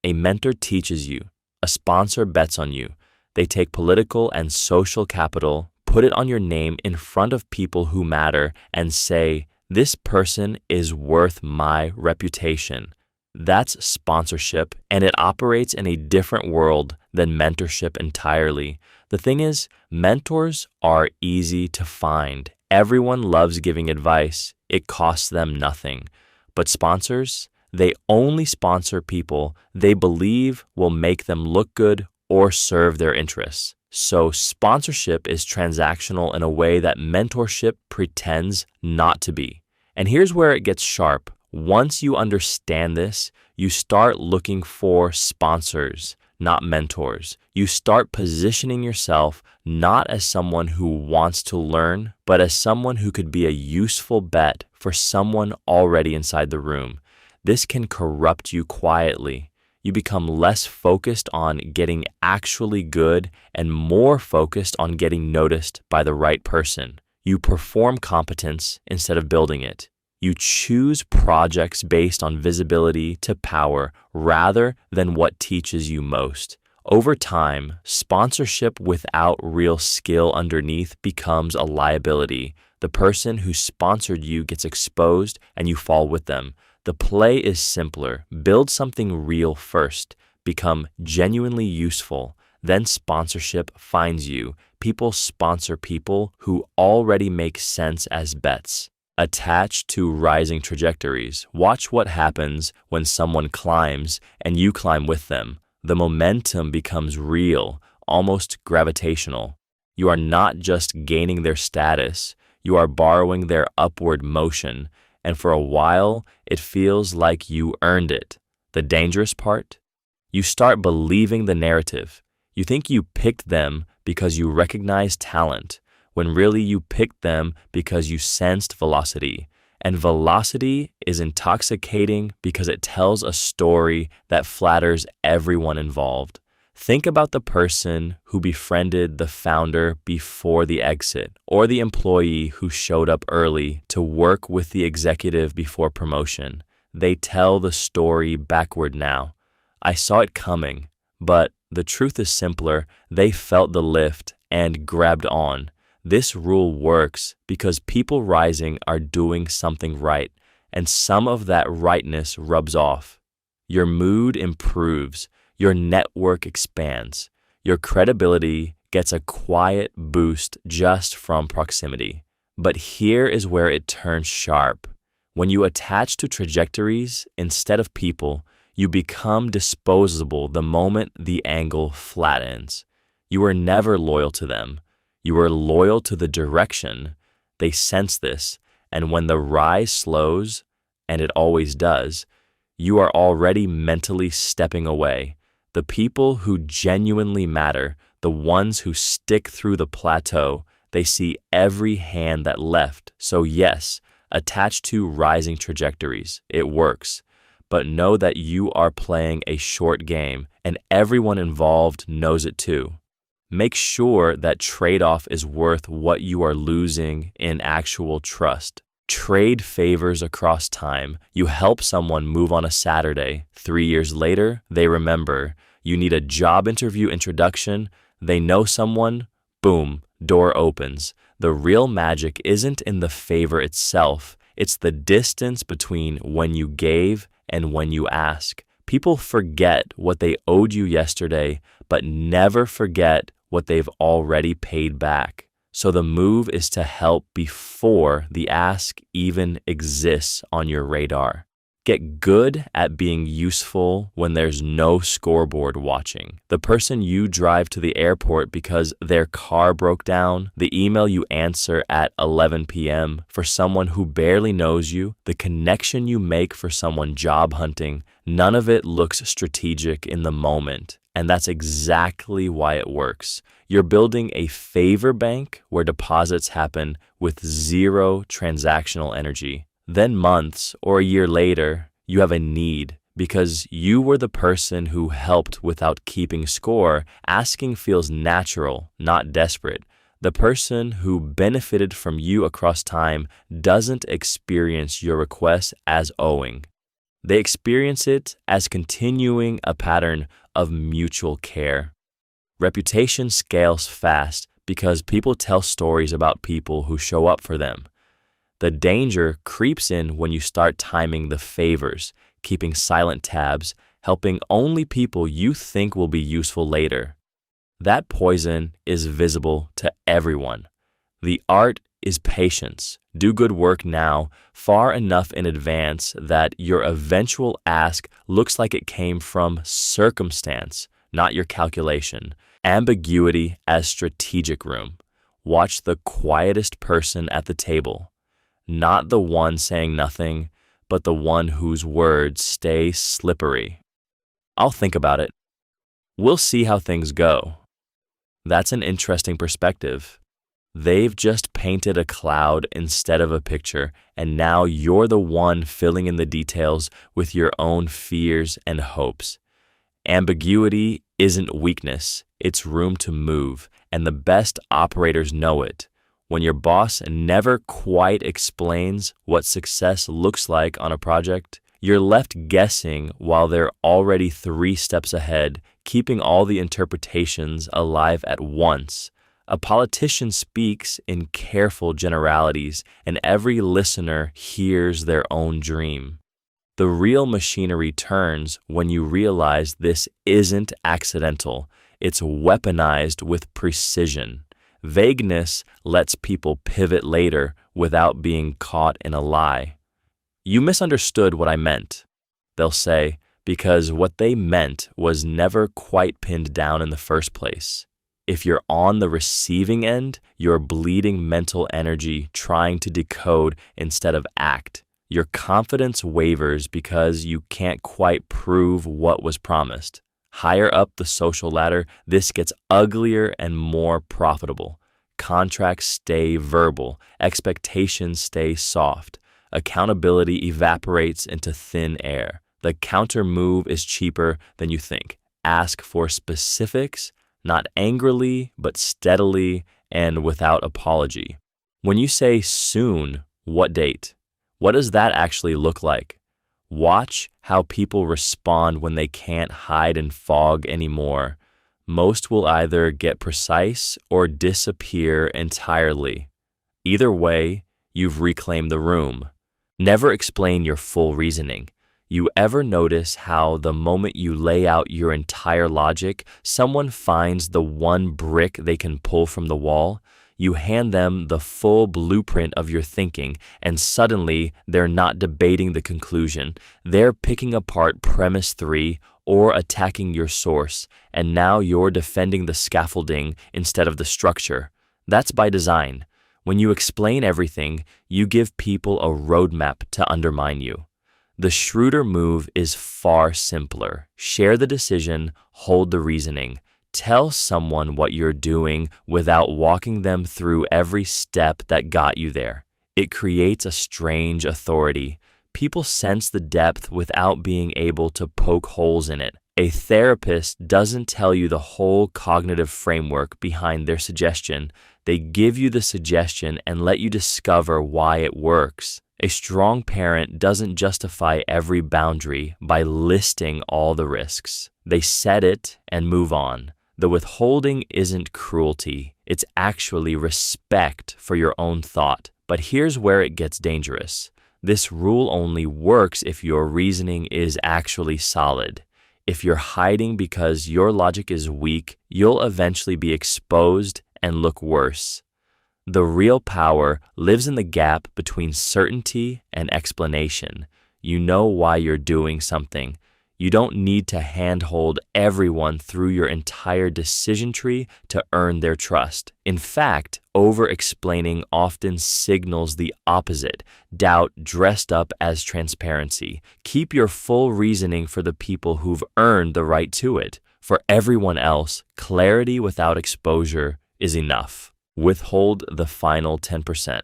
A mentor teaches you. A sponsor bets on you. They take political and social capital, put it on your name in front of people who matter, and say, this person is worth my reputation. That's sponsorship, and it operates in a different world than mentorship entirely. The thing is, mentors are easy to find. Everyone loves giving advice. It costs them nothing. But sponsors, they only sponsor people they believe will make them look good or serve their interests. So sponsorship is transactional in a way that mentorship pretends not to be. And here's where it gets sharp. Once you understand this, you start looking for sponsors, not mentors. You start positioning yourself not as someone who wants to learn, but as someone who could be a useful bet for someone already inside the room. This can corrupt you quietly. You become less focused on getting actually good and more focused on getting noticed by the right person. You perform competence instead of building it. You choose projects based on visibility to power rather than what teaches you most. Over time, sponsorship without real skill underneath becomes a liability. The person who sponsored you gets exposed and you fall with them. The play is simpler. Build something real first. Become genuinely useful. Then sponsorship finds you. People sponsor people who already make sense as bets. Attached to rising trajectories. Watch what happens when someone climbs and you climb with them. The momentum becomes real, almost gravitational. You are not just gaining their status, you are borrowing their upward motion, and for a while, it feels like you earned it. The dangerous part? You start believing the narrative. You think you picked them because you recognize talent, when really you picked them because you sensed velocity. And velocity is intoxicating because it tells a story that flatters everyone involved. Think about the person who befriended the founder before the exit, or the employee who showed up early to work with the executive before promotion. They tell the story backward now. I saw it coming, but the truth is simpler. They felt the lift and grabbed on. This rule works because people rising are doing something right, and some of that rightness rubs off. Your mood improves, your network expands, your credibility gets a quiet boost just from proximity. But here is where it turns sharp. When you attach to trajectories instead of people, you become disposable the moment the angle flattens. You are never loyal to them. You are loyal to the direction. They sense this, and when the rise slows, and it always does, you are already mentally stepping away. The people who genuinely matter, the ones who stick through the plateau, they see every hand that left. So yes, attach to rising trajectories. It works. But know that you are playing a short game, and everyone involved knows it too. Make sure that trade-off is worth what you are losing in actual trust. Trade favors across time. You help someone move on a Saturday. 3 years later, they remember. You need a job interview introduction. They know someone. Boom, door opens. The real magic isn't in the favor itself. It's the distance between when you gave and when you ask. People forget what they owed you yesterday, but never forget what they've already paid back. So the move is to help before the ask even exists on your radar. Get good at being useful when there's no scoreboard watching. The person you drive to the airport because their car broke down, the email you answer at 11 p.m. for someone who barely knows you, the connection you make for someone job hunting, none of it looks strategic in the moment. And that's exactly why it works. You're building a favor bank where deposits happen with zero transactional energy. Then months or a year later, you have a need because you were the person who helped without keeping score. Asking feels natural, not desperate. The person who benefited from you across time doesn't experience your request as owing. They experience it as continuing a pattern of mutual care. Reputation scales fast because people tell stories about people who show up for them. The danger creeps in when you start timing the favors, keeping silent tabs, helping only people you think will be useful later. That poison is visible to everyone. The art is patience. Do good work now, far enough in advance that your eventual ask looks like it came from circumstance, not your calculation. Ambiguity as strategic room. Watch the quietest person at the table. Not the one saying nothing, but the one whose words stay slippery. I'll think about it. We'll see how things go. That's an interesting perspective. They've just painted a cloud instead of a picture, and now you're the one filling in the details with your own fears and hopes. Ambiguity isn't weakness, it's room to move, and the best operators know it. When your boss never quite explains what success looks like on a project, you're left guessing while they're already 3 steps ahead, keeping all the interpretations alive at once. A politician speaks in careful generalities, and every listener hears their own dream. The real machinery turns when you realize this isn't accidental, it's weaponized with precision. Vagueness lets people pivot later without being caught in a lie. You misunderstood what I meant, they'll say, because what they meant was never quite pinned down in the first place. If you're on the receiving end, you're bleeding mental energy trying to decode instead of act. Your confidence wavers because you can't quite prove what was promised. Higher up the social ladder, this gets uglier and more profitable. Contracts stay verbal, expectations stay soft, accountability evaporates into thin air. The counter move is cheaper than you think. Ask for specifics, not angrily, but steadily and without apology. When you say soon, what date? What does that actually look like? Watch how people respond when they can't hide in fog anymore. Most will either get precise or disappear entirely. Either way, you've reclaimed the room. Never explain your full reasoning. You ever notice how the moment you lay out your entire logic, someone finds the one brick they can pull from the wall? You hand them the full blueprint of your thinking, and suddenly they're not debating the conclusion. They're picking apart premise 3 or attacking your source, and now you're defending the scaffolding instead of the structure. That's by design. When you explain everything, you give people a roadmap to undermine you. The shrewder move is far simpler. Share the decision, hold the reasoning. Tell someone what you're doing without walking them through every step that got you there. It creates a strange authority. People sense the depth without being able to poke holes in it. A therapist doesn't tell you the whole cognitive framework behind their suggestion. They give you the suggestion and let you discover why it works. A strong parent doesn't justify every boundary by listing all the risks. They set it and move on. The withholding isn't cruelty, it's actually respect for your own thought. But here's where it gets dangerous. This rule only works if your reasoning is actually solid. If you're hiding because your logic is weak, you'll eventually be exposed and look worse. The real power lives in the gap between certainty and explanation. You know why you're doing something. You don't need to handhold everyone through your entire decision tree to earn their trust. In fact, over-explaining often signals the opposite, doubt dressed up as transparency. Keep your full reasoning for the people who've earned the right to it. For everyone else, clarity without exposure is enough. Withhold the final 10%.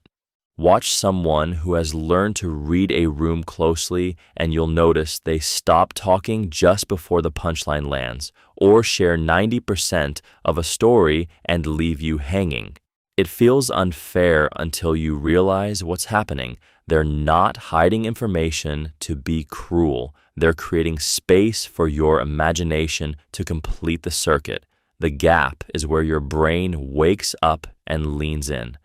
Watch someone who has learned to read a room closely, and you'll notice they stop talking just before the punchline lands, or share 90% of a story and leave you hanging. It feels unfair until you realize what's happening. They're not hiding information to be cruel. They're creating space for your imagination to complete the circuit. The gap is where your brain wakes up and leans in.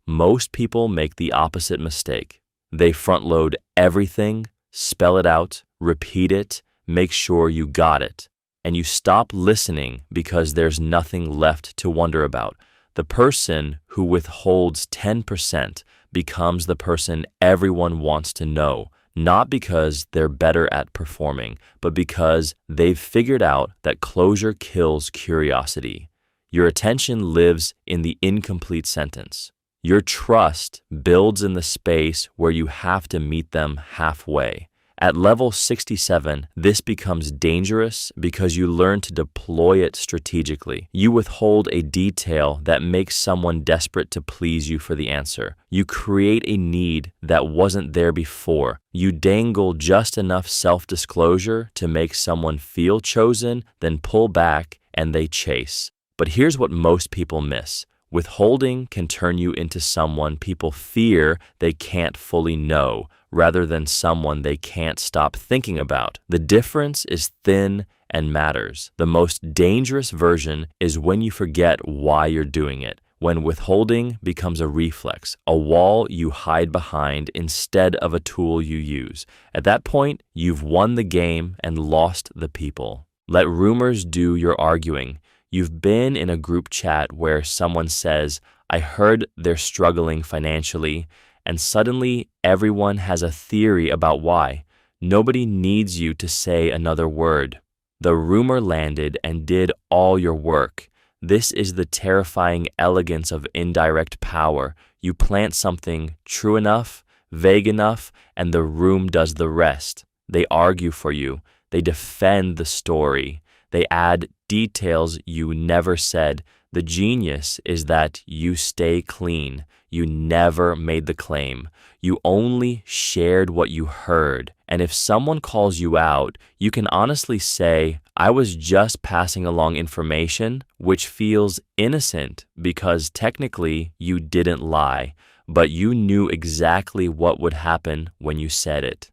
Most people make the opposite mistake. They front-load everything, spell it out, repeat it, make sure you got it, and you stop listening because there's nothing left to wonder about. The person who withholds 10% becomes the person everyone wants to know, not because they're better at performing, but because they've figured out that closure kills curiosity. Your attention lives in the incomplete sentence. Your trust builds in the space where you have to meet them halfway. At level 67, this becomes dangerous because you learn to deploy it strategically. You withhold a detail that makes someone desperate to please you for the answer. You create a need that wasn't there before. You dangle just enough self-disclosure to make someone feel chosen, then pull back and they chase. But here's what most people miss. Withholding can turn you into someone people fear they can't fully know, rather than someone they can't stop thinking about. The difference is thin and matters. The most dangerous version is when you forget why you're doing it, when withholding becomes a reflex, a wall you hide behind instead of a tool you use. At that point, you've won the game and lost the people. Let rumors do your arguing. You've been in a group chat where someone says, "I heard they're struggling financially," and suddenly everyone has a theory about why. Nobody needs you to say another word. The rumor landed and did all your work. This is the terrifying elegance of indirect power. You plant something true enough, vague enough, and the room does the rest. They argue for you. They defend the story. They add details you never said. The genius is that you stay clean. You never made the claim. You only shared what you heard. And if someone calls you out, you can honestly say, "I was just passing along information," which feels innocent because technically you didn't lie, but you knew exactly what would happen when you said it.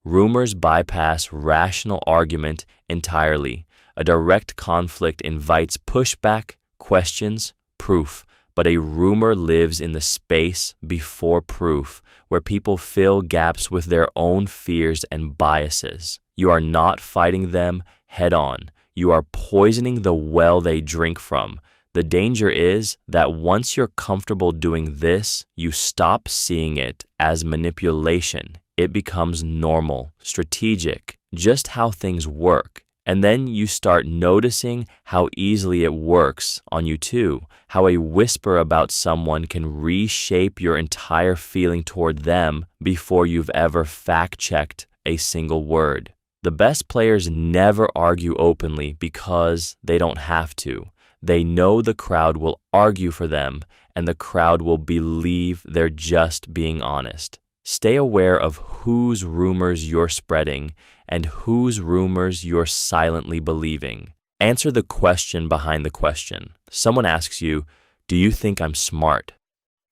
Rumors bypass rational argument entirely. A direct conflict invites pushback, questions, proof, but a rumor lives in the space before proof, where people fill gaps with their own fears and biases. You are not fighting them head on. You are poisoning the well they drink from. The danger is that once you're comfortable doing this, you stop seeing it as manipulation. It becomes normal, strategic, just how things work. And then you start noticing how easily it works on you too, how a whisper about someone can reshape your entire feeling toward them before you've ever fact-checked a single word. The best players never argue openly because they don't have to. They know the crowd will argue for them, and the crowd will believe they're just being honest. Stay aware of whose rumors you're spreading and whose rumors you're silently believing. Answer the question behind the question. Someone asks you, "Do you think I'm smart?"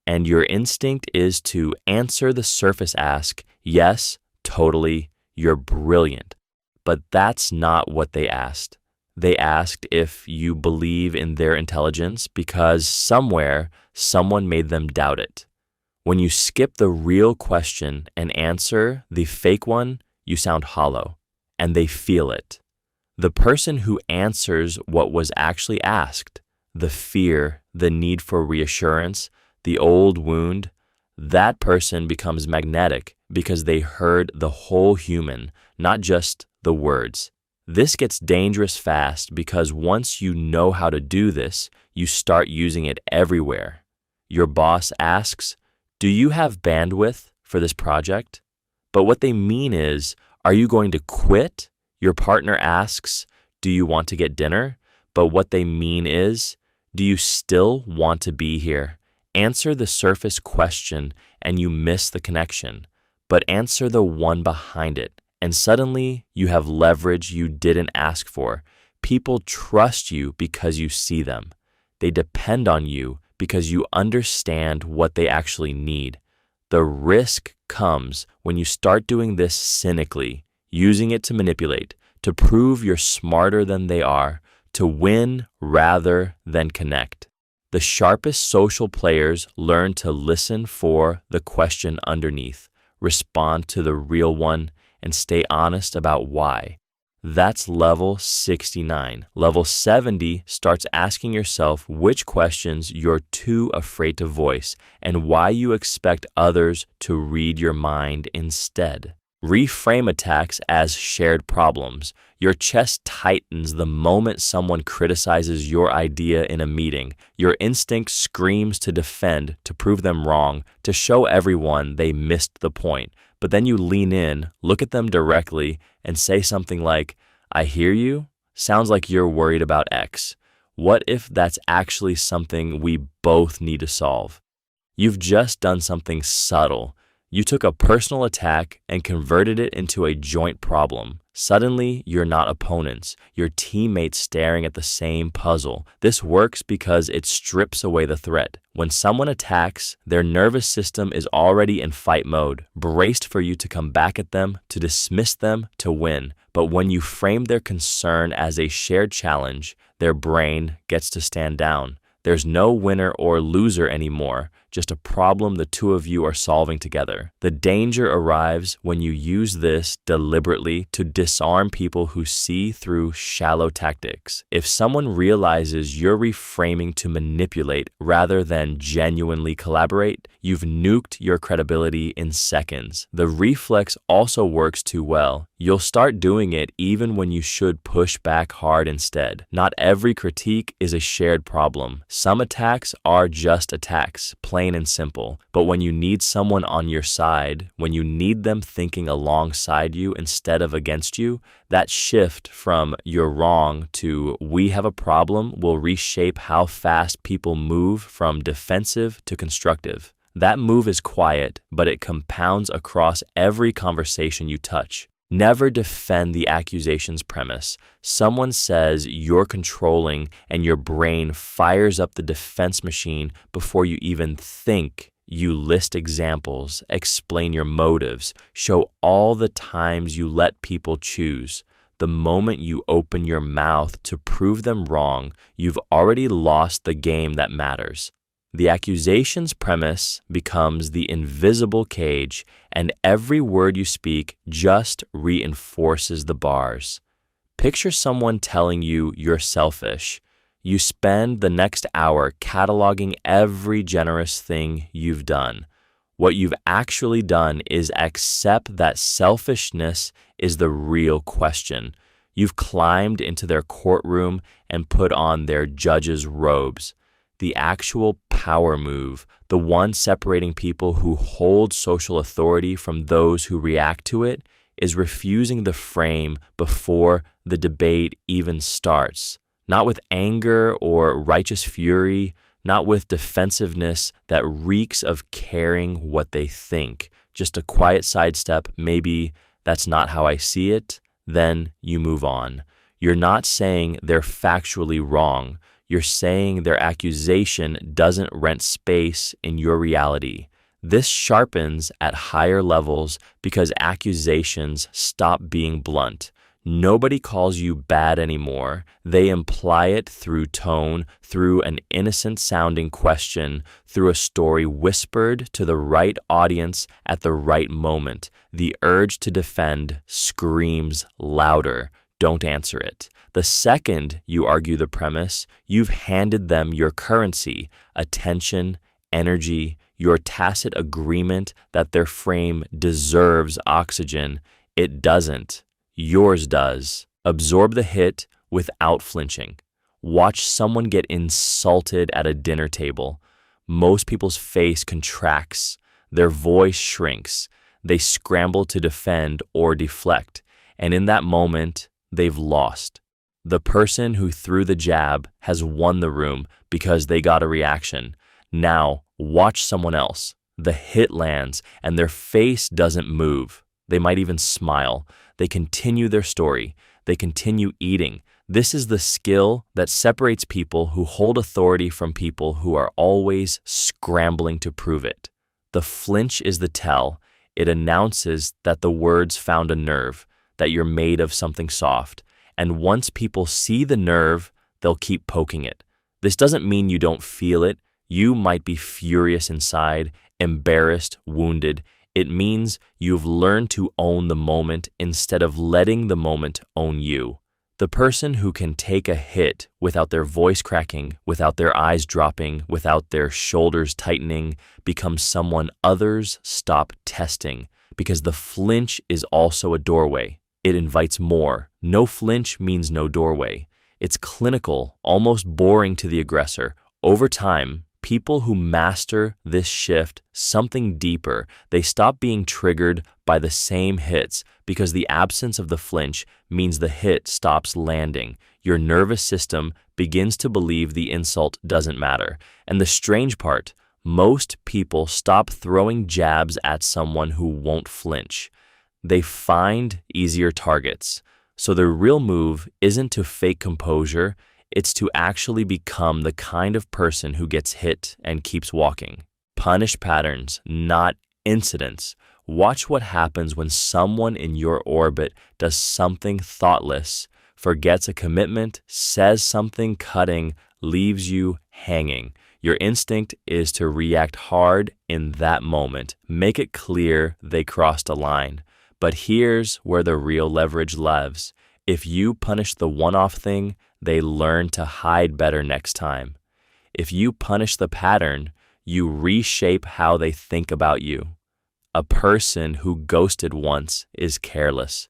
And your instinct is to answer the surface ask, "Yes, totally, you're brilliant." But that's not what they asked. They asked if you believe in their intelligence because somewhere, someone made them doubt it. When you skip the real question and answer the fake one, you sound hollow, and they feel it. The person who answers what was actually asked, the fear, the need for reassurance, the old wound, that person becomes magnetic because they heard the whole human, not just the words. This gets dangerous fast because once you know how to do this, you start using it everywhere. Your boss asks, "Do you have bandwidth for this project?" But what they mean is, "Are you going to quit?" Your partner asks, "Do you want to get dinner?" But what they mean is, "Do you still want to be here?" Answer the surface question and you miss the connection, but answer the one behind it, and suddenly you have leverage you didn't ask for. People trust you because you see them. They depend on you because you understand what they actually need. The risk comes when you start doing this cynically, using it to manipulate, to prove you're smarter than they are, to win rather than connect. The sharpest social players learn to listen for the question underneath, respond to the real one, and stay honest about why. That's level 69. Level 70 starts asking yourself which questions you're too afraid to voice and why you expect others to read your mind instead. Reframe attacks as shared problems. Your chest tightens the moment someone criticizes your idea in a meeting. Your instinct screams to defend, to prove them wrong, to show everyone they missed the point. But then you lean in, look at them directly, and say something like, "I hear you. Sounds like you're worried about X. What if that's actually something we both need to solve?" You've just done something subtle. You took a personal attack and converted it into a joint problem. Suddenly, you're not opponents, you're teammates staring at the same puzzle. This works because it strips away the threat. When someone attacks, their nervous system is already in fight mode, braced for you to come back at them, to dismiss them, to win. But when you frame their concern as a shared challenge, their brain gets to stand down. There's no winner or loser anymore, just a problem the two of you are solving together. The danger arrives when you use this deliberately to disarm people who see through shallow tactics. If someone realizes you're reframing to manipulate rather than genuinely collaborate, you've nuked your credibility in seconds. The reflex also works too well. You'll start doing it even when you should push back hard instead. Not every critique is a shared problem. Some attacks are just attacks, plain and simple. But when you need someone on your side, when you need them thinking alongside you instead of against you, that shift from "you're wrong" to "we have a problem" will reshape how fast people move from defensive to constructive. That move is quiet, but it compounds across every conversation you touch. Never defend the accusation's premise. Someone says you're controlling and your brain fires up the defense machine before you even think. You list examples, explain your motives, show all the times you let people choose. The moment you open your mouth to prove them wrong, you've already lost the game that matters. The accusation's premise becomes the invisible cage, and every word you speak just reinforces the bars. Picture someone telling you you're selfish. You spend the next hour cataloging every generous thing you've done. What you've actually done is accept that selfishness is the real question. You've climbed into their courtroom and put on their judge's robes. The actual power move, the one separating people who hold social authority from those who react to it, is refusing the frame before the debate even starts. Not with anger or righteous fury, not with defensiveness that reeks of caring what they think. Just a quiet sidestep, maybe "that's not how I see it," then you move on. You're not saying they're factually wrong. You're saying their accusation doesn't rent space in your reality. This sharpens at higher levels because accusations stop being blunt. Nobody calls you bad anymore. They imply it through tone, through an innocent-sounding question, through a story whispered to the right audience at the right moment. The urge to defend screams louder. Don't answer it. The second you argue the premise, you've handed them your currency, attention, energy, your tacit agreement that their frame deserves oxygen. It doesn't. Yours does. Absorb the hit without flinching. Watch someone get insulted at a dinner table. Most people's face contracts. Their voice shrinks. They scramble to defend or deflect. And in that moment, they've lost. The person who threw the jab has won the room because they got a reaction. Now, watch someone else. The hit lands and their face doesn't move. They might even smile. They continue their story. They continue eating. This is the skill that separates people who hold authority from people who are always scrambling to prove it. The flinch is the tell. It announces that the words found a nerve, that you're made of something soft. And once people see the nerve, they'll keep poking it. This doesn't mean you don't feel it. You might be furious inside, embarrassed, wounded. It means you've learned to own the moment instead of letting the moment own you. The person who can take a hit without their voice cracking, without their eyes dropping, without their shoulders tightening, becomes someone others stop testing, because the flinch is also a doorway. It invites more. No flinch means no doorway. It's clinical, almost boring to the aggressor. Over time, people who master this shift something deeper, they stop being triggered by the same hits because the absence of the flinch means the hit stops landing. Your nervous system begins to believe the insult doesn't matter. And the strange part, most people stop throwing jabs at someone who won't flinch. They find easier targets. So the real move isn't to fake composure, it's to actually become the kind of person who gets hit and keeps walking. Punish patterns, not incidents. Watch what happens when someone in your orbit does something thoughtless, forgets a commitment, says something cutting, leaves you hanging. Your instinct is to react hard in that moment. Make it clear they crossed a line. But here's where the real leverage lives. If you punish the one-off thing, they learn to hide better next time. If you punish the pattern, you reshape how they think about you. A person who ghosted once is careless.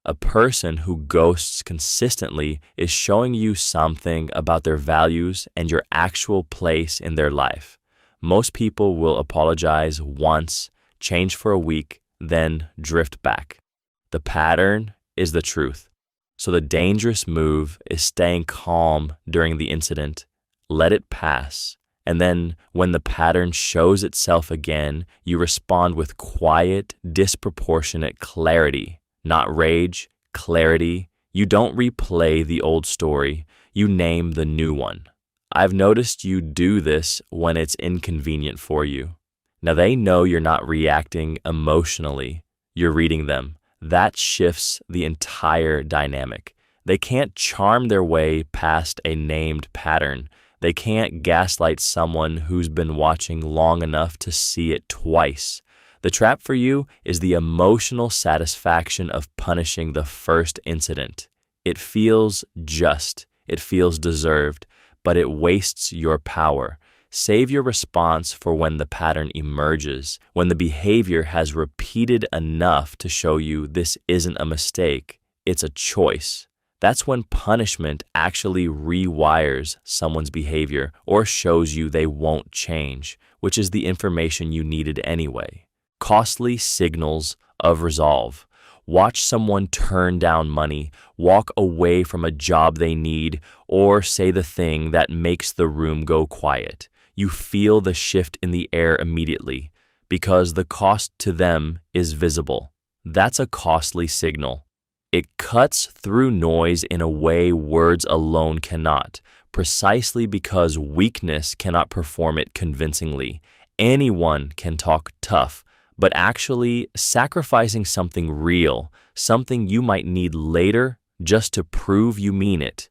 A person who ghosts consistently is showing you something about their values and your actual place in their life. Most people will apologize once, change for a week, then drift back. The pattern is the truth. So the dangerous move is staying calm during the incident, let it pass, and then when the pattern shows itself again, you respond with quiet, disproportionate clarity, not rage, clarity. You don't replay the old story, you name the new one. I've noticed you do this when it's inconvenient for you. Now they know you're not reacting emotionally, you're reading them. That shifts the entire dynamic. They can't charm their way past a named pattern. They can't gaslight someone who's been watching long enough to see it twice. The trap for you is the emotional satisfaction of punishing the first incident. It feels just, it feels deserved, but it wastes your power. Save your response for when the pattern emerges, when the behavior has repeated enough to show you this isn't a mistake, it's a choice. That's when punishment actually rewires someone's behavior or shows you they won't change, which is the information you needed anyway. Costly signals of resolve. Watch someone turn down money, walk away from a job they need, or say the thing that makes the room go quiet. You feel the shift in the air immediately because the cost to them is visible. That's a costly signal. It cuts through noise in a way words alone cannot, precisely because weakness cannot perform it convincingly. Anyone can talk tough, but actually sacrificing something real, something you might need later just to prove you mean it.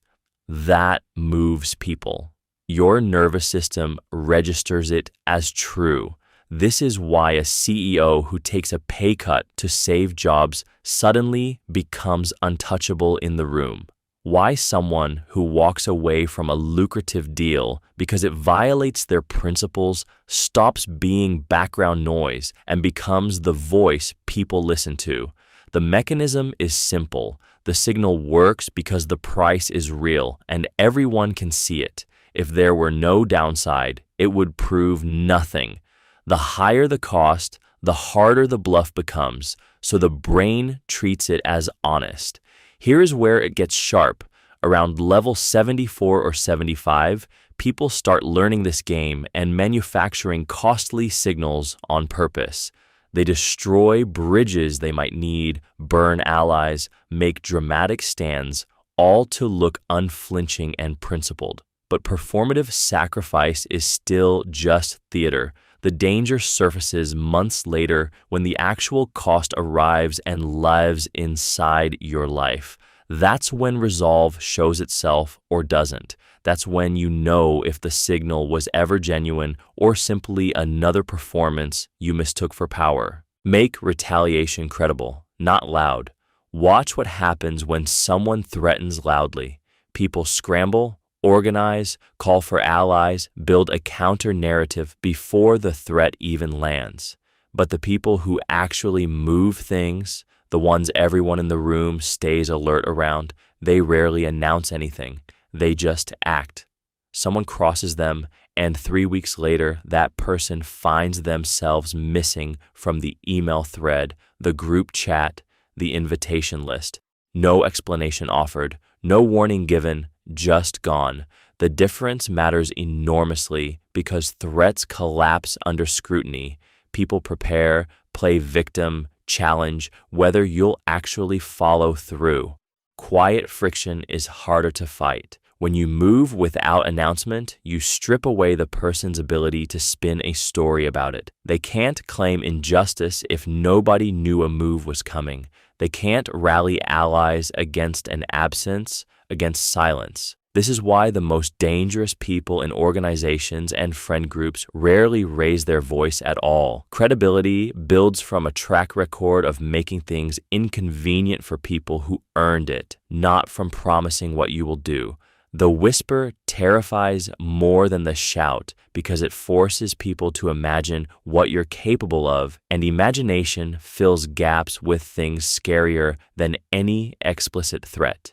That moves people. Your nervous system registers it as true. This is why a CEO who takes a pay cut to save jobs suddenly becomes untouchable in the room. Why someone who walks away from a lucrative deal because it violates their principles stops being background noise and becomes the voice people listen to. The mechanism is simple. The signal works because the price is real and everyone can see it. If there were no downside, it would prove nothing. The higher the cost, the harder the bluff becomes, so the brain treats it as honest. Here is where it gets sharp. Around level 74 or 75, people start learning this game and manufacturing costly signals on purpose. They destroy bridges they might need, burn allies, make dramatic stands, all to look unflinching and principled. But performative sacrifice is still just theater. The danger surfaces months later when the actual cost arrives and lives inside your life. That's when resolve shows itself or doesn't. That's when you know if the signal was ever genuine or simply another performance you mistook for power. Make retaliation credible, not loud. Watch what happens when someone threatens loudly. People scramble, organize, call for allies, build a counter-narrative before the threat even lands. But the people who actually move things, the ones everyone in the room stays alert around, they rarely announce anything. They just act. Someone crosses them, and 3 weeks later, that person finds themselves missing from the email thread, the group chat, the invitation list. No explanation offered, no warning given, just gone. The difference matters enormously because threats collapse under scrutiny. People prepare, play victim, challenge whether you'll actually follow through. Quiet friction is harder to fight. When you move without announcement, you strip away the person's ability to spin a story about it. They can't claim injustice if nobody knew a move was coming. They can't rally allies against an absence, against silence. This is why the most dangerous people in organizations and friend groups rarely raise their voice at all. Credibility builds from a track record of making things inconvenient for people who earned it, not from promising what you will do. The whisper terrifies more than the shout because it forces people to imagine what you're capable of, and imagination fills gaps with things scarier than any explicit threat.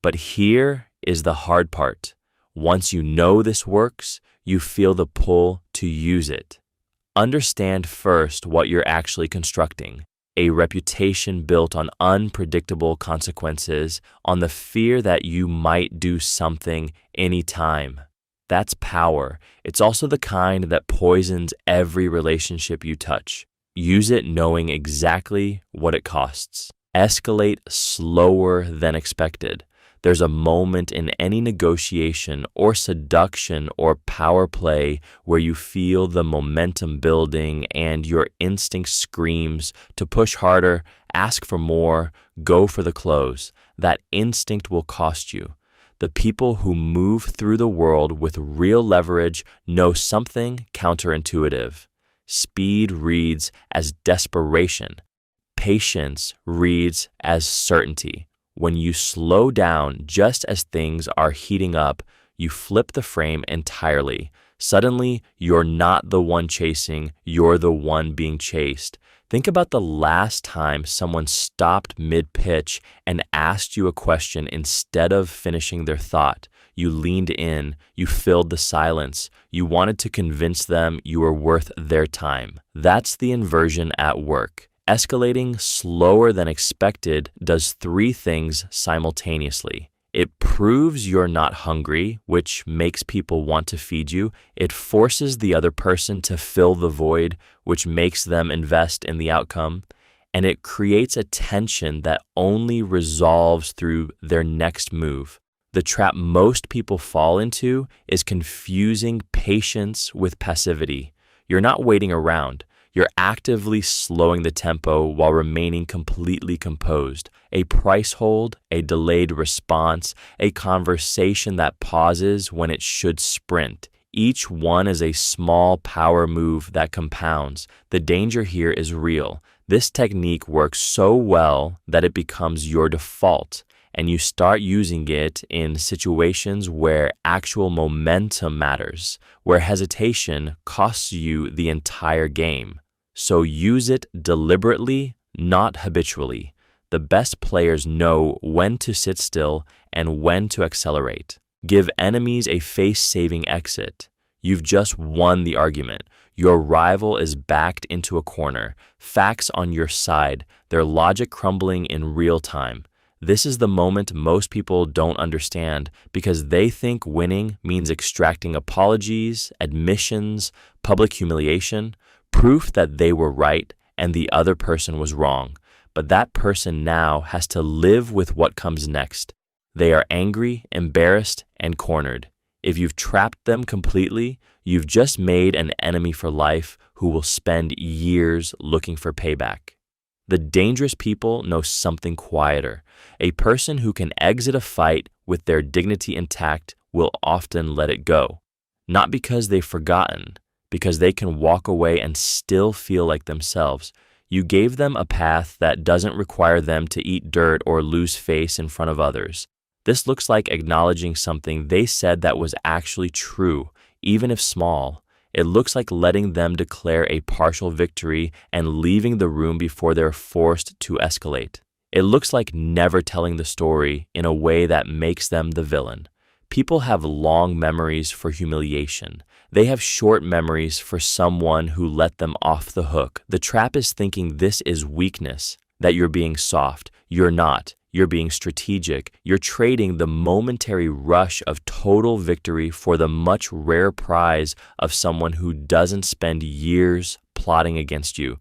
But here is the hard part. Once you know this works, you feel the pull to use it. Understand first what you're actually constructing. A reputation built on unpredictable consequences, on the fear that you might do something anytime. That's power. It's also the kind that poisons every relationship you touch. Use it knowing exactly what it costs. Escalate slower than expected. There's a moment in any negotiation or seduction or power play where you feel the momentum building and your instinct screams to push harder, ask for more, go for the close. That instinct will cost you. The people who move through the world with real leverage know something counterintuitive. Speed reads as desperation. Patience reads as certainty. When you slow down just as things are heating up, you flip the frame entirely. Suddenly, you're not the one chasing, you're the one being chased. Think about the last time someone stopped mid-pitch and asked you a question instead of finishing their thought. You leaned in, you filled the silence, you wanted to convince them you were worth their time. That's the inversion at work. Escalating slower than expected does 3 things simultaneously. It proves you're not hungry, which makes people want to feed you. It forces the other person to fill the void, which makes them invest in the outcome. And it creates a tension that only resolves through their next move. The trap most people fall into is confusing patience with passivity. You're not waiting around. You're actively slowing the tempo while remaining completely composed. A price hold, a delayed response, a conversation that pauses when it should sprint. Each one is a small power move that compounds. The danger here is real. This technique works so well that it becomes your default, and you start using it in situations where actual momentum matters, where hesitation costs you the entire game. So use it deliberately, not habitually. The best players know when to sit still and when to accelerate. Give enemies a face-saving exit. You've just won the argument. Your rival is backed into a corner, facts on your side, their logic crumbling in real time. This is the moment most people don't understand because they think winning means extracting apologies, admissions, public humiliation, proof that they were right and the other person was wrong. But that person now has to live with what comes next. They are angry, embarrassed, and cornered. If you've trapped them completely, you've just made an enemy for life who will spend years looking for payback. The dangerous people know something quieter. A person who can exit a fight with their dignity intact will often let it go. Not because they've forgotten, because they can walk away and still feel like themselves. You gave them a path that doesn't require them to eat dirt or lose face in front of others. This looks like acknowledging something they said that was actually true, even if small. It looks like letting them declare a partial victory and leaving the room before they're forced to escalate. It looks like never telling the story in a way that makes them the villain. People have long memories for humiliation. They have short memories for someone who let them off the hook. The trap is thinking this is weakness, that you're being soft. You're not. You're being strategic. You're trading the momentary rush of total victory for the much rare prize of someone who doesn't spend years plotting against you.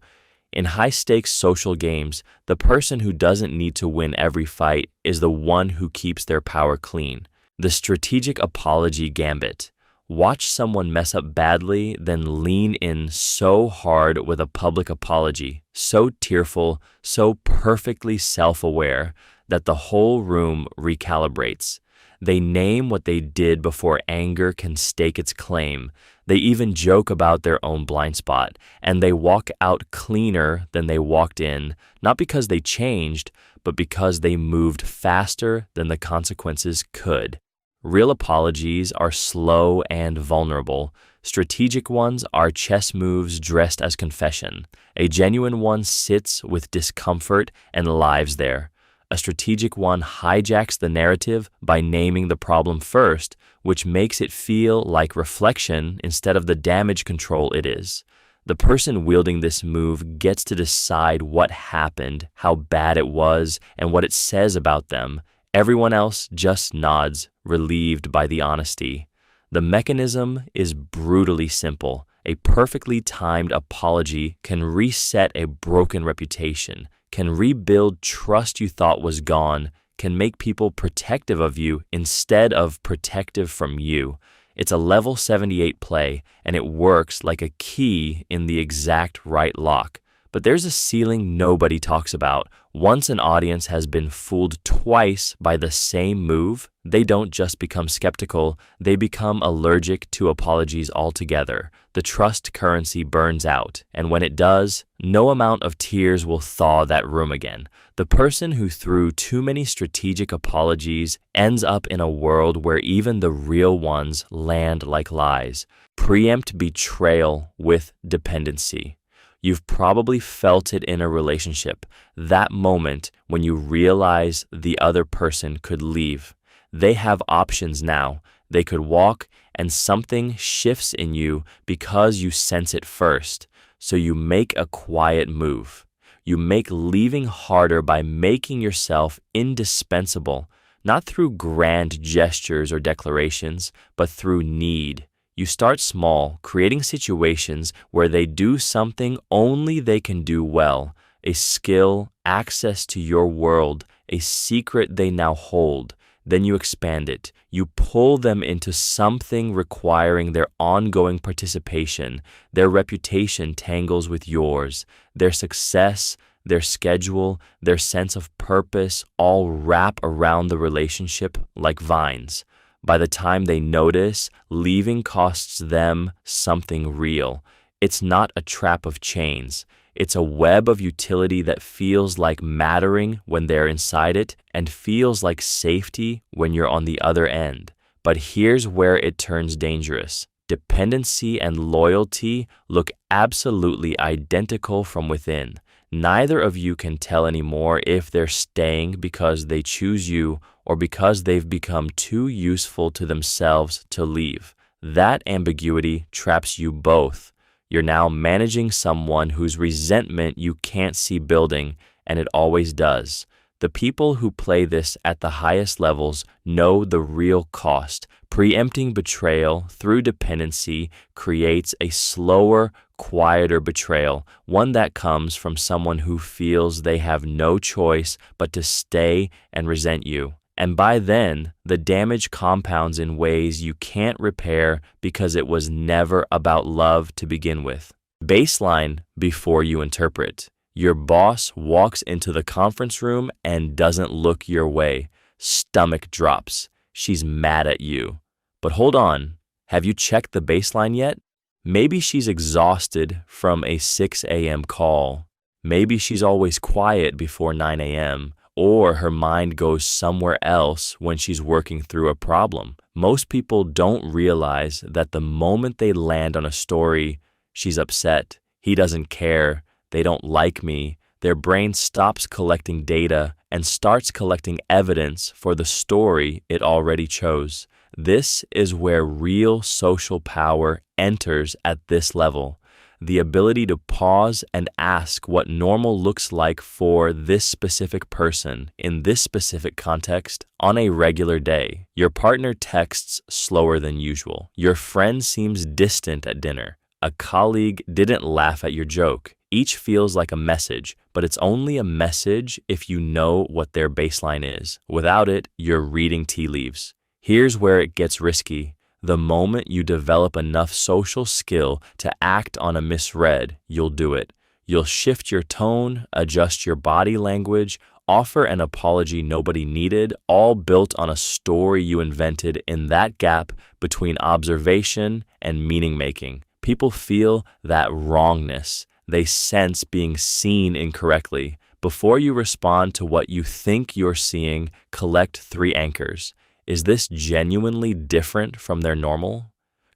In high-stakes social games, the person who doesn't need to win every fight is the one who keeps their power clean. The strategic apology gambit. Watch someone mess up badly, then lean in so hard with a public apology, so tearful, so perfectly self-aware that the whole room recalibrates. They name what they did before anger can stake its claim. They even joke about their own blind spot, and they walk out cleaner than they walked in, not because they changed, but because they moved faster than the consequences could. Real apologies are slow and vulnerable. Strategic ones are chess moves dressed as confession. A genuine one sits with discomfort and lives there. A strategic one hijacks the narrative by naming the problem first, which makes it feel like reflection instead of the damage control it is. The person wielding this move gets to decide what happened, how bad it was, and what it says about them. Everyone else just nods, relieved by the honesty. The mechanism is brutally simple. A perfectly timed apology can reset a broken reputation, can rebuild trust you thought was gone, can make people protective of you instead of protective from you. It's a level 78 play, and it works like a key in the exact right lock. But there's a ceiling nobody talks about. Once an audience has been fooled twice by the same move, they don't just become skeptical, they become allergic to apologies altogether. The trust currency burns out, and when it does, no amount of tears will thaw that room again. The person who threw too many strategic apologies ends up in a world where even the real ones land like lies. Preempt betrayal with dependency. You've probably felt it in a relationship, that moment when you realize the other person could leave. They have options now. They could walk, and something shifts in you because you sense it first. So you make a quiet move. You make leaving harder by making yourself indispensable, not through grand gestures or declarations, but through need. You start small, creating situations where they do something only they can do well, a skill, access to your world, a secret they now hold. then you expand it. You pull them into something requiring their ongoing participation. Their reputation tangles with yours. Their success, their schedule, their sense of purpose all wrap around the relationship like vines. By the time they notice, leaving costs them something real. It's not a trap of chains. It's a web of utility that feels like mattering when they're inside it and feels like safety when you're on the other end. But here's where it turns dangerous. Dependency and loyalty look absolutely identical from within. Neither of you can tell anymore if they're staying because they choose you or because they've become too useful to themselves to leave. That ambiguity traps you both. You're now managing someone whose resentment you can't see building, and it always does. The people who play this at the highest levels know the real cost. Preempting betrayal through dependency creates a slower, quieter betrayal, one that comes from someone who feels they have no choice but to stay and resent you. And by then, the damage compounds in ways you can't repair because it was never about love to begin with. Baseline before you interpret. Your boss walks into the conference room and doesn't look your way. Stomach drops. She's mad at you. But hold on, have you checked the baseline yet? Maybe she's exhausted from a 6 a.m. call. Maybe she's always quiet before 9 a.m., or her mind goes somewhere else when she's working through a problem. Most people don't realize that the moment they land on a story, she's upset, he doesn't care, they don't like me, their brain stops collecting data and starts collecting evidence for the story it already chose. This is where real social power enters at this level. The ability to pause and ask what normal looks like for this specific person in this specific context on a regular day. Your partner texts slower than usual. Your friend seems distant at dinner. A colleague didn't laugh at your joke. Each feels like a message, but it's only a message if you know what their baseline is. Without it, you're reading tea leaves. Here's where it gets risky. The moment you develop enough social skill to act on a misread, you'll do it. You'll shift your tone, adjust your body language, offer an apology nobody needed, all built on a story you invented in that gap between observation and meaning-making. People feel that wrongness. They sense being seen incorrectly. Before you respond to what you think you're seeing, collect 3 anchors. Is this genuinely different from their normal?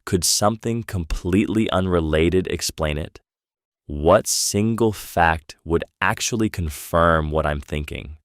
Could something completely unrelated explain it? What single fact would actually confirm what I'm thinking?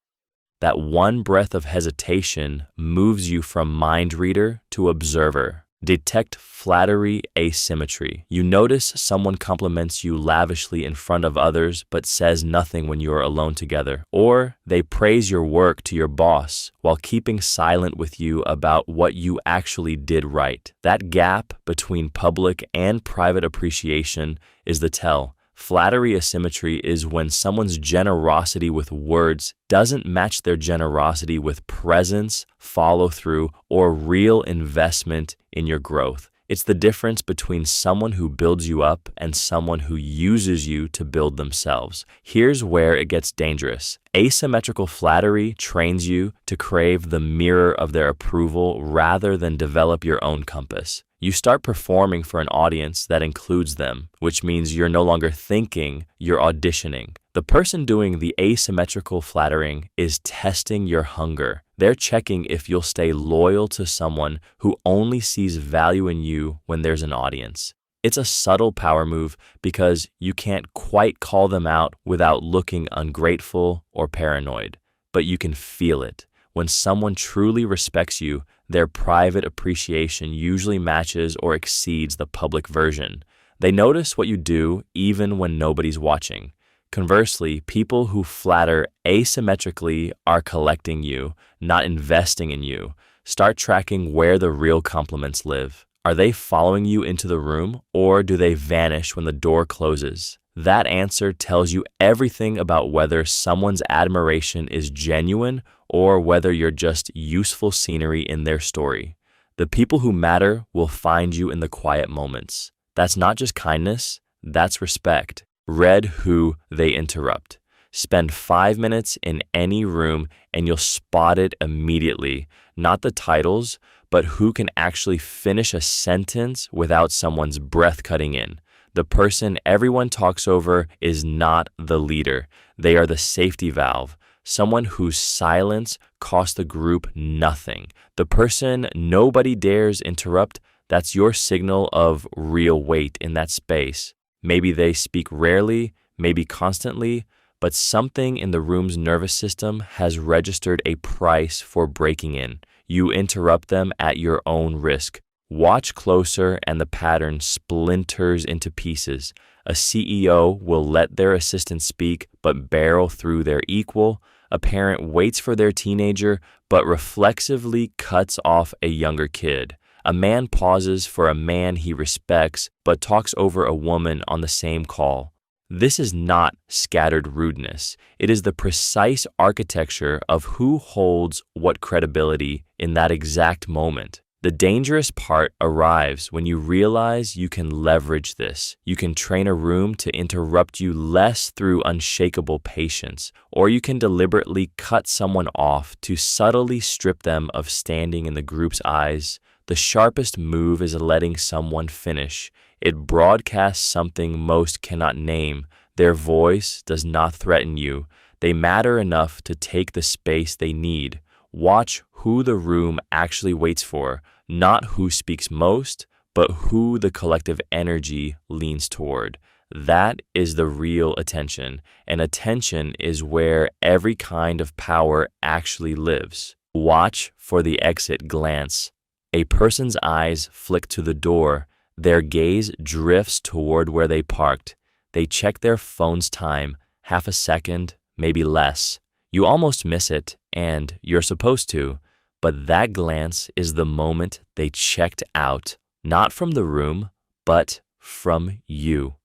That one breath of hesitation moves you from mind reader to observer. Detect flattery asymmetry. You notice someone compliments you lavishly in front of others but says nothing when you are alone together. Or they praise your work to your boss while keeping silent with you about what you actually did right. That gap between public and private appreciation is the tell. Flattery asymmetry is when someone's generosity with words doesn't match their generosity with presence, follow-through, or real investment in your growth. It's the difference between someone who builds you up and someone who uses you to build themselves. Here's where it gets dangerous. Asymmetrical flattery trains you to crave the mirror of their approval rather than develop your own compass. You start performing for an audience that includes them, which means you're no longer thinking, you're auditioning. The person doing the asymmetrical flattering is testing your hunger. They're checking if you'll stay loyal to someone who only sees value in you when there's an audience. It's a subtle power move because you can't quite call them out without looking ungrateful or paranoid, but you can feel it. When someone truly respects you, their private appreciation usually matches or exceeds the public version. They notice what you do even when nobody's watching. Conversely, people who flatter asymmetrically are collecting you, not investing in you. Start tracking where the real compliments live. Are they following you into the room, or do they vanish when the door closes? That answer tells you everything about whether someone's admiration is genuine or whether you're just useful scenery in their story. The people who matter will find you in the quiet moments. That's not just kindness, that's respect. Read who they interrupt. Spend 5 minutes in any room and you'll spot it immediately. Not the titles, but who can actually finish a sentence without someone's breath cutting in. The person everyone talks over is not the leader. They are the safety valve. Someone whose silence costs the group nothing. The person nobody dares interrupt, that's your signal of real weight in that space. Maybe they speak rarely, maybe constantly, but something in the room's nervous system has registered a price for breaking in. You interrupt them at your own risk. Watch closer and the pattern splinters into pieces. A CEO will let their assistant speak but barrel through their equal. A parent waits for their teenager but reflexively cuts off a younger kid. A man pauses for a man he respects but talks over a woman on the same call. This is not scattered rudeness. It is the precise architecture of who holds what credibility in that exact moment. The dangerous part arrives when you realize you can leverage this. You can train a room to interrupt you less through unshakable patience, or you can deliberately cut someone off to subtly strip them of standing in the group's eyes. The sharpest move is letting someone finish. It broadcasts something most cannot name. Their voice does not threaten you. They matter enough to take the space they need. Watch who the room actually waits for, not who speaks most, but who the collective energy leans toward. That is the real attention, and attention is where every kind of power actually lives. Watch for the exit glance. A person's eyes flick to the door. Their gaze drifts toward where they parked. They check their phone's time, half a second, maybe less. You almost miss it, and you're supposed to, but that glance is the moment they checked out, not from the room, but from you.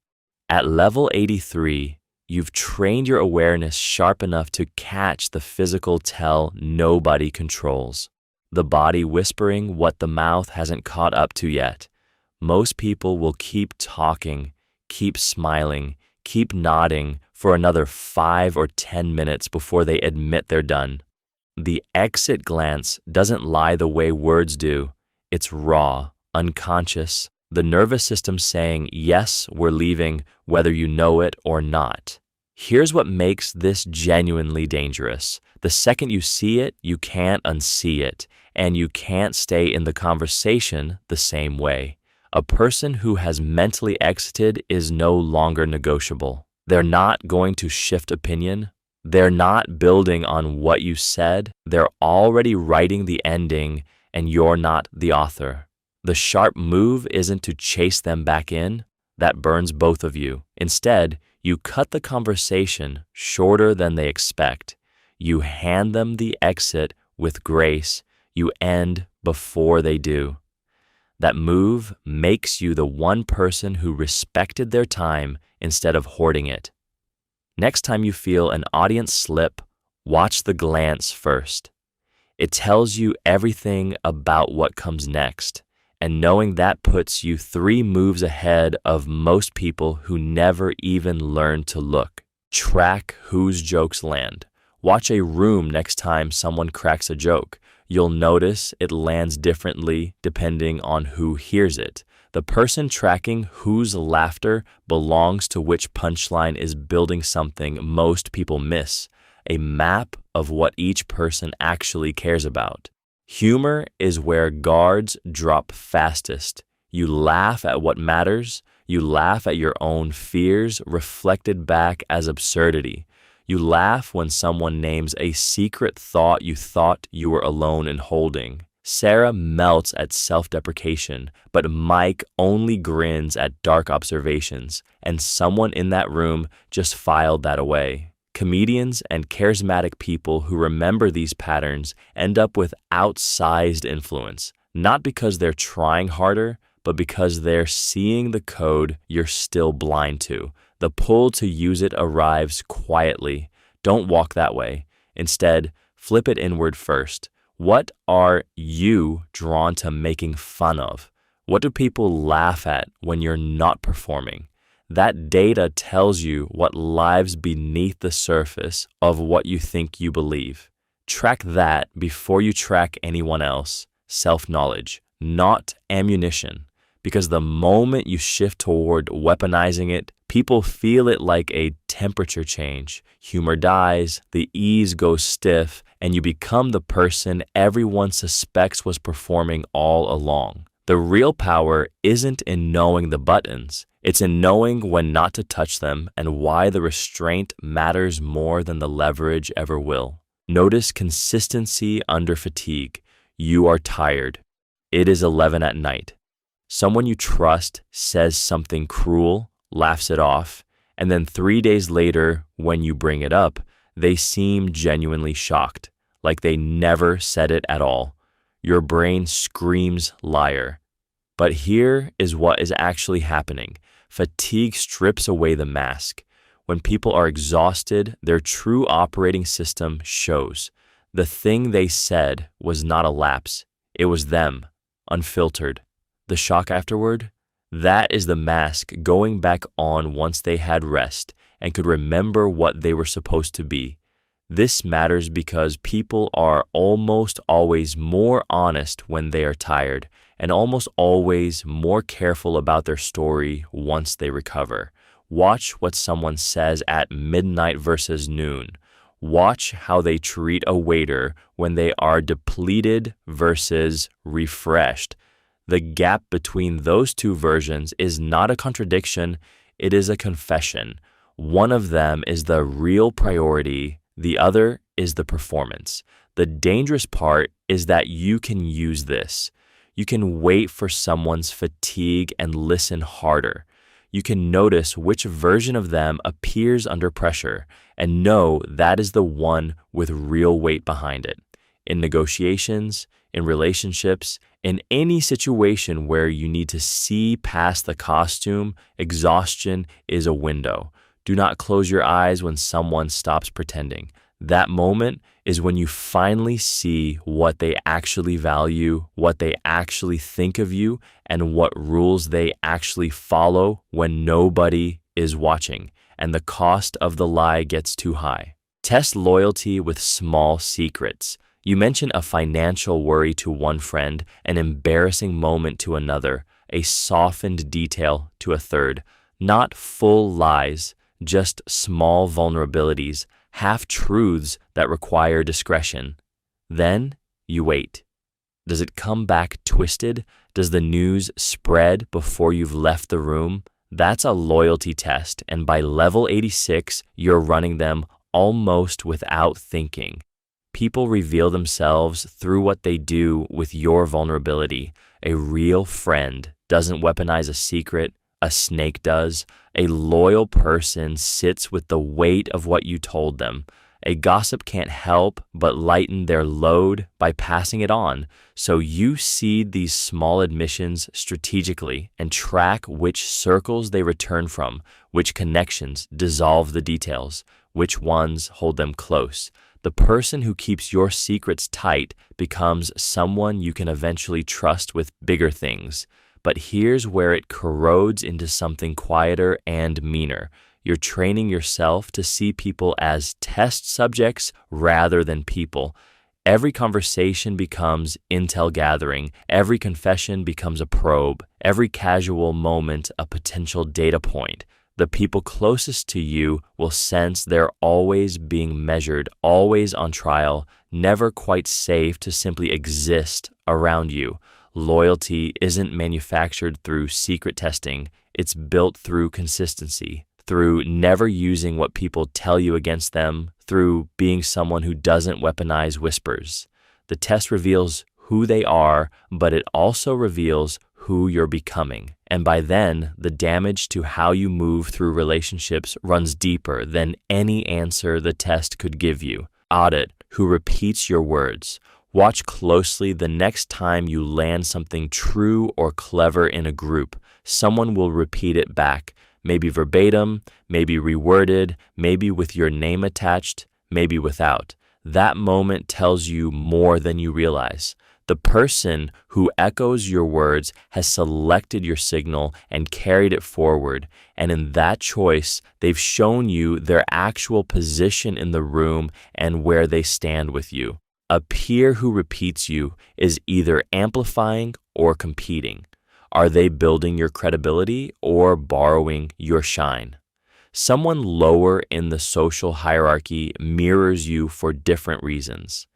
At level 83, you've trained your awareness sharp enough to catch the physical tell nobody controls. The body whispering what the mouth hasn't caught up to yet. Most people will keep talking, keep smiling, keep nodding for another 5 or 10 minutes before they admit they're done. The exit glance doesn't lie the way words do. It's raw, unconscious, the nervous system saying, yes, we're leaving, whether you know it or not. Here's what makes this genuinely dangerous. The second you see it, you can't unsee it, and you can't stay in the conversation the same way. A person who has mentally exited is no longer negotiable. They're not going to shift opinion. They're not building on what you said. They're already writing the ending, and you're not the author. The sharp move isn't to chase them back in. That burns both of you. Instead, you cut the conversation shorter than they expect. You hand them the exit with grace. You end before they do. That move makes you the one person who respected their time instead of hoarding it. Next time you feel an audience slip, watch the glance first. It tells you everything about what comes next, and knowing that puts you 3 moves ahead of most people who never even learn to look. Track whose jokes land. Watch a room next time someone cracks a joke. You'll notice it lands differently depending on who hears it. The person tracking whose laughter belongs to which punchline is building something most people miss, a map of what each person actually cares about. Humor is where guards drop fastest. You laugh at what matters. You laugh at your own fears reflected back as absurdity. You laugh when someone names a secret thought you were alone in holding. Sarah melts at self-deprecation, but Mike only grins at dark observations, and someone in that room just filed that away. Comedians and charismatic people who remember these patterns end up with outsized influence, not because they're trying harder, but because they're seeing the code you're still blind to. The pull to use it arrives quietly. Don't walk that way. Instead, flip it inward first. What are you drawn to making fun of? What do people laugh at when you're not performing? That data tells you what lives beneath the surface of what you think you believe. Track that before you track anyone else. Self-knowledge, not ammunition. Because the moment you shift toward weaponizing it, people feel it like a temperature change. Humor dies, the ease goes stiff, and you become the person everyone suspects was performing all along. The real power isn't in knowing the buttons. It's in knowing when not to touch them and why the restraint matters more than the leverage ever will. Notice consistency under fatigue. You are tired. It is 11 at night. Someone you trust says something cruel, laughs it off, and then 3 days later, when you bring it up, they seem genuinely shocked, like they never said it at all. Your brain screams liar. But here is what is actually happening. Fatigue strips away the mask. When people are exhausted, their true operating system shows. The thing they said was not a lapse. It was them, unfiltered. The shock afterward? That is the mask going back on once they had rest and could remember what they were supposed to be. This matters because people are almost always more honest when they are tired and almost always more careful about their story once they recover. Watch what someone says at midnight versus noon. Watch how they treat a waiter when they are depleted versus refreshed. The gap between those two versions is not a contradiction, it is a confession. One of them is the real priority, the other is the performance. The dangerous part is that you can use this. You can wait for someone's fatigue and listen harder. You can notice which version of them appears under pressure and know that is the one with real weight behind it. In negotiations, in relationships, in any situation where you need to see past the costume, exhaustion is a window. Do not close your eyes when someone stops pretending. That moment is when you finally see what they actually value, what they actually think of you, and what rules they actually follow when nobody is watching, and the cost of the lie gets too high. Test loyalty with small secrets. You mention a financial worry to one friend, an embarrassing moment to another, a softened detail to a third. Not full lies, just small vulnerabilities, half-truths that require discretion. Then you wait. Does it come back twisted? Does the news spread before you've left the room? That's a loyalty test, and by level 86, you're running them almost without thinking. People reveal themselves through what they do with your vulnerability. A real friend doesn't weaponize a secret, a snake does. A loyal person sits with the weight of what you told them. A gossip can't help but lighten their load by passing it on. So you seed these small admissions strategically and track which circles they return from, which connections dissolve the details, which ones hold them close. The person who keeps your secrets tight becomes someone you can eventually trust with bigger things. But here's where it corrodes into something quieter and meaner. You're training yourself to see people as test subjects rather than people. Every conversation becomes intel gathering. Every confession becomes a probe. Every casual moment a potential data point. The people closest to you will sense they're always being measured, always on trial, never quite safe to simply exist around you. Loyalty isn't manufactured through secret testing. It's built through consistency, through never using what people tell you against them, through being someone who doesn't weaponize whispers. The test reveals who they are, but it also reveals who you're becoming. And by then, the damage to how you move through relationships runs deeper than any answer the test could give you. Audit who repeats your words. Watch closely the next time you land something true or clever in a group. Someone will repeat it back. Maybe verbatim, maybe reworded, maybe with your name attached, maybe without. That moment tells you more than you realize. The person who echoes your words has selected your signal and carried it forward, and in that choice, they've shown you their actual position in the room and where they stand with you. A peer who repeats you is either amplifying or competing. Are they building your credibility or borrowing your shine? Someone lower in the social hierarchy mirrors you for different reasons.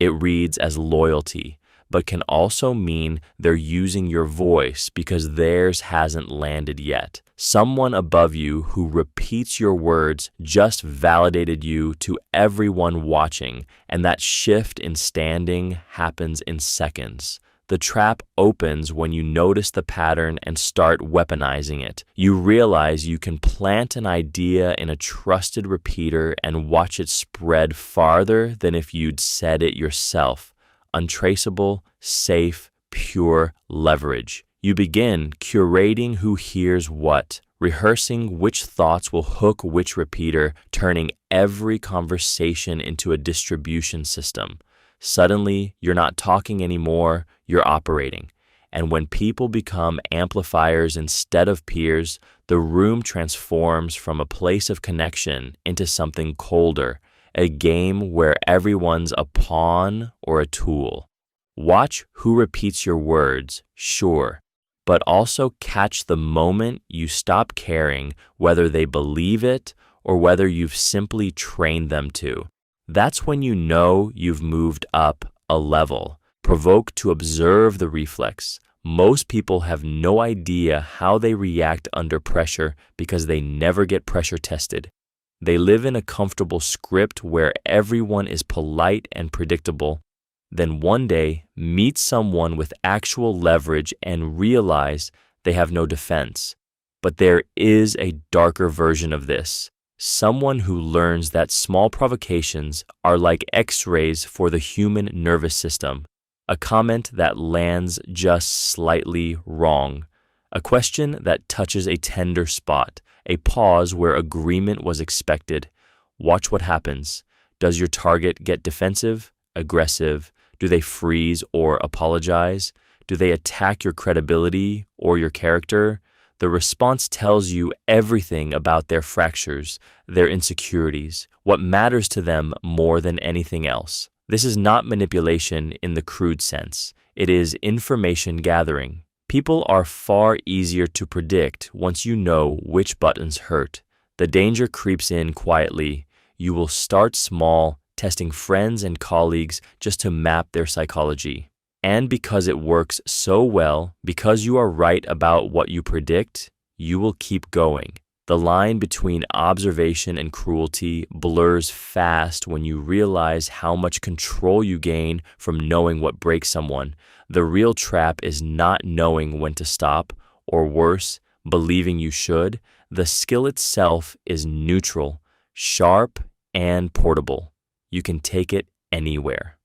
It reads as loyalty, but can also mean they're using your voice because theirs hasn't landed yet. Someone above you who repeats your words just validated you to everyone watching, and that shift in standing happens in seconds. The trap opens when you notice the pattern and start weaponizing it. You realize you can plant an idea in a trusted repeater and watch it spread farther than if you'd said it yourself. Untraceable, safe, pure leverage. You begin curating who hears what, rehearsing which thoughts will hook which repeater, turning every conversation into a distribution system. Suddenly, you're not talking anymore, you're operating. And when people become amplifiers instead of peers, the room transforms from a place of connection into something colder, a game where everyone's a pawn or a tool. Watch who repeats your words, sure, but also catch the moment you stop caring whether they believe it or whether you've simply trained them to. That's when you know you've moved up a level. Provoke to observe the reflex. Most people have no idea how they react under pressure because they never get pressure tested. They live in a comfortable script where everyone is polite and predictable. Then one day, meet someone with actual leverage and realize they have no defense. But there is a darker version of this. Someone who learns that small provocations are like X-rays for the human nervous system. A comment that lands just slightly wrong. A question that touches a tender spot. A pause where agreement was expected. Watch what happens. Does your target get defensive, aggressive? Do they freeze or apologize? Do they attack your credibility or your character? The response tells you everything about their fractures, their insecurities, what matters to them more than anything else. This is not manipulation in the crude sense. It is information gathering. People are far easier to predict once you know which buttons hurt. The danger creeps in quietly. You will start small, testing friends and colleagues just to map their psychology. And because it works so well, because you are right about what you predict, you will keep going. The line between observation and cruelty blurs fast when you realize how much control you gain from knowing what breaks someone. The real trap is not knowing when to stop, or worse, believing you should. The skill itself is neutral, sharp, and portable. You can take it anywhere.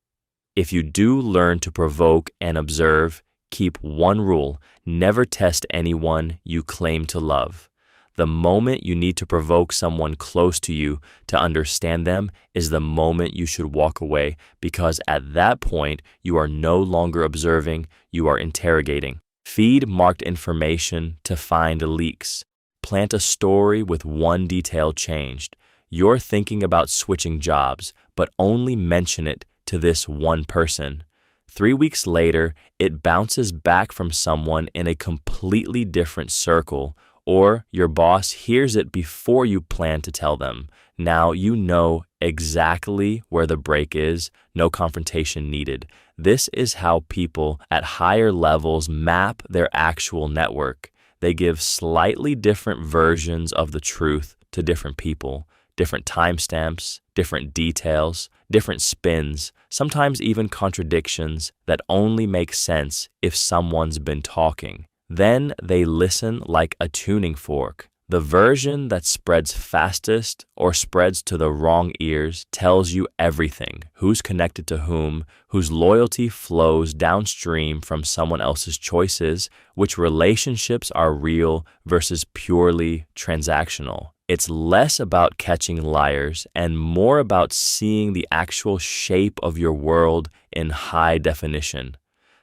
If you do learn to provoke and observe, keep one rule: never test anyone you claim to love. The moment you need to provoke someone close to you to understand them is the moment you should walk away, because at that point, you are no longer observing, you are interrogating. Feed marked information to find leaks. Plant a story with one detail changed. You're thinking about switching jobs, but only mention it to this one person. 3 weeks later, it bounces back from someone in a completely different circle, or your boss hears it before you plan to tell them. Now you know exactly where the break is, no confrontation needed. This is how people at higher levels map their actual network. They give slightly different versions of the truth to different people, different timestamps, different details, different spins, sometimes even contradictions that only make sense if someone's been talking. Then they listen like a tuning fork. The version that spreads fastest or spreads to the wrong ears tells you everything: who's connected to whom, whose loyalty flows downstream from someone else's choices, which relationships are real versus purely transactional. It's less about catching liars and more about seeing the actual shape of your world in high definition.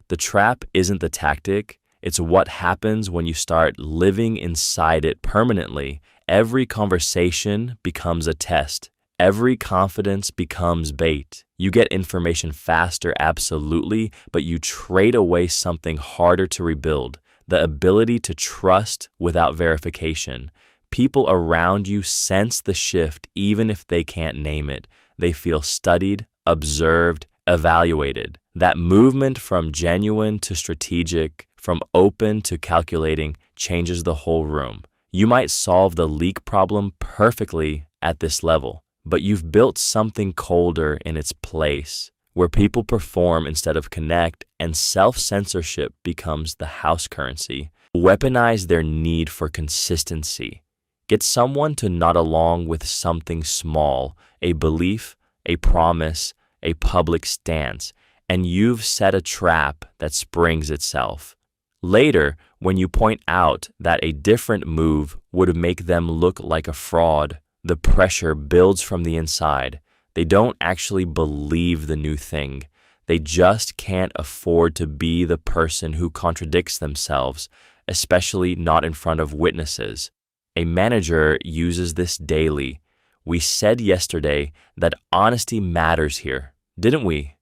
The trap isn't the tactic. It's what happens when you start living inside it permanently. Every conversation becomes a test. Every confidence becomes bait. You get information faster, absolutely, but you trade away something harder to rebuild: the ability to trust without verification. People around you sense the shift even if they can't name it. They feel studied, observed, evaluated. That movement from genuine to strategic, from open to calculating, changes the whole room. You might solve the leak problem perfectly at this level, but you've built something colder in its place, where people perform instead of connect, and self-censorship becomes the house currency. Weaponize their need for consistency. Get someone to nod along with something small, a belief, a promise, a public stance, and you've set a trap that springs itself. Later, when you point out that a different move would make them look like a fraud, the pressure builds from the inside. They don't actually believe the new thing. They just can't afford to be the person who contradicts themselves, especially not in front of witnesses. A manager uses this daily. We said yesterday that honesty matters here, didn't we?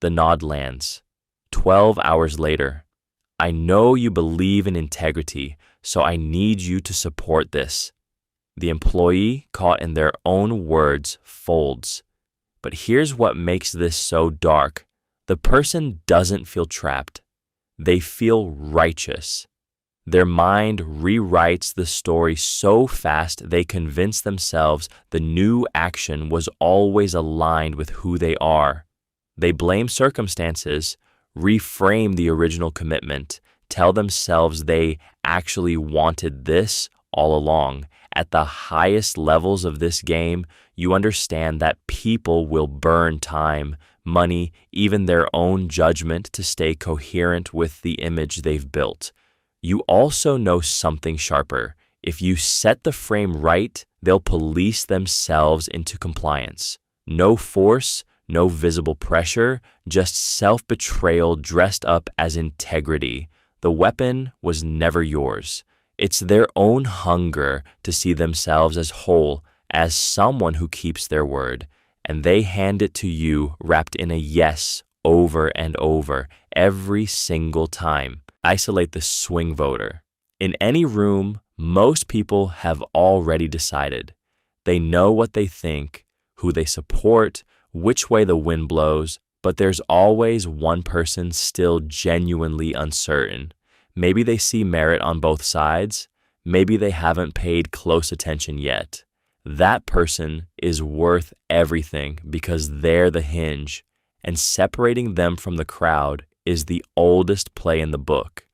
The nod lands. 12 hours later. I know you believe in integrity, so I need you to support this. The employee, caught in their own words, folds. But here's what makes this so dark. The person doesn't feel trapped. They feel righteous. Their mind rewrites the story so fast they convince themselves the new action was always aligned with who they are. They blame circumstances, reframe the original commitment, tell themselves they actually wanted this all along. At the highest levels of this game, you understand that people will burn time, money, even their own judgment to stay coherent with the image they've built. You also know something sharper. If you set the frame right, they'll police themselves into compliance. No force, no visible pressure, just self-betrayal dressed up as integrity. The weapon was never yours. It's their own hunger to see themselves as whole, as someone who keeps their word, and they hand it to you wrapped in a yes over and over, every single time. Isolate the swing voter. In any room, most people have already decided. They know what they think, who they support, which way the wind blows, but there's always one person still genuinely uncertain. Maybe they see merit on both sides. Maybe they haven't paid close attention yet. That person is worth everything because they're the hinge, and separating them from the crowd is the oldest play in the book.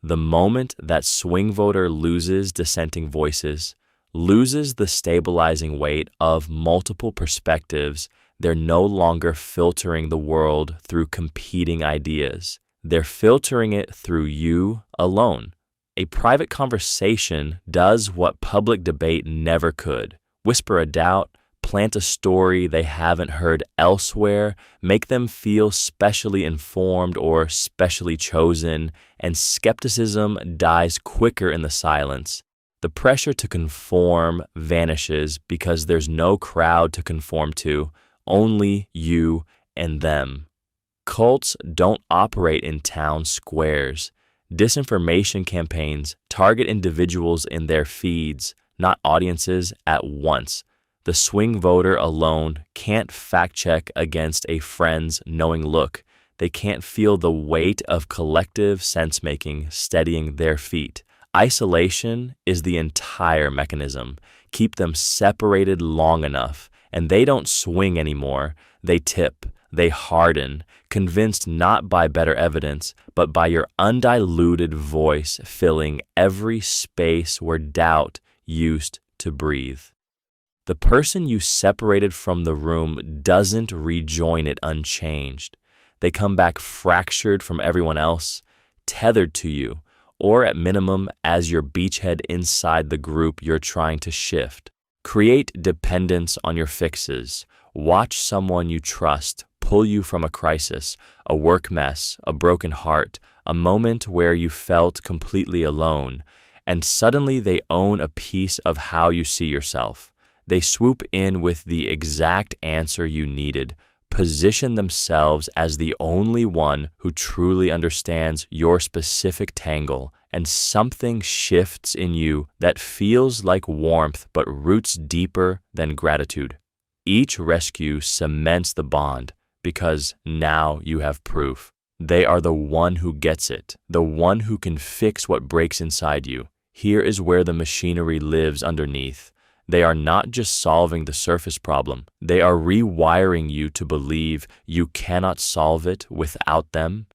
The moment that swing voter loses dissenting voices, loses the stabilizing weight of multiple perspectives, they're no longer filtering the world through competing ideas. They're filtering it through you alone. A private conversation does what public debate never could. Whisper a doubt, plant a story they haven't heard elsewhere, make them feel specially informed or specially chosen, and skepticism dies quicker in the silence. The pressure to conform vanishes because there's no crowd to conform to, only you and them. Cults don't operate in town squares. Disinformation campaigns target individuals in their feeds, not audiences at once. The swing voter alone can't fact-check against a friend's knowing look. They can't feel the weight of collective sense-making steadying their feet. Isolation is the entire mechanism. Keep them separated long enough, and they don't swing anymore. They tip. They harden, convinced not by better evidence, but by your undiluted voice filling every space where doubt used to breathe. The person you separated from the room doesn't rejoin it unchanged. They come back fractured from everyone else, tethered to you, or at minimum as your beachhead inside the group you're trying to shift. Create dependence on your fixes. Watch someone you trust pull you from a crisis, a work mess, a broken heart, a moment where you felt completely alone, and suddenly they own a piece of how you see yourself. They swoop in with the exact answer you needed, position themselves as the only one who truly understands your specific tangle, and something shifts in you that feels like warmth but roots deeper than gratitude. Each rescue cements the bond because now you have proof. They are the one who gets it, the one who can fix what breaks inside you. Here is where the machinery lives underneath. They are not just solving the surface problem. They are rewiring you to believe you cannot solve it without them.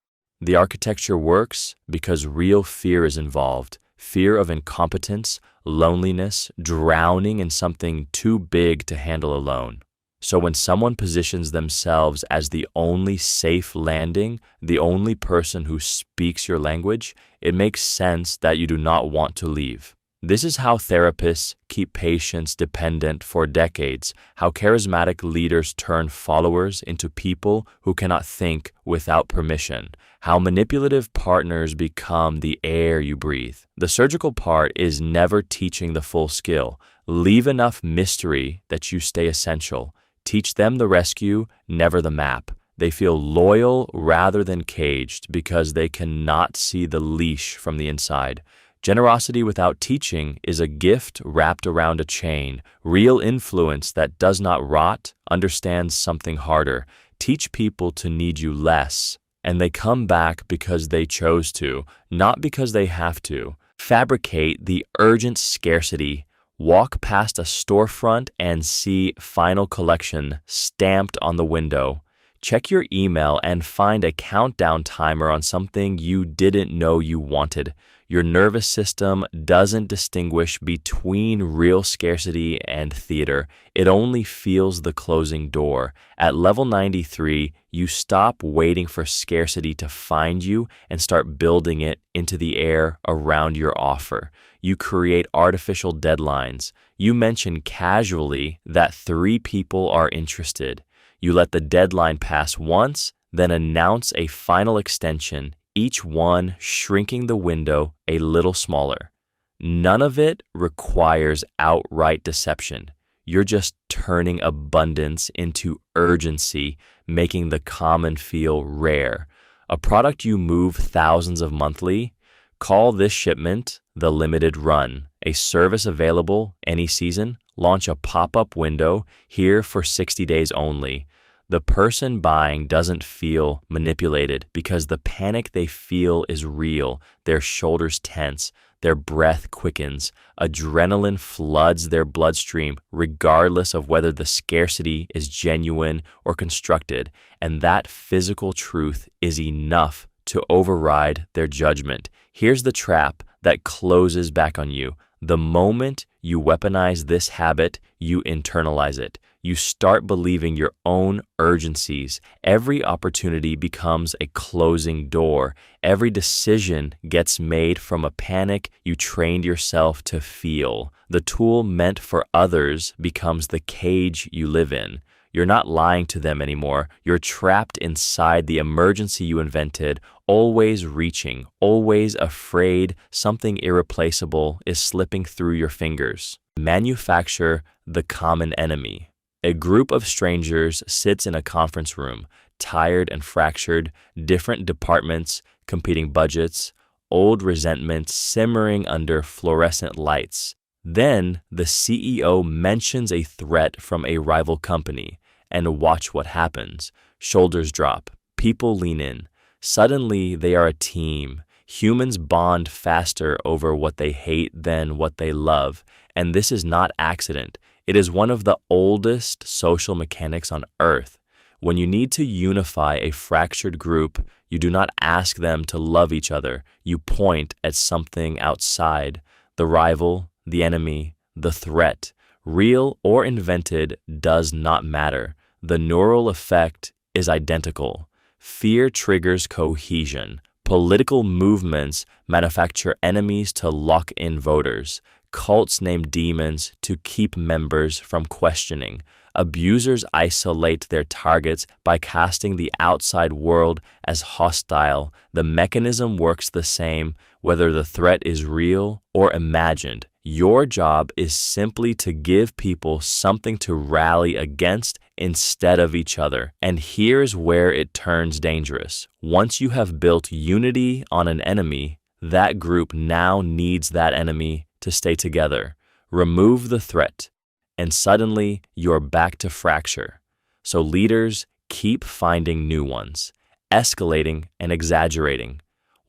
The architecture works because real fear is involved. Fear of incompetence, loneliness, drowning in something too big to handle alone. So when someone positions themselves as the only safe landing, the only person who speaks your language, it makes sense that you do not want to leave. This is how therapists keep patients dependent for decades, how charismatic leaders turn followers into people who cannot think without permission, how manipulative partners become the air you breathe. The surgical part is never teaching the full skill. Leave enough mystery that you stay essential. Teach them the rescue, never the map. They feel loyal rather than caged because they cannot see the leash from the inside. Generosity without teaching is a gift wrapped around a chain. Real influence that does not rot understands something harder. Teach people to need you less, and they come back because they chose to, not because they have to. Fabricate the urgent scarcity. Walk past a storefront and see final collection stamped on the window. Check your email and find a countdown timer on something you didn't know you wanted. Your nervous system doesn't distinguish between real scarcity and theater. It only feels the closing door. At level 93, you stop waiting for scarcity to find you and start building it into the air around your offer. You create artificial deadlines. You mention casually that 3 people are interested. You let the deadline pass once, then announce a final extension, each one shrinking the window a little smaller. None of it requires outright deception. You're just turning abundance into urgency, making the common feel rare. A product you move thousands of monthly? Call this shipment the limited run. A service available any season? Launch a pop-up window here for 60 days only. The person buying doesn't feel manipulated because the panic they feel is real. Their shoulders tense, their breath quickens, adrenaline floods their bloodstream regardless of whether the scarcity is genuine or constructed, and that physical truth is enough to override their judgment. Here's the trap that closes back on you. The moment you weaponize this habit, you internalize it. You start believing your own urgencies. Every opportunity becomes a closing door. Every decision gets made from a panic you trained yourself to feel. The tool meant for others becomes the cage you live in. You're not lying to them anymore. You're trapped inside the emergency you invented, always reaching, always afraid something irreplaceable is slipping through your fingers. Manufacture the common enemy. A group of strangers sits in a conference room, tired and fractured, different departments, competing budgets, old resentments simmering under fluorescent lights. Then the CEO mentions a threat from a rival company, and watch what happens. Shoulders drop, people lean in. Suddenly they are a team. Humans bond faster over what they hate than what they love, and this is not accident. It is one of the oldest social mechanics on Earth. When you need to unify a fractured group, you do not ask them to love each other. You point at something outside, the rival, the enemy, The threat, real or invented, does not matter. The neural effect is identical. Fear triggers cohesion. Political movements manufacture enemies to lock in voters. Cults name demons to keep members from questioning. Abusers isolate their targets by casting the outside world as hostile. The mechanism works the same whether the threat is real or imagined. Your job is simply to give people something to rally against instead of each other. And here's where it turns dangerous. Once you have built unity on an enemy, that group now needs that enemy to stay together. Remove the threat, and suddenly you're back to fracture. So leaders keep finding new ones, escalating and exaggerating.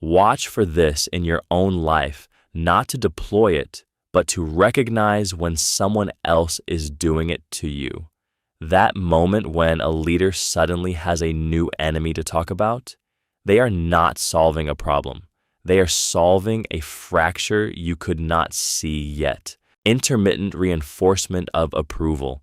Watch for this in your own life, not to deploy it, but to recognize when someone else is doing it to you. That moment when a leader suddenly has a new enemy to talk about, they are not solving a problem. They are solving a fracture you could not see yet. Intermittent reinforcement of approval.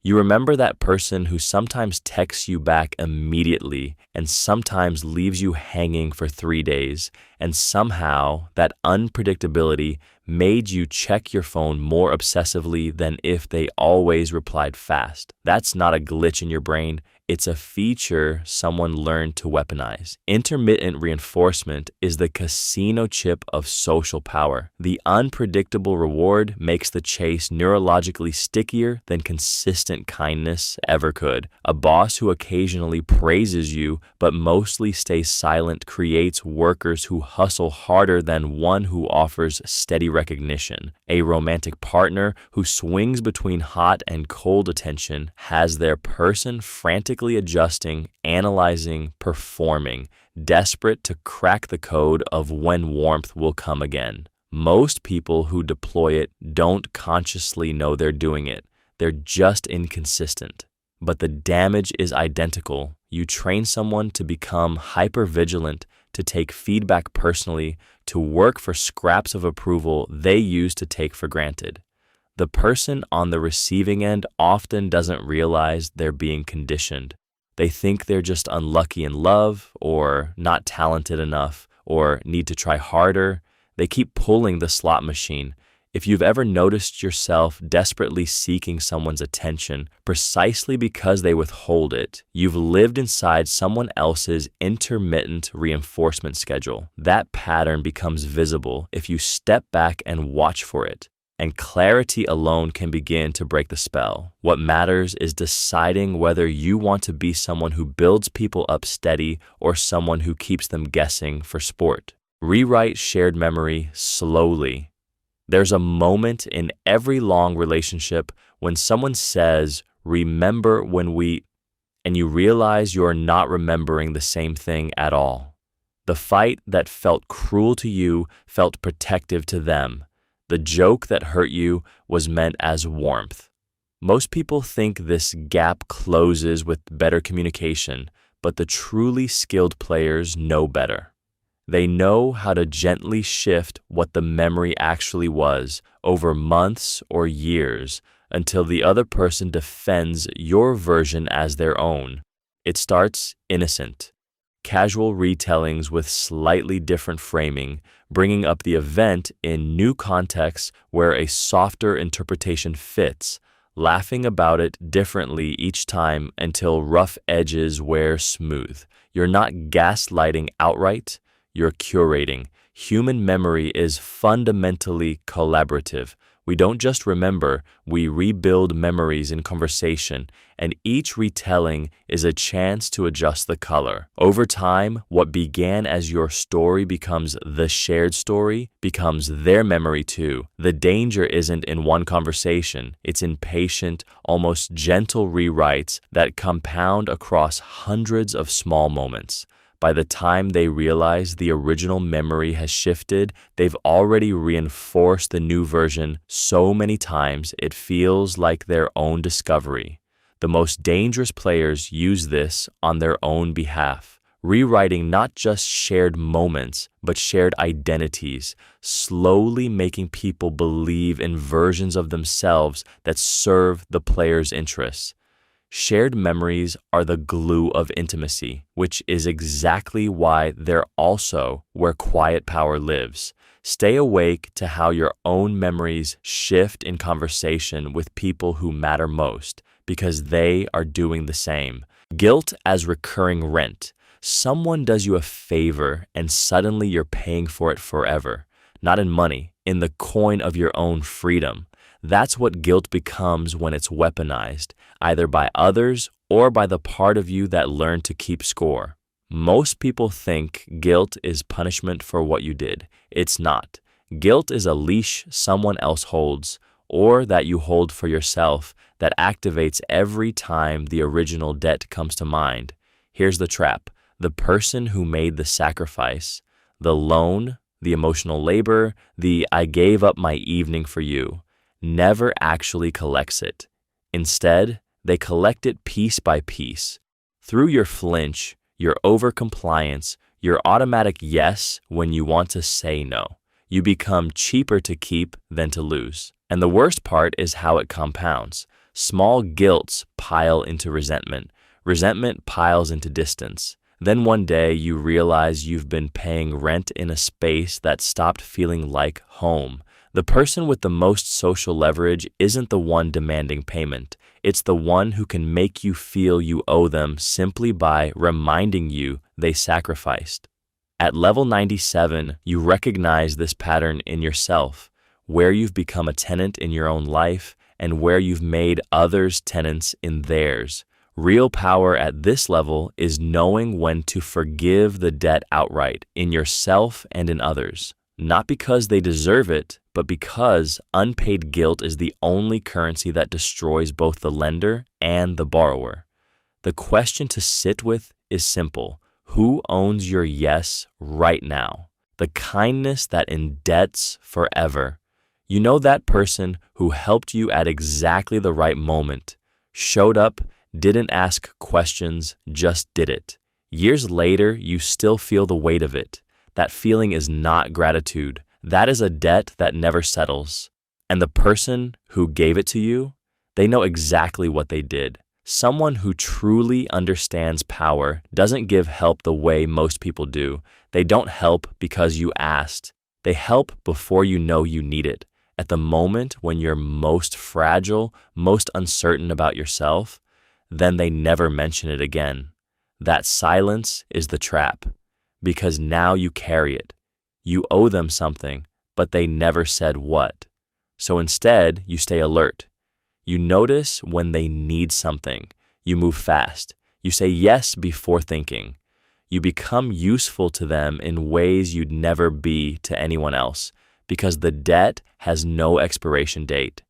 You remember that person who sometimes texts you back immediately and sometimes leaves you hanging for 3 days, and somehow that unpredictability made you check your phone more obsessively than if they always replied fast. That's not a glitch in your brain. It's a feature someone learned to weaponize. Intermittent reinforcement is the casino chip of social power. The unpredictable reward makes the chase neurologically stickier than consistent kindness ever could. A boss who occasionally praises you but mostly stays silent creates workers who hustle harder than one who offers steady recognition. A romantic partner who swings between hot and cold attention has their person frantically adjusting, analyzing, performing, desperate to crack the code of when warmth will come again. Most people who deploy it don't consciously know they're doing it. They're just inconsistent. But the damage is identical. You train someone to become hypervigilant, to take feedback personally, to work for scraps of approval they use to take for granted. The person on the receiving end often doesn't realize they're being conditioned. They think they're just unlucky in love, or not talented enough, or need to try harder. They keep pulling the slot machine. If you've ever noticed yourself desperately seeking someone's attention precisely because they withhold it, you've lived inside someone else's intermittent reinforcement schedule. That pattern becomes visible if you step back and watch for it. And clarity alone can begin to break the spell. What matters is deciding whether you want to be someone who builds people up steady or someone who keeps them guessing for sport. Rewrite shared memory slowly. There's a moment in every long relationship when someone says, "Remember when we," and you realize you're not remembering the same thing at all. The fight that felt cruel to you felt protective to them. The joke that hurt you was meant as warmth. Most people think this gap closes with better communication, but the truly skilled players know better. They know how to gently shift what the memory actually was over months or years until the other person defends your version as their own. It starts innocent. Casual retellings with slightly different framing, bringing up the event in new contexts where a softer interpretation fits, laughing about it differently each time until rough edges wear smooth. You're not gaslighting outright, you're curating. Human memory is fundamentally collaborative. We don't just remember, we rebuild memories in conversation, and each retelling is a chance to adjust the color. Over time, what began as your story becomes the shared story, becomes their memory too. The danger isn't in one conversation, it's in patient, almost gentle rewrites that compound across hundreds of small moments. By the time they realize the original memory has shifted, they've already reinforced the new version so many times it feels like their own discovery. The most dangerous players use this on their own behalf. rewriting not just shared moments, but shared identities, slowly making people believe in versions of themselves that serve the player's interests. Shared memories are the glue of intimacy, which is exactly why they're also where quiet power lives. Stay awake to how your own memories shift in conversation with people who matter most, because they are doing the same. Guilt as recurring rent. Someone does you a favor and suddenly you're paying for it forever. Not in money, in the coin of your own freedom. That's what guilt becomes when it's weaponized, either by others or by the part of you that learned to keep score. Most people think guilt is punishment for what you did. It's not. Guilt is a leash someone else holds, or that you hold for yourself, that activates every time the original debt comes to mind. Here's the trap. The person who made the sacrifice, the loan, the emotional labor, the "I gave up my evening for you," never actually collects it. Instead, they collect it piece by piece. Through your flinch, your overcompliance, your automatic yes when you want to say no. You become cheaper to keep than to lose. And the worst part is how it compounds. Small guilts pile into resentment. Resentment piles into distance. Then one day you realize you've been paying rent in a space that stopped feeling like home. The person with the most social leverage isn't the one demanding payment. It's the one who can make you feel you owe them simply by reminding you they sacrificed. At level 97, you recognize this pattern in yourself, where you've become a tenant in your own life and where you've made others tenants in theirs. Real power at this level is knowing when to forgive the debt outright, in yourself and in others. Not because they deserve it, but because unpaid guilt is the only currency that destroys both the lender and the borrower. The question to sit with is simple. Who owns your yes right now? The kindness that indebts forever. You know, that person who helped you at exactly the right moment, showed up, didn't ask questions, just did it. Years later, you still feel the weight of it. That feeling is not gratitude. That is a debt that never settles. And the person who gave it to you, they know exactly what they did. Someone who truly understands power doesn't give help the way most people do. They don't help because you asked. They help before you know you need it. At the moment when you're most fragile, most uncertain about yourself, then they never mention it again. That silence is the trap, because now you carry it. You owe them something, but they never said what. So instead, you stay alert. You notice when they need something. You move fast. You say yes before thinking. You become useful to them in ways you'd never be to anyone else, because the debt has no expiration date.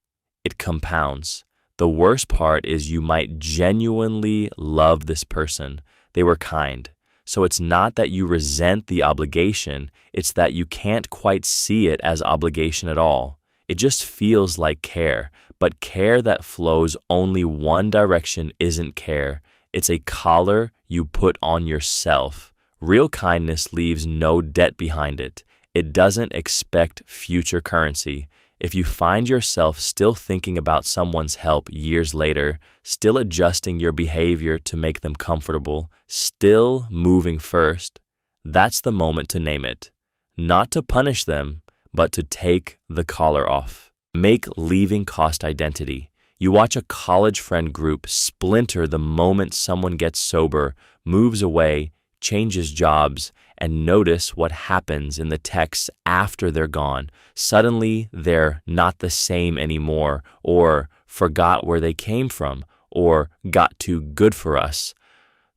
It compounds. The worst part is you might genuinely love this person. They were kind. So it's not that you resent the obligation, it's that you can't quite see it as obligation at all. It just feels like care, but care that flows only one direction isn't care. It's a collar you put on yourself. Real kindness leaves no debt behind it. It doesn't expect future currency. If you find yourself still thinking about someone's help years later, still adjusting your behavior to make them comfortable, still moving first, that's the moment to name it. Not to punish them, but to take the collar off. Make leaving cost identity. You watch a college friend group splinter the moment someone gets sober, moves away, changes jobs, and notice what happens in the texts after they're gone. Suddenly, they're not the same anymore, or forgot where they came from, or got too good for us.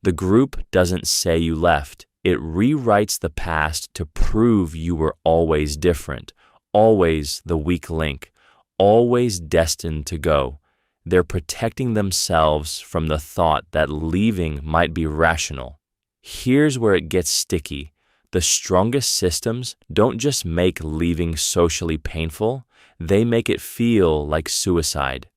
The group doesn't say you left. It rewrites the past to prove you were always different, always the weak link, always destined to go. They're protecting themselves from the thought that leaving might be rational. Here's where it gets sticky. The strongest systems don't just make leaving socially painful, they make it feel like suicide.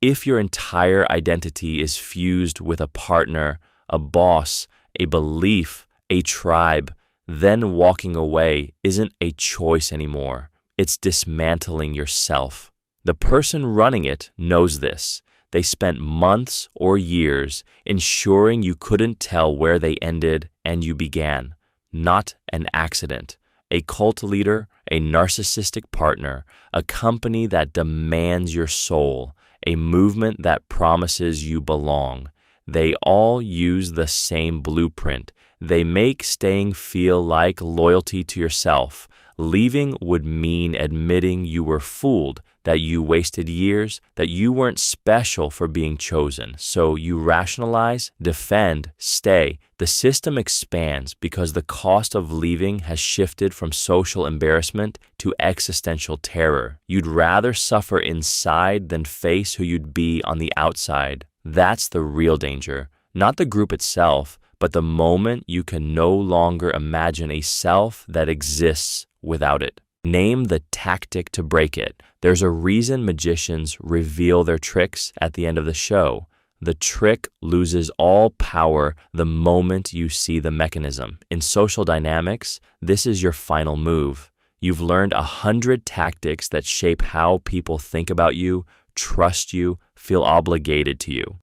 If your entire identity is fused with a partner, a boss, a belief, a tribe, then walking away isn't a choice anymore. It's dismantling yourself. The person running it knows this. They spent months or years ensuring you couldn't tell where they ended and you began. Not an accident. A cult leader, a narcissistic partner, a company that demands your soul, a movement that promises you belong. They all use the same blueprint. They make staying feel like loyalty to yourself. Leaving would mean admitting you were fooled, that you wasted years, that you weren't special for being chosen. So you rationalize, defend, stay. The system expands because the cost of leaving has shifted from social embarrassment to existential terror. You'd rather suffer inside than face who you'd be on the outside. That's the real danger, not the group itself, but the moment you can no longer imagine a self that exists without it. Name the tactic to break it. There's a reason magicians reveal their tricks at the end of the show. The trick loses all power the moment you see the mechanism. In social dynamics, this is your final move. You've learned 100 tactics that shape how people think about you, trust you, feel obligated to you.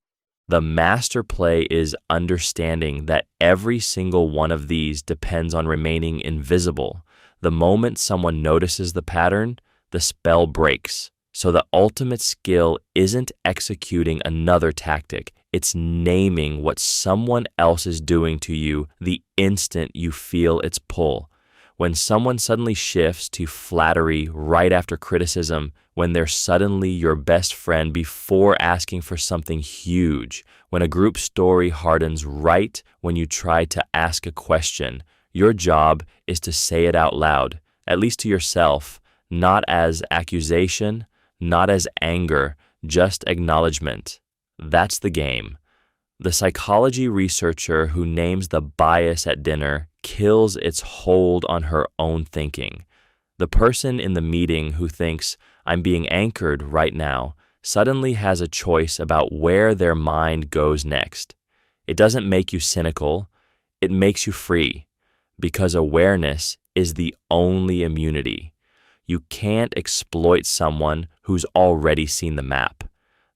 The master play is understanding that every single one of these depends on remaining invisible. The moment someone notices the pattern, the spell breaks. So the ultimate skill isn't executing another tactic, it's naming what someone else is doing to you the instant you feel its pull. When someone suddenly shifts to flattery right after criticism, when they're suddenly your best friend before asking for something huge, when a group story hardens right when you try to ask a question, your job is to say it out loud, at least to yourself, not as accusation, not as anger, just acknowledgement. That's the game. The psychology researcher who names the bias at dinner kills its hold on her own thinking. The person in the meeting who thinks, I'm being anchored right now, suddenly has a choice about where their mind goes next. It doesn't make you cynical, it makes you free, because awareness is the only immunity. You can't exploit someone who's already seen the map.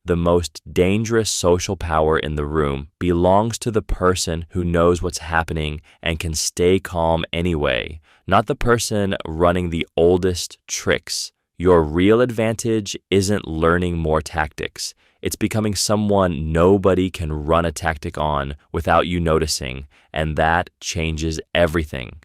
The most dangerous social power in the room belongs to the person who knows what's happening and can stay calm anyway, not the person running the oldest tricks. Your real advantage isn't learning more tactics. It's becoming someone nobody can run a tactic on without you noticing, and that changes everything.